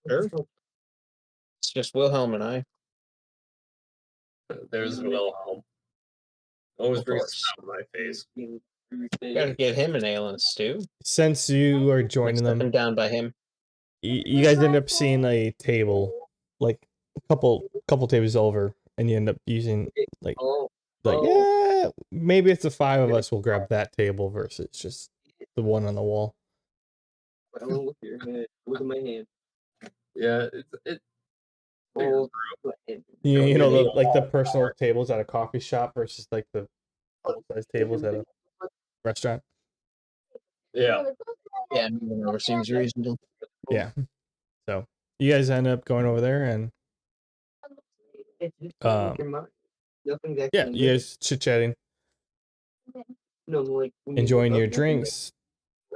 Sure. It's just Wilhelm and I. There's Wilhelm. Always Of brings a course. smile on my face. Gotta give him an ale and a stew. Since you are Like joining them, stepping down by him. you guys end up seeing a table, like a couple tables over, and you end up using like yeah, maybe it's the 5 of us will grab that table versus just the one on the wall. Look at your head. Look at my hand. Yeah, it Oh, You know, like the personal tables at a coffee shop versus like the full-size tables at a restaurant. yeah. Yeah, whatever seems reasonable. Yeah. So you guys end up going over there, and it's just Um, your mind. Nothing's actually yeah, you guys chit chatting, No, like when you enjoying look your up, nothing's drinks.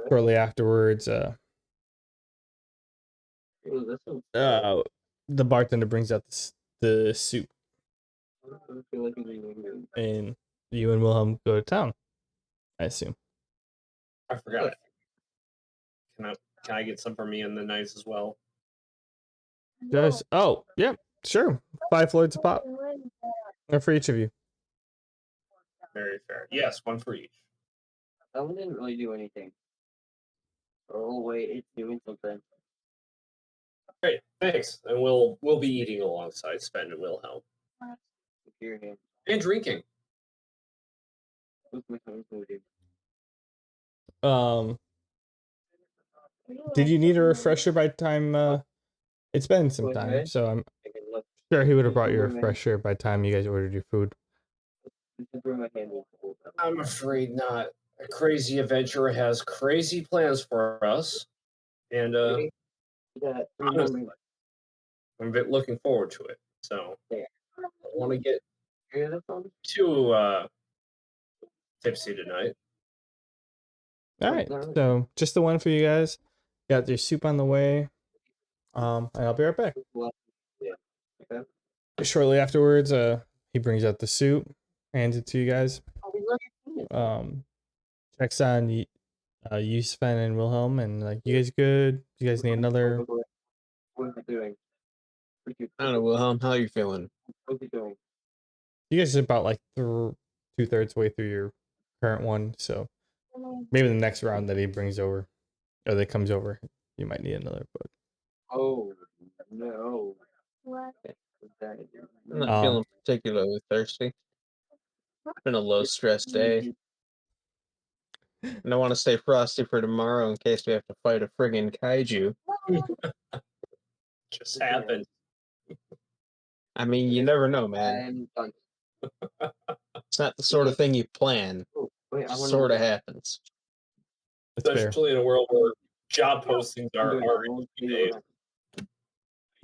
Shortly afterwards, oh, this one's the bartender brings out the soup, I feel like it's even- and you and Wilhelm go to town, I assume. I forgot. Can I get some for me and the knights as well? Just yeah, sure, 5 Floyds a pop, or for each of you. Very fair. Yes, one for each. That one didn't really do anything. Oh wait, it's doing something. Great, thanks. And we'll be eating alongside Sven and Wilhelm. Your hand. And drinking. What's my hand gonna do? Did you need a refresher by the time it's been some Go time? ahead. So I'm I can look. sure he would have brought you a Go ahead. refresher by the time you guys ordered your food. This is where my hand will hold up. I'm afraid not. A crazy adventurer has crazy plans for us. And Yeah, honestly, I'm a bit looking forward to it. So Yeah. I don't want to get hear that song? too tipsy tonight. All right, so just the one for you guys. Got your soup on the way. And I'll be right back. Yeah. Okay. Shortly afterwards, he brings out the soup, hands it to you guys. Oh, Checks on you, Sven, and Wilhelm, and like, you guys good? You guys need another? What is it doing? I don't know, Wilhelm, how you feeling? What's it doing? You guys are about like 2/3 way through your current one, so maybe the next round that he brings over, or that comes over, you might need another. But Oh no. What? I'm not feeling particularly thirsty. Been a low stress day. And I want to stay frosty for tomorrow in case we have to fight a friggin' kaiju. Just happened. I mean, you never know, man. I'm done. It's not the sort of thing you plan. Oh, wait, It I just want sort of happens. that's fair. Especially in a world where job postings are days.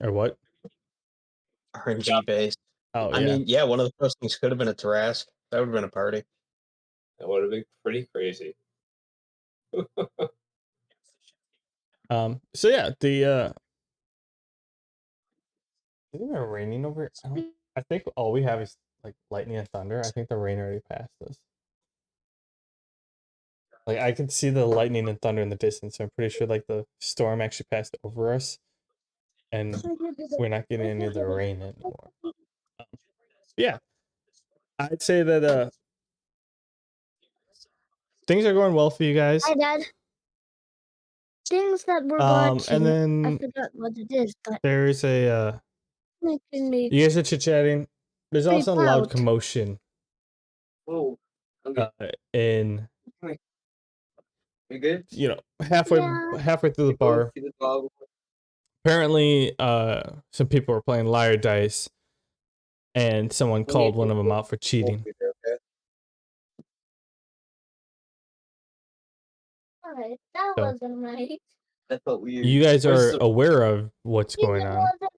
Or what? RNG based. Oh I yeah. mean, yeah, one of the postings could have been a Tarrasque. That would have been a party. That would have been pretty crazy. So yeah, the is it raining over here? I think all we have is like lightning and thunder. I think the rain already passed us. Like, I could see the lightning and thunder in the distance, so I'm pretty sure like the storm actually passed over us, and we're not getting any of the rain anymore. Yeah, I'd say that things are going well for you guys. Hi, Dad. Things that we're And watching. I then forgot what it is, but there's a making me you guys are chit chatting. There's Pretty also a loud proud. commotion Oh, okay. in You good? halfway Yeah. halfway through the You go bar. see the dog? Apparently, some people were playing liar dice, and someone called one of them out for cheating. Okay. Alright, that So- wasn't right. That felt weird. You guys What is are the- aware of what's You going know on. what?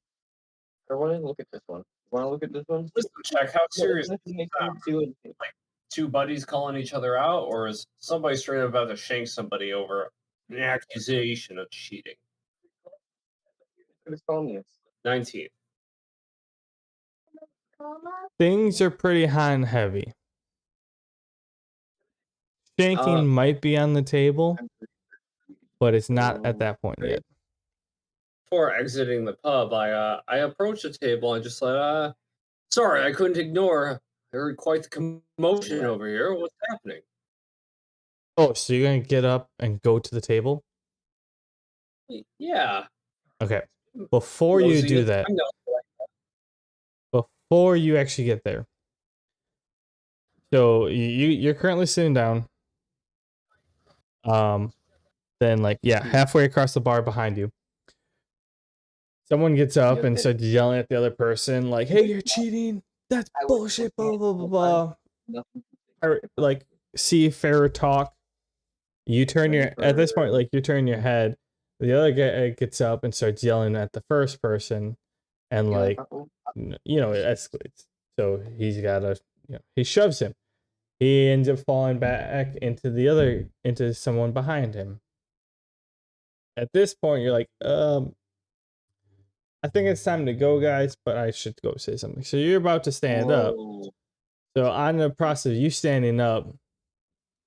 I want to look at this one. Want to look at this one? Wisdom check. How serious Let's make sure to do it. two buddies calling each other out, or is somebody straight up about to shank somebody over an accusation of cheating? Who's calling you? 19. Things are pretty hot and heavy. Shanking might be on the table, but it's not at that point yet. Before exiting the pub, I approached the table and just said, Sorry, I couldn't ignore. I heard quite the commotion over here. What's happening? Oh, so you're gonna get up and go to the table? Yeah. Okay. Before you do that, I'm not before you actually get there, so you're currently sitting down. Then like halfway across the bar behind you, someone gets up and starts yelling at the other person like, "Hey, you're cheating! That's bullshit!" Blah blah blah blah. Like seafarer talk. You turn your at this point, like you turn your head. The other guy gets up and starts yelling at the first person, and like it escalates. So he's got a he shoves him. He ends up falling back into someone behind him. At this point, you're like, I think it's time to go, guys, but I should go say something. So you're about to stand up. So on the process of you standing up,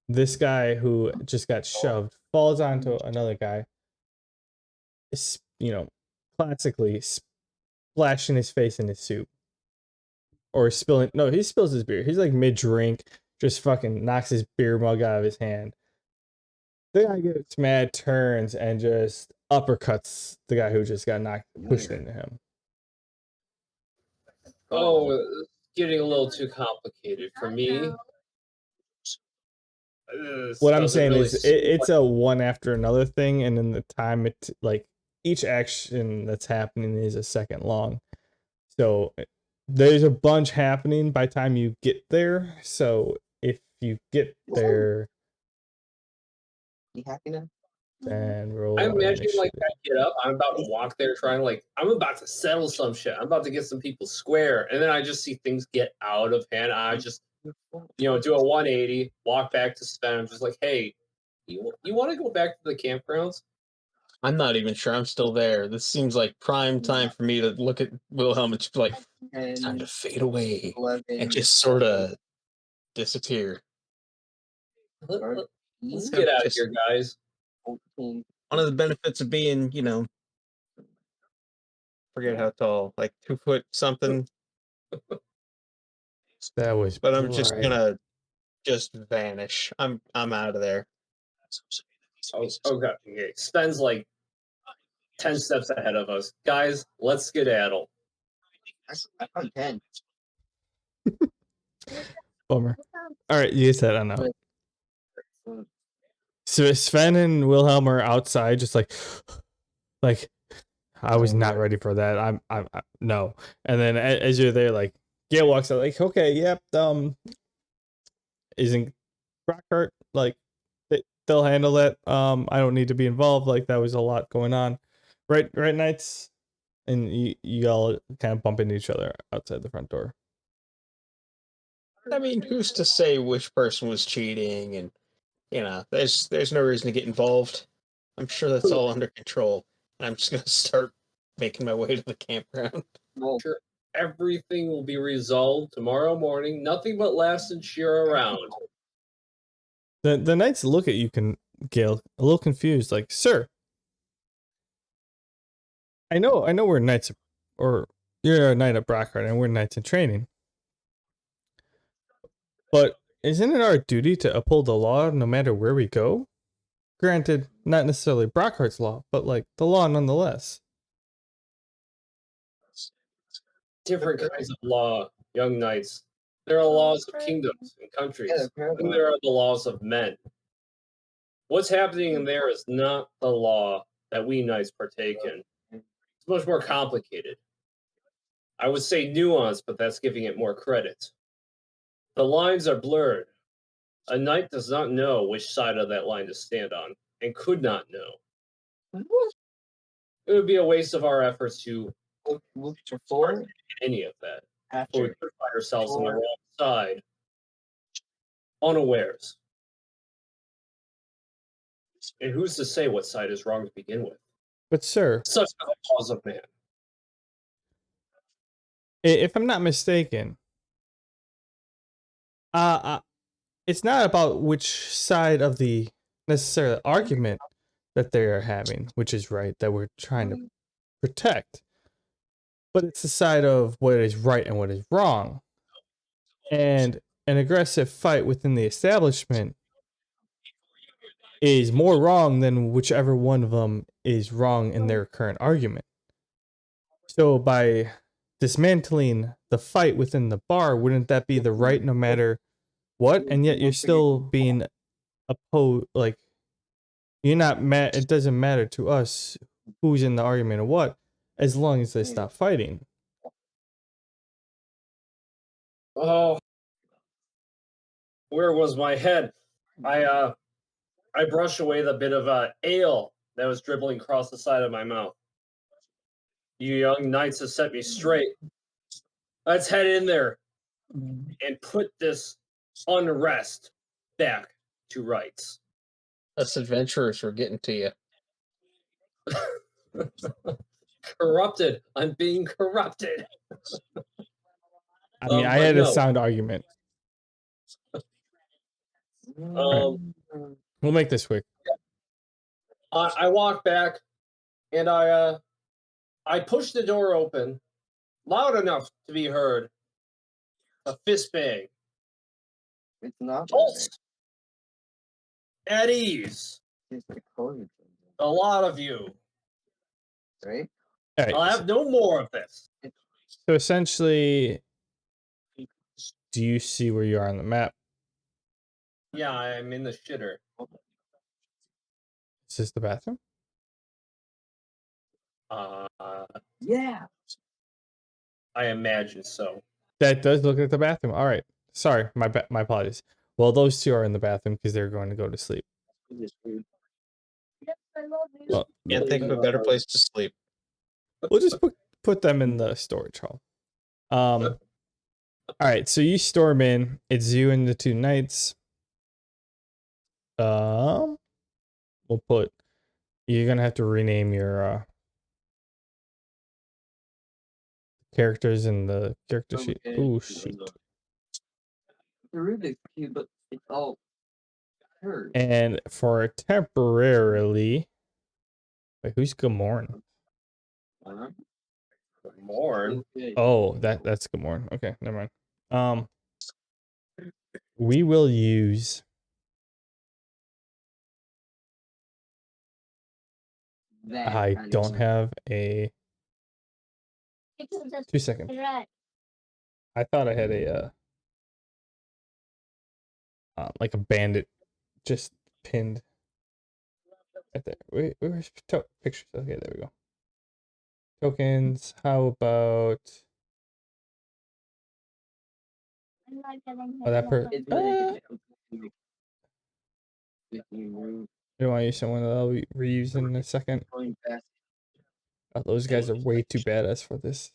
this guy who just got shoved falls onto another guy. Classically splashing his face in his soup. Or spilling, no, he spills his beer. He's like mid-drink, just fucking knocks his beer mug out of his hand. The guy gets mad, turns, and just uppercuts the guy who just got pushed into him. Oh, it's getting a little too complicated for me. What I'm saying is it's a one after another thing, and in the time like each action that's happening is a second long. So there's a bunch happening by the time you get there. So if you get there, then roll. I'm imagining like I get up, I'm about to walk there I'm about to settle some shit. I'm about to get some people square, and then I just see things get out of hand. I just do a 180, walk back to Sven. I'm just like, hey, you want to go back to the campgrounds? I'm not even sure I'm still there. This seems like prime time for me to look at Wilhelm and just be like, it's time to fade away and just sort of disappear. Let's get out of here, guys. One of the benefits of being, forget how tall, like 2 foot something. That was. But I'm just gonna just vanish. I'm out of there. Oh, okay. Sven's like 10 steps ahead of us. Guys, let's skedaddle. I found 10. Bummer. All right, you said I know. So Sven and Wilhelm are outside, just like I was not ready for that. I'm no. And then as you're there, like Gail walks out, like, okay, yep, isn't Brockheart like they'll handle that. I don't need to be involved. Like that was a lot going on, right, Knights, and you all kind of bump into each other outside the front door. I mean, who's to say which person was cheating? And there's no reason to get involved. I'm sure that's all under control. I'm just gonna start making my way to the campground. Well, sure, everything will be resolved tomorrow morning. Nothing but laughs and cheer around. The knights look at you, Gail, a little confused, like, sir. I know we're knights, or you're a knight at Brockheart, and we're knights in training. But isn't it our duty to uphold the law no matter where we go? Granted, not necessarily Brockhart's law, but like the law nonetheless. Different kinds of law, young knights. There are laws of kingdoms and countries, and there are the laws of men. What's happening in there is not the law that we knights partake in. It's much more complicated. I would say nuanced, but that's giving it more credit. The lines are blurred. A knight does not know which side of that line to stand on, and could not know. It would be a waste of our efforts to any of that. But we could find ourselves on the wrong side, unawares. And who's to say what side is wrong to begin with? But sir, Such a cause of man. If I'm not mistaken, it's not about which side of the necessary argument that they are having, which is right, that we're trying to protect. but it's the side of what is right and what is wrong. And an aggressive fight within the establishment is more wrong than whichever one of them is wrong in their current argument. So by dismantling the fight within the bar, wouldn't that be the right no matter what? And yet you're still being opposed, like you're not mad. It doesn't matter to us who's in the argument or what, as long as they stop fighting. Oh, where was my head? I brushed away the bit of ale that was dribbling across the side of my mouth. You young knights have set me straight. Let's head in there and put this unrest back to rights. Us adventurers were getting to you. Corrupted. I'm being corrupted. I mean, I But had a no. sound argument. We'll make this quick. I walk back and I push the door open loud enough to be heard. A fist bang. It's not. Pulse. At ease. It's the code. A lot of you. Right? All right. I'll have no more of this. So essentially, do you see where you are on the map? Yeah, I'm in the shitter. Is this the bathroom? Yeah. I imagine so. That does look like the bathroom. All right. Sorry, my apologies. Well, those two are in the bathroom because they're going to go to sleep. Well, Can't think of a better place to sleep. we'll just put them in the storage hall. All right. So you storm in. It's you and the two knights. We'll put. You're gonna have to rename your characters in the character sheet. Oh shoot. The Rubik's Cube, but it's all hurt. And for temporarily, wait, who's Gamorn? More. Oh, that's Gamorn. Okay, never mind. We will use. I don't have a. 2 seconds. I thought I had a like a bandit just pinned right there. Wait, where's pictures? Okay, there we go. Tokens. How about? Oh, that person. Do I use someone that I'll reuse in a second? Oh, those guys are way too badass for this.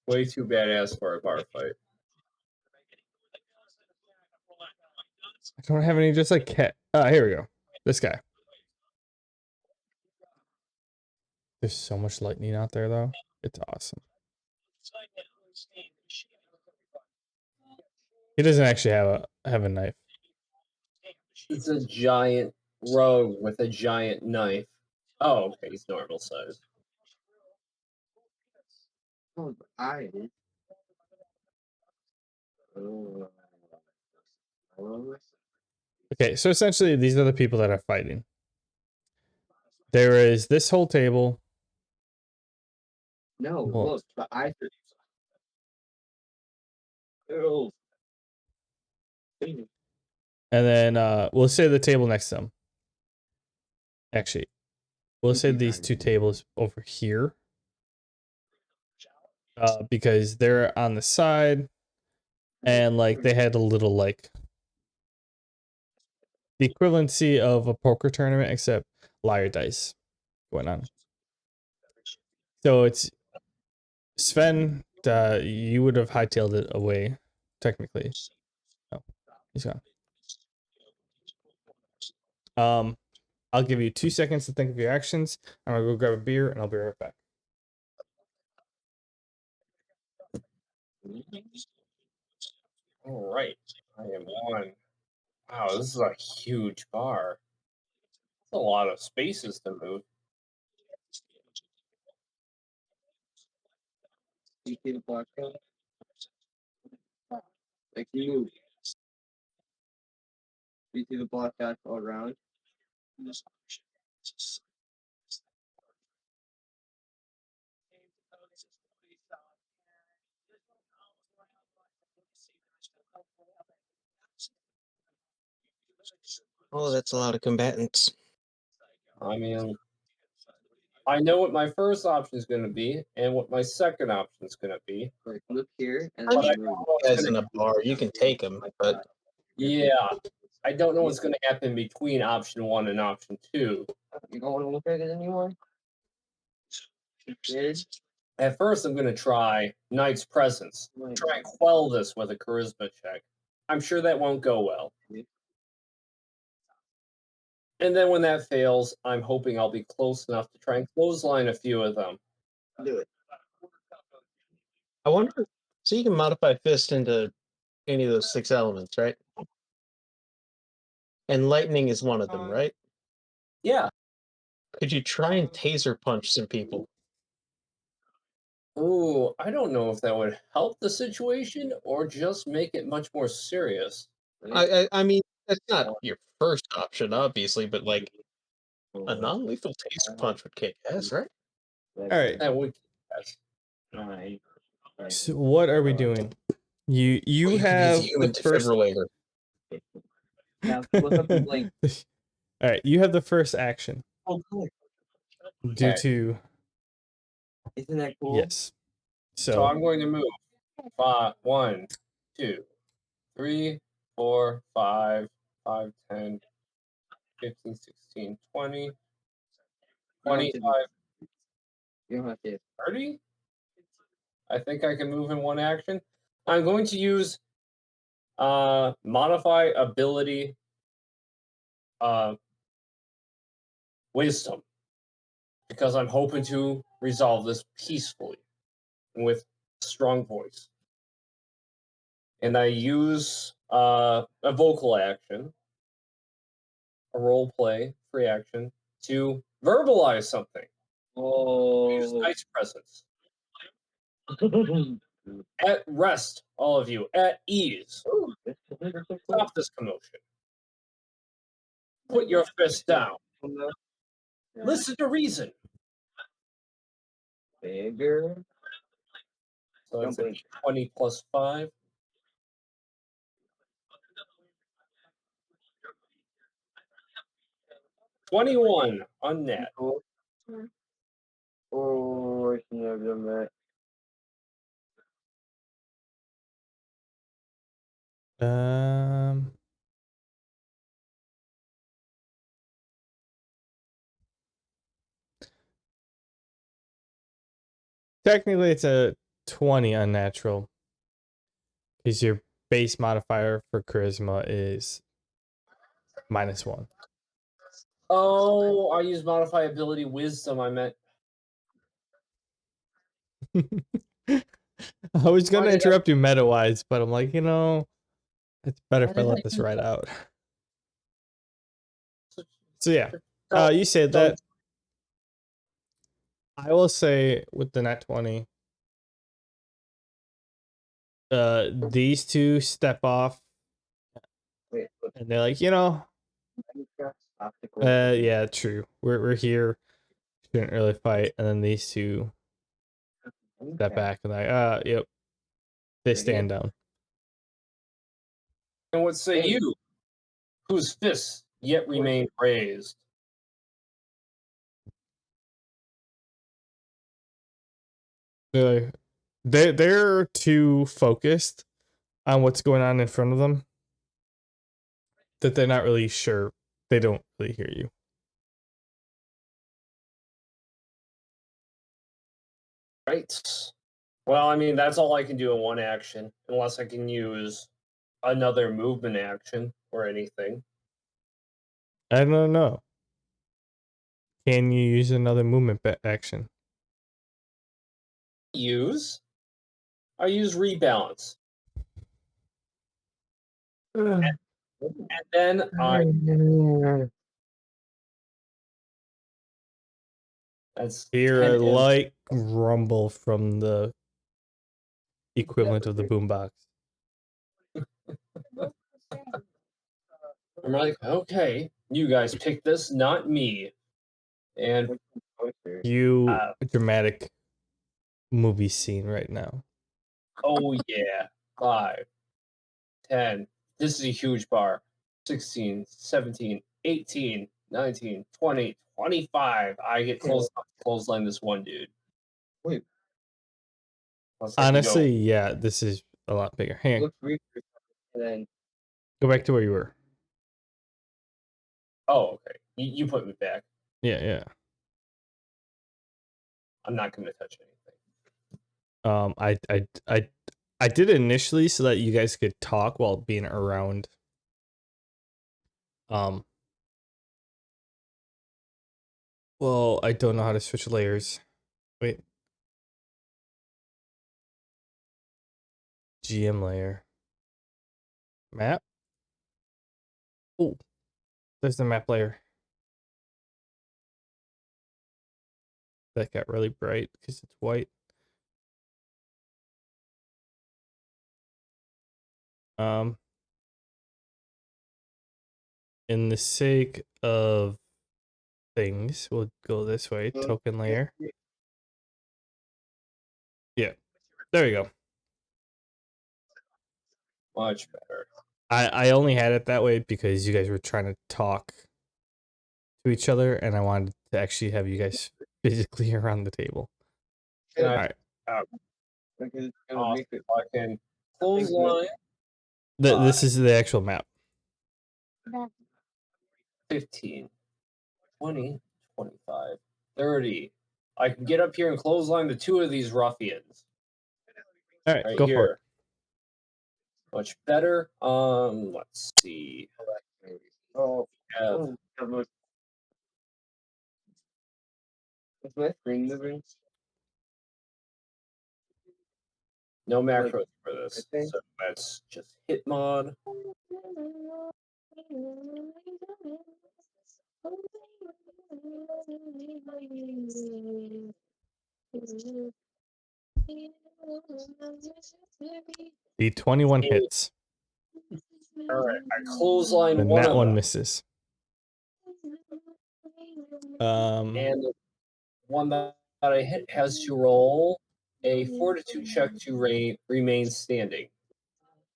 Way too badass for a bar fight. I don't have any just like cat. Here we go. This guy. There's so much lightning out there though. It's awesome. He doesn't actually have a knife. It's a giant rogue with a giant knife. Oh, okay, he's normal size. Okay, so essentially these are the people that are fighting. There is this whole table. No, Well, look, the eye. and then we'll say the table next to them. Actually, we'll say these two tables over here. Because they're on the side and like they had a little like the equivalency of a poker tournament except liar dice going on. So it's Sven, you would have hightailed it away technically. Oh, he's gone. I'll give you 2 seconds to think of your actions. I'm gonna go grab a beer and I'll be right back. All right, I am on. Wow, this is a huge bar. That's a lot of spaces to move. You see the block code? Like you see the block dots all around? Oh, that's a lot of combatants. I mean, I know what my first option is going to be and what my second option is going to be. Like look here and But I then don't move. know what's Guys in gonna, a bar, you can take them, but yeah, I don't know what's going to happen between option 1 and option 2. You don't want to look at it anymore? Did? At first, I'm going to try Knight's Presence. Try and quell this with a charisma check. I'm sure that won't go well. And then when that fails, I'm hoping I'll be close enough to try and clothesline a few of them. Do it. I wonder. So you can modify fist into any of those 6 elements, right? And lightning is one of them, right? Yeah. Could you try and taser punch some people? Ooh, I don't know if that would help the situation or just make it much more serious. I mean, that's not your first option, obviously, but like a non-lethal taser punch would kick ass, right? All right. That would. So what are we doing? You Well, you could have use human the first. defibrillator. Now look up and blink. All right, you have the first action Oh, cool. due Okay. to Isn't that cool? yes. So So I'm going to move 1, 2, 3, 4, 5, 5, 10, 15, 16, 20, 25, You don't have to. 30. I think I can move in one action. I'm going to use modify ability wisdom because I'm hoping to resolve this peacefully and with strong voice. And I use a vocal action, a role play, free action, to verbalize something. Use Oh. Knight's Presence. At rest, all of you. At ease. Stop this commotion. Put your fist down. Listen to reason. Bigger. So that's a 20 plus 5. $21 on net. Oh, I shouldn't have done that. technically it's a 20 unnatural because your base modifier for charisma is -1. Oh, I use modify ability wisdom. I meant. I was gonna Why did I- interrupt you meta-wise, but I'm like, it's better if I let this ride out. So yeah, you said that. I will say with the nat 20, these two step off, Wait, look. and they're like, Obstacle. yeah, true. We're here, shouldn't really fight, and then these two step back and like, yep, they stand down. And what say you, whose fists yet remain raised? They're too focused on what's going on in front of them that they're not really sure. They don't really hear you. Right. Well, I mean, that's all I can do in one action, unless I can use another movement action or anything. I don't know. Can you use another movement action? I use rebalance. And then that's Hear a 10 light rumble from the equivalent of the boombox. I'm like, okay, you guys pick this, not me. And You Uh, dramatic movie scene right now. oh yeah, 5, 10. This is a huge bar. 16, 17, 18, 19, 20, 25. I get clothesline this one dude. Wait. Let's say you Honestly, don't. yeah, this is a lot bigger. Hang on, Look weird, and then go back to where you were. Oh, okay. You put me back. Yeah, yeah. I'm not going to touch anything. I did it initially so that you guys could talk while being around. Well, I don't know how to switch layers. Wait. GM layer. Map. Oh, there's the map layer. That got really bright because it's white. In the sake of things, we'll go this way. Token layer. Yeah, there we go. Much better. I only had it that way because you guys were trying to talk to each other, and I wanted to actually have you guys physically around the table. Can I, All right. because it's gonna awesome. make it. I can clothesline This is the actual map. 15, 20, 25, 30. I can get up here and clothesline the two of these ruffians. All right, Right go here. for it. Much better. Let's see. Oh, Have oh, that was- is my screen moving? no macros for I this. think- So let's just hit mod. The 21 hits. All right, I clothesline And one that of one them, misses. and the one that I hit has to roll a fortitude check to remain standing.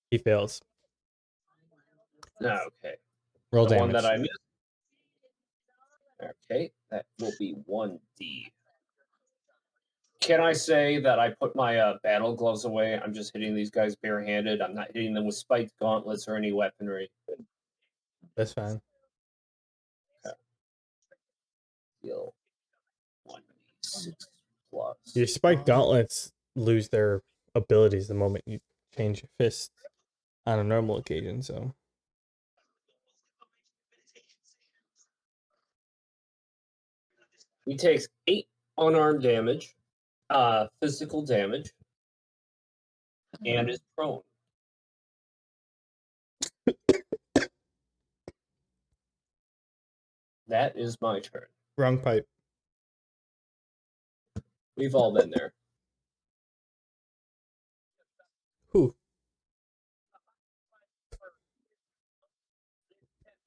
He fails. Okay. Roll The one damage. that I missed. Okay, that will be 1d. Can I say that I put my battle gloves away? I'm just hitting these guys barehanded. I'm not hitting them with spiked gauntlets or any weaponry. That's fine. Deal 1d6 plus. Your spiked gauntlets lose their abilities the moment you change your fist on a normal occasion, so. He takes 8 unarmed damage, physical damage, and is prone. That is my turn. Wrong pipe. We've all been there. Whew.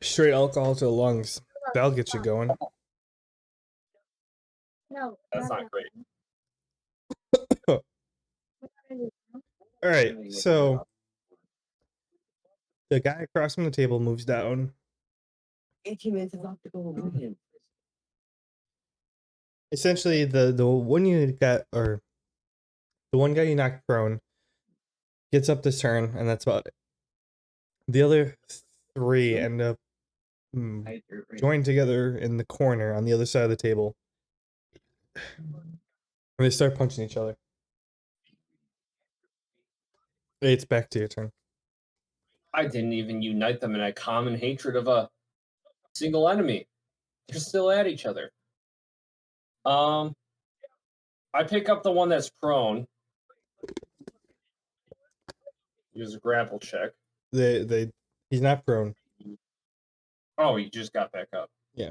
Straight alcohol to the lungs. That'll get you going. No, That's not great. All right, so the guy across from the table moves down. 18 minutes is off to go away. Essentially, the one you got, or the one guy you knocked prone, gets up this turn, and that's about it. The other three end up joined together in the corner on the other side of the table. And they start punching each other. It's back to your turn. I didn't even unite them in a common hatred of a single enemy. They're still at each other. I pick up the one that's prone. Use a grapple check. He's not prone. Oh, he just got back up. Yeah.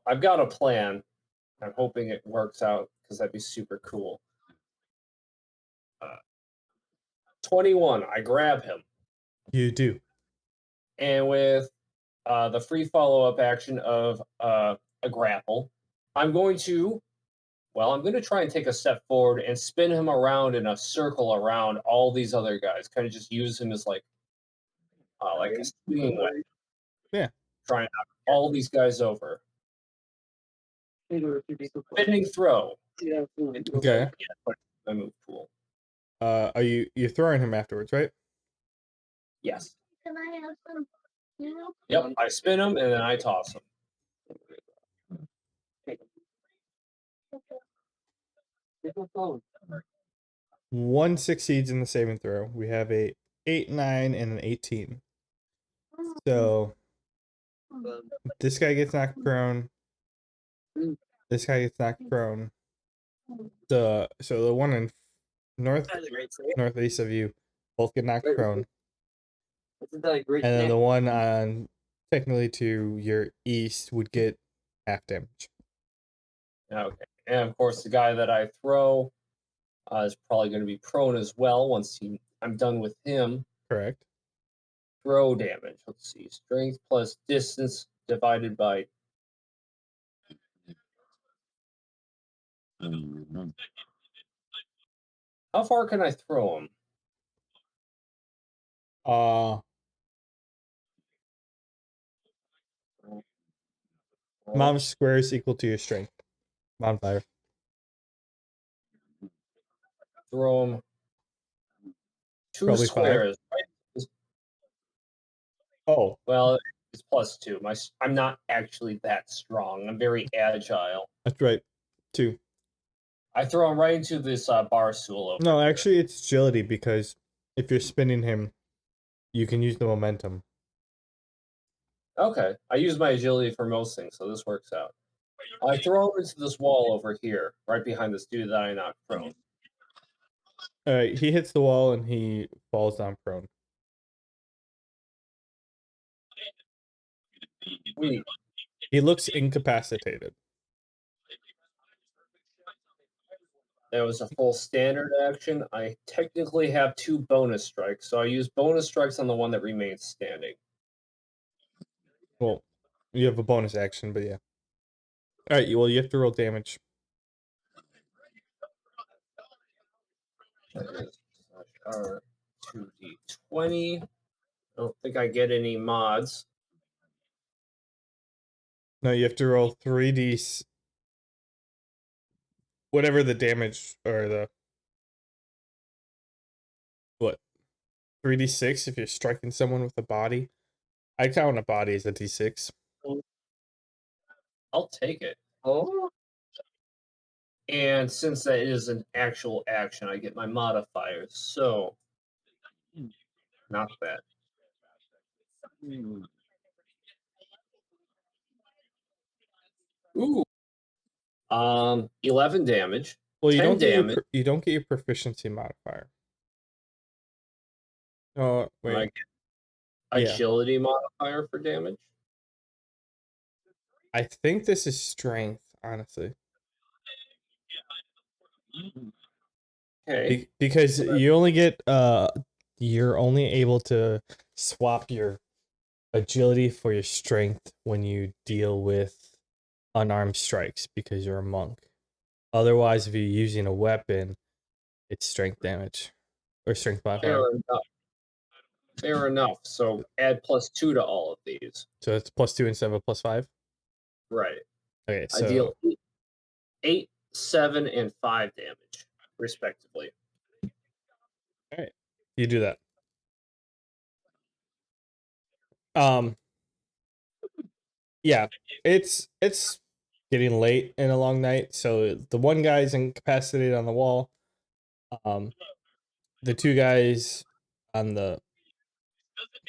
I've got a plan. I'm hoping it works out because that'd be super cool. 21, I grab him. You do. And with the free follow-up action of a grapple, I'm going to try and take a step forward and spin him around in a circle around all these other guys. Kind of just use him as like a swinging weapon. Yeah. Try and knock all these guys over. Spinning throw. Okay. Yeah, but my move pool. Are you're throwing him afterwards, right? Yes. Can I have some? Yep. I spin him and then I toss him. One succeeds in the saving throw. We have a 8, 9, and an 18. So this guy gets knocked prone. This guy gets knocked prone. So the one in northeast of you both get knocked prone. And then the one on technically to your east would get half damage. Okay. And of course, the guy that I throw is probably going to be prone as well once I'm done with him. Correct. Throw damage. Let's see. Strength plus distance divided by. How far can I throw him? Amount of squares equal to your strength. Modifier. Throw him two Probably squares. Right? Oh, Well, it's +2. I'm not actually that strong. I'm very agile. that's right. 2. I throw him right into this bar stool over No, here. actually, it's agility because if you're spinning him, you can use the momentum. Okay. I use my agility for most things, so this works out. I throw him into this wall over here, right behind this dude that I knocked prone. All right, he hits the wall and he falls down prone. Sweet. He looks incapacitated. That was a full standard action. I technically have 2 bonus strikes, so I use bonus strikes on the one that remains standing. Well, you have a bonus action, but yeah. All right, well, you have to roll damage. That is our 2d20. I don't think I get any mods. No, you have to roll 3d. Whatever the damage or the. What? 3d6 if you're striking someone with a body. I count a body as a d6. I'll take it. Oh, And since that is an actual action, I get my modifiers. So, not bad. Ooh. 11 damage. Well, you 10 don't get damage. you don't get your proficiency modifier. Oh, I wait. get Yeah. agility modifier for damage. I think this is strength, honestly. Okay. Because you only get you're only able to swap your agility for your strength when you deal with unarmed strikes because you're a monk. Otherwise, if you're using a weapon, it's strength damage or strength modifier. Fair enough. Fair enough. So add +2 to all of these. So it's +2 instead of a +5. Right. Okay, I so deal 8, 7, and 5 damage, respectively. all right, you do that. Yeah, it's getting late and a long night, so the one guy's incapacitated on the wall. The 2 guys on the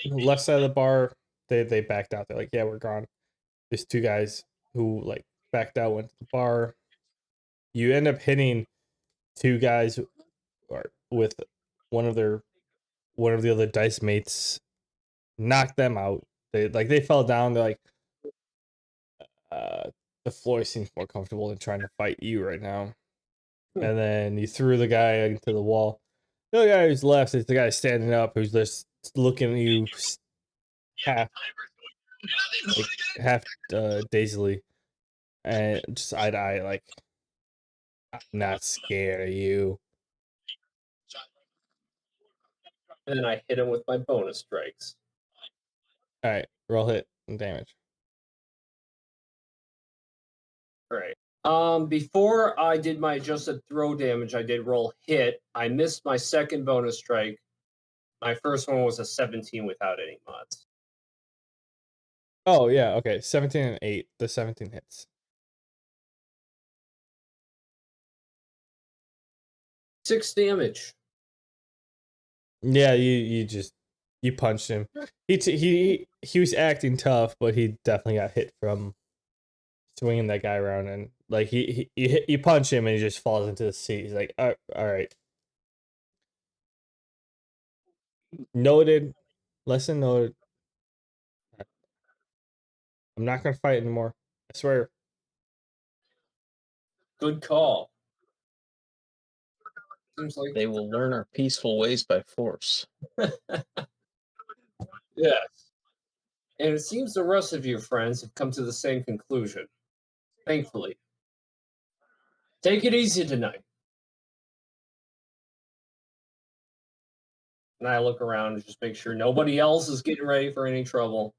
left side of the bar, they backed out. They're like, yeah, we're gone. There's 2 guys who like backed out, went to the bar. You end up hitting 2 guys or with one of the other dice mates, knocked them out. They fell down. They're like, the floor seems more comfortable than trying to fight you right now. And then you threw the guy into the wall. The other guy who's left is the guy standing up who's just looking at you half, like, half dazedly, and just eye to eye, like, I'm not scared of you. And then I hit him with my bonus strikes. All right, roll hit and damage. Right. Before I did my adjusted throw damage, I did roll hit. I missed my second bonus strike. My first one was a 17 without any mods. Oh yeah, okay, 17 and 8. The 17 hits. 6 damage. Yeah, you punched him. He was acting tough, but he definitely got hit from swinging that guy around, and like you punch him and he just falls into the seat. He's like, all right, noted, lesson noted. I'm not gonna fight anymore. I swear. Good call. Seems like They will learn our peaceful ways by force. yes. And it seems the rest of your friends have come to the same conclusion. Thankfully. Take it easy tonight. And I look around and just make sure nobody else is getting ready for any trouble.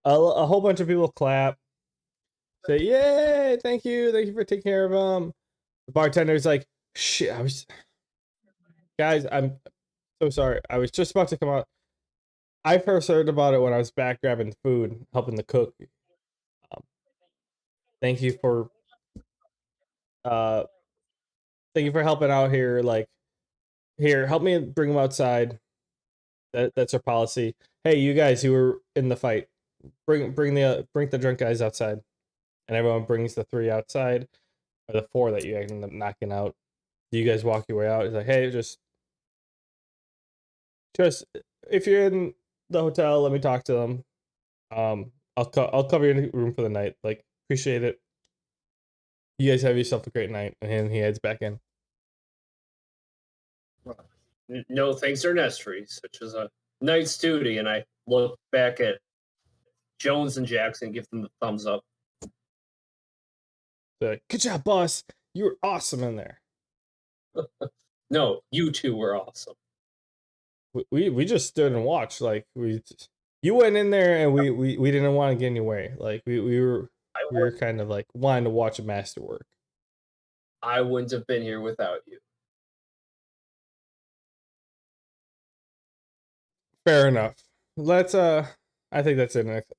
A whole bunch of people clap. Say, yay, thank you for taking care of him. The bartender's like, shit, guys, I'm so sorry. I was just about to come out. I first heard about it when I was back grabbing food, helping the cook. Thank you for helping out here. Like, here, help me bring him outside. That's our policy. Hey, you guys who were in the fight, bring the drunk guys outside. And everyone brings the 3 outside, or the 4 that you end up knocking out. You guys walk your way out. It's like, hey, just if you're in the hotel, let me talk to them. I'll cover your room for the night. Like, appreciate it. You guys have yourself a great night. And then he heads back in. No thanks are necessary, such as a night's duty. And I look back at Jones and Jackson, give them the thumbs up. They're like, good job, boss. You were awesome in there. No, you two were awesome. We just stood and watched. Like, you went in there and we didn't want to get in your way. Like, we were kind of like wanting to watch a master work. I wouldn't have been here without you. Fair enough. Let's I think that's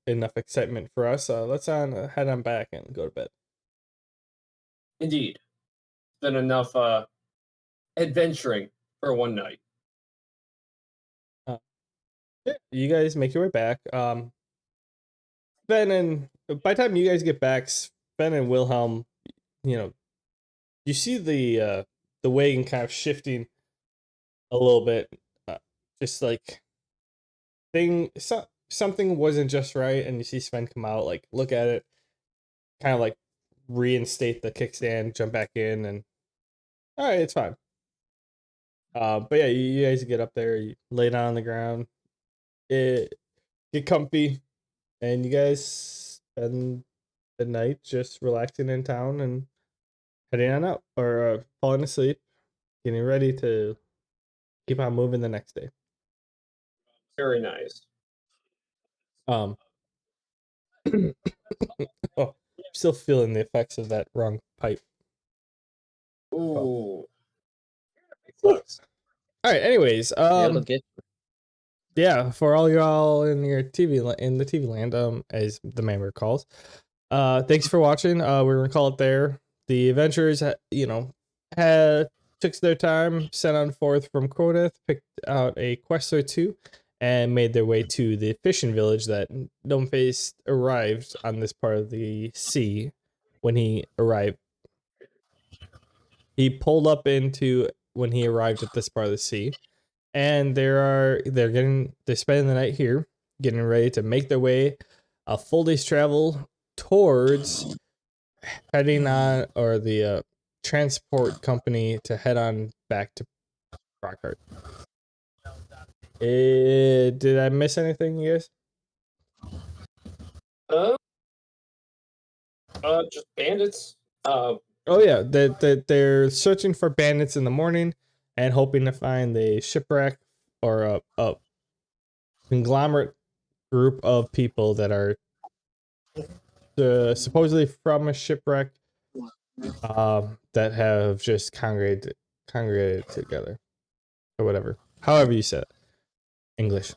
enough excitement for us. Let's head on back and go to bed. Indeed. It's been enough adventuring for one night. Yeah, you guys make your way back. Ben and by the time you guys get back, Ben and Wilhelm, you see the wagon kind of shifting a little bit, just like something wasn't just right, and you see Sven come out, like, look at it, kind of like reinstate the kickstand, jump back in, and all right, it's fine. But yeah, you guys get up there, you lay down on the ground, get comfy, and you guys spend the night just relaxing in town and heading on out, or falling asleep, getting ready to keep on moving the next day. Very nice. Oh, I'm still feeling the effects of that wrong pipe. Ooh. It sucks. All right. Anyways, It'll get yeah, for all y'all in your in the TV land, as the member calls, thanks for watching. We're gonna call it there. The adventurers, had took their time, set on forth from Quodeth, picked out a quest or two, and made their way to the fishing village that Gnomeface arrived on this part of the sea. When he arrived, he pulled up into when he arrived at this part of the sea, and they're spending the night here, getting ready to make their way a full day's travel towards heading on, or the transport company to head on back to Brockheart. Did I miss anything, you guys? Just bandits. Oh yeah, they're searching for bandits in the morning and hoping to find a shipwreck or a conglomerate group of people that are supposedly from a shipwreck that have just congregated together or whatever. However you said it. English.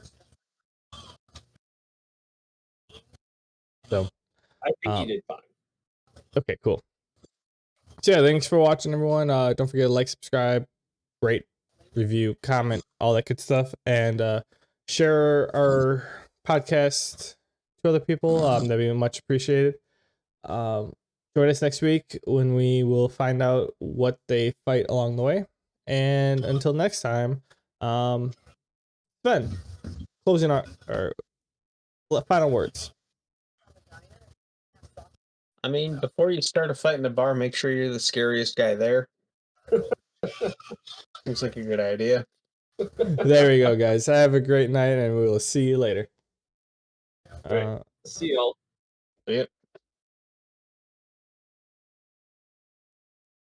So I think he did fine. okay, cool. So yeah, thanks for watching, everyone. Don't forget to like, subscribe, rate, review, comment, all that good stuff, and share our podcast to other people. That'd be much appreciated. Join us next week when we will find out what they fight along the way. And until next time, Ben, closing our final words. I mean, before you start a fight in the bar, make sure you're the scariest guy there. Seems like a good idea. There we go, guys. Have a great night, and we will see you later. See y'all. Yep.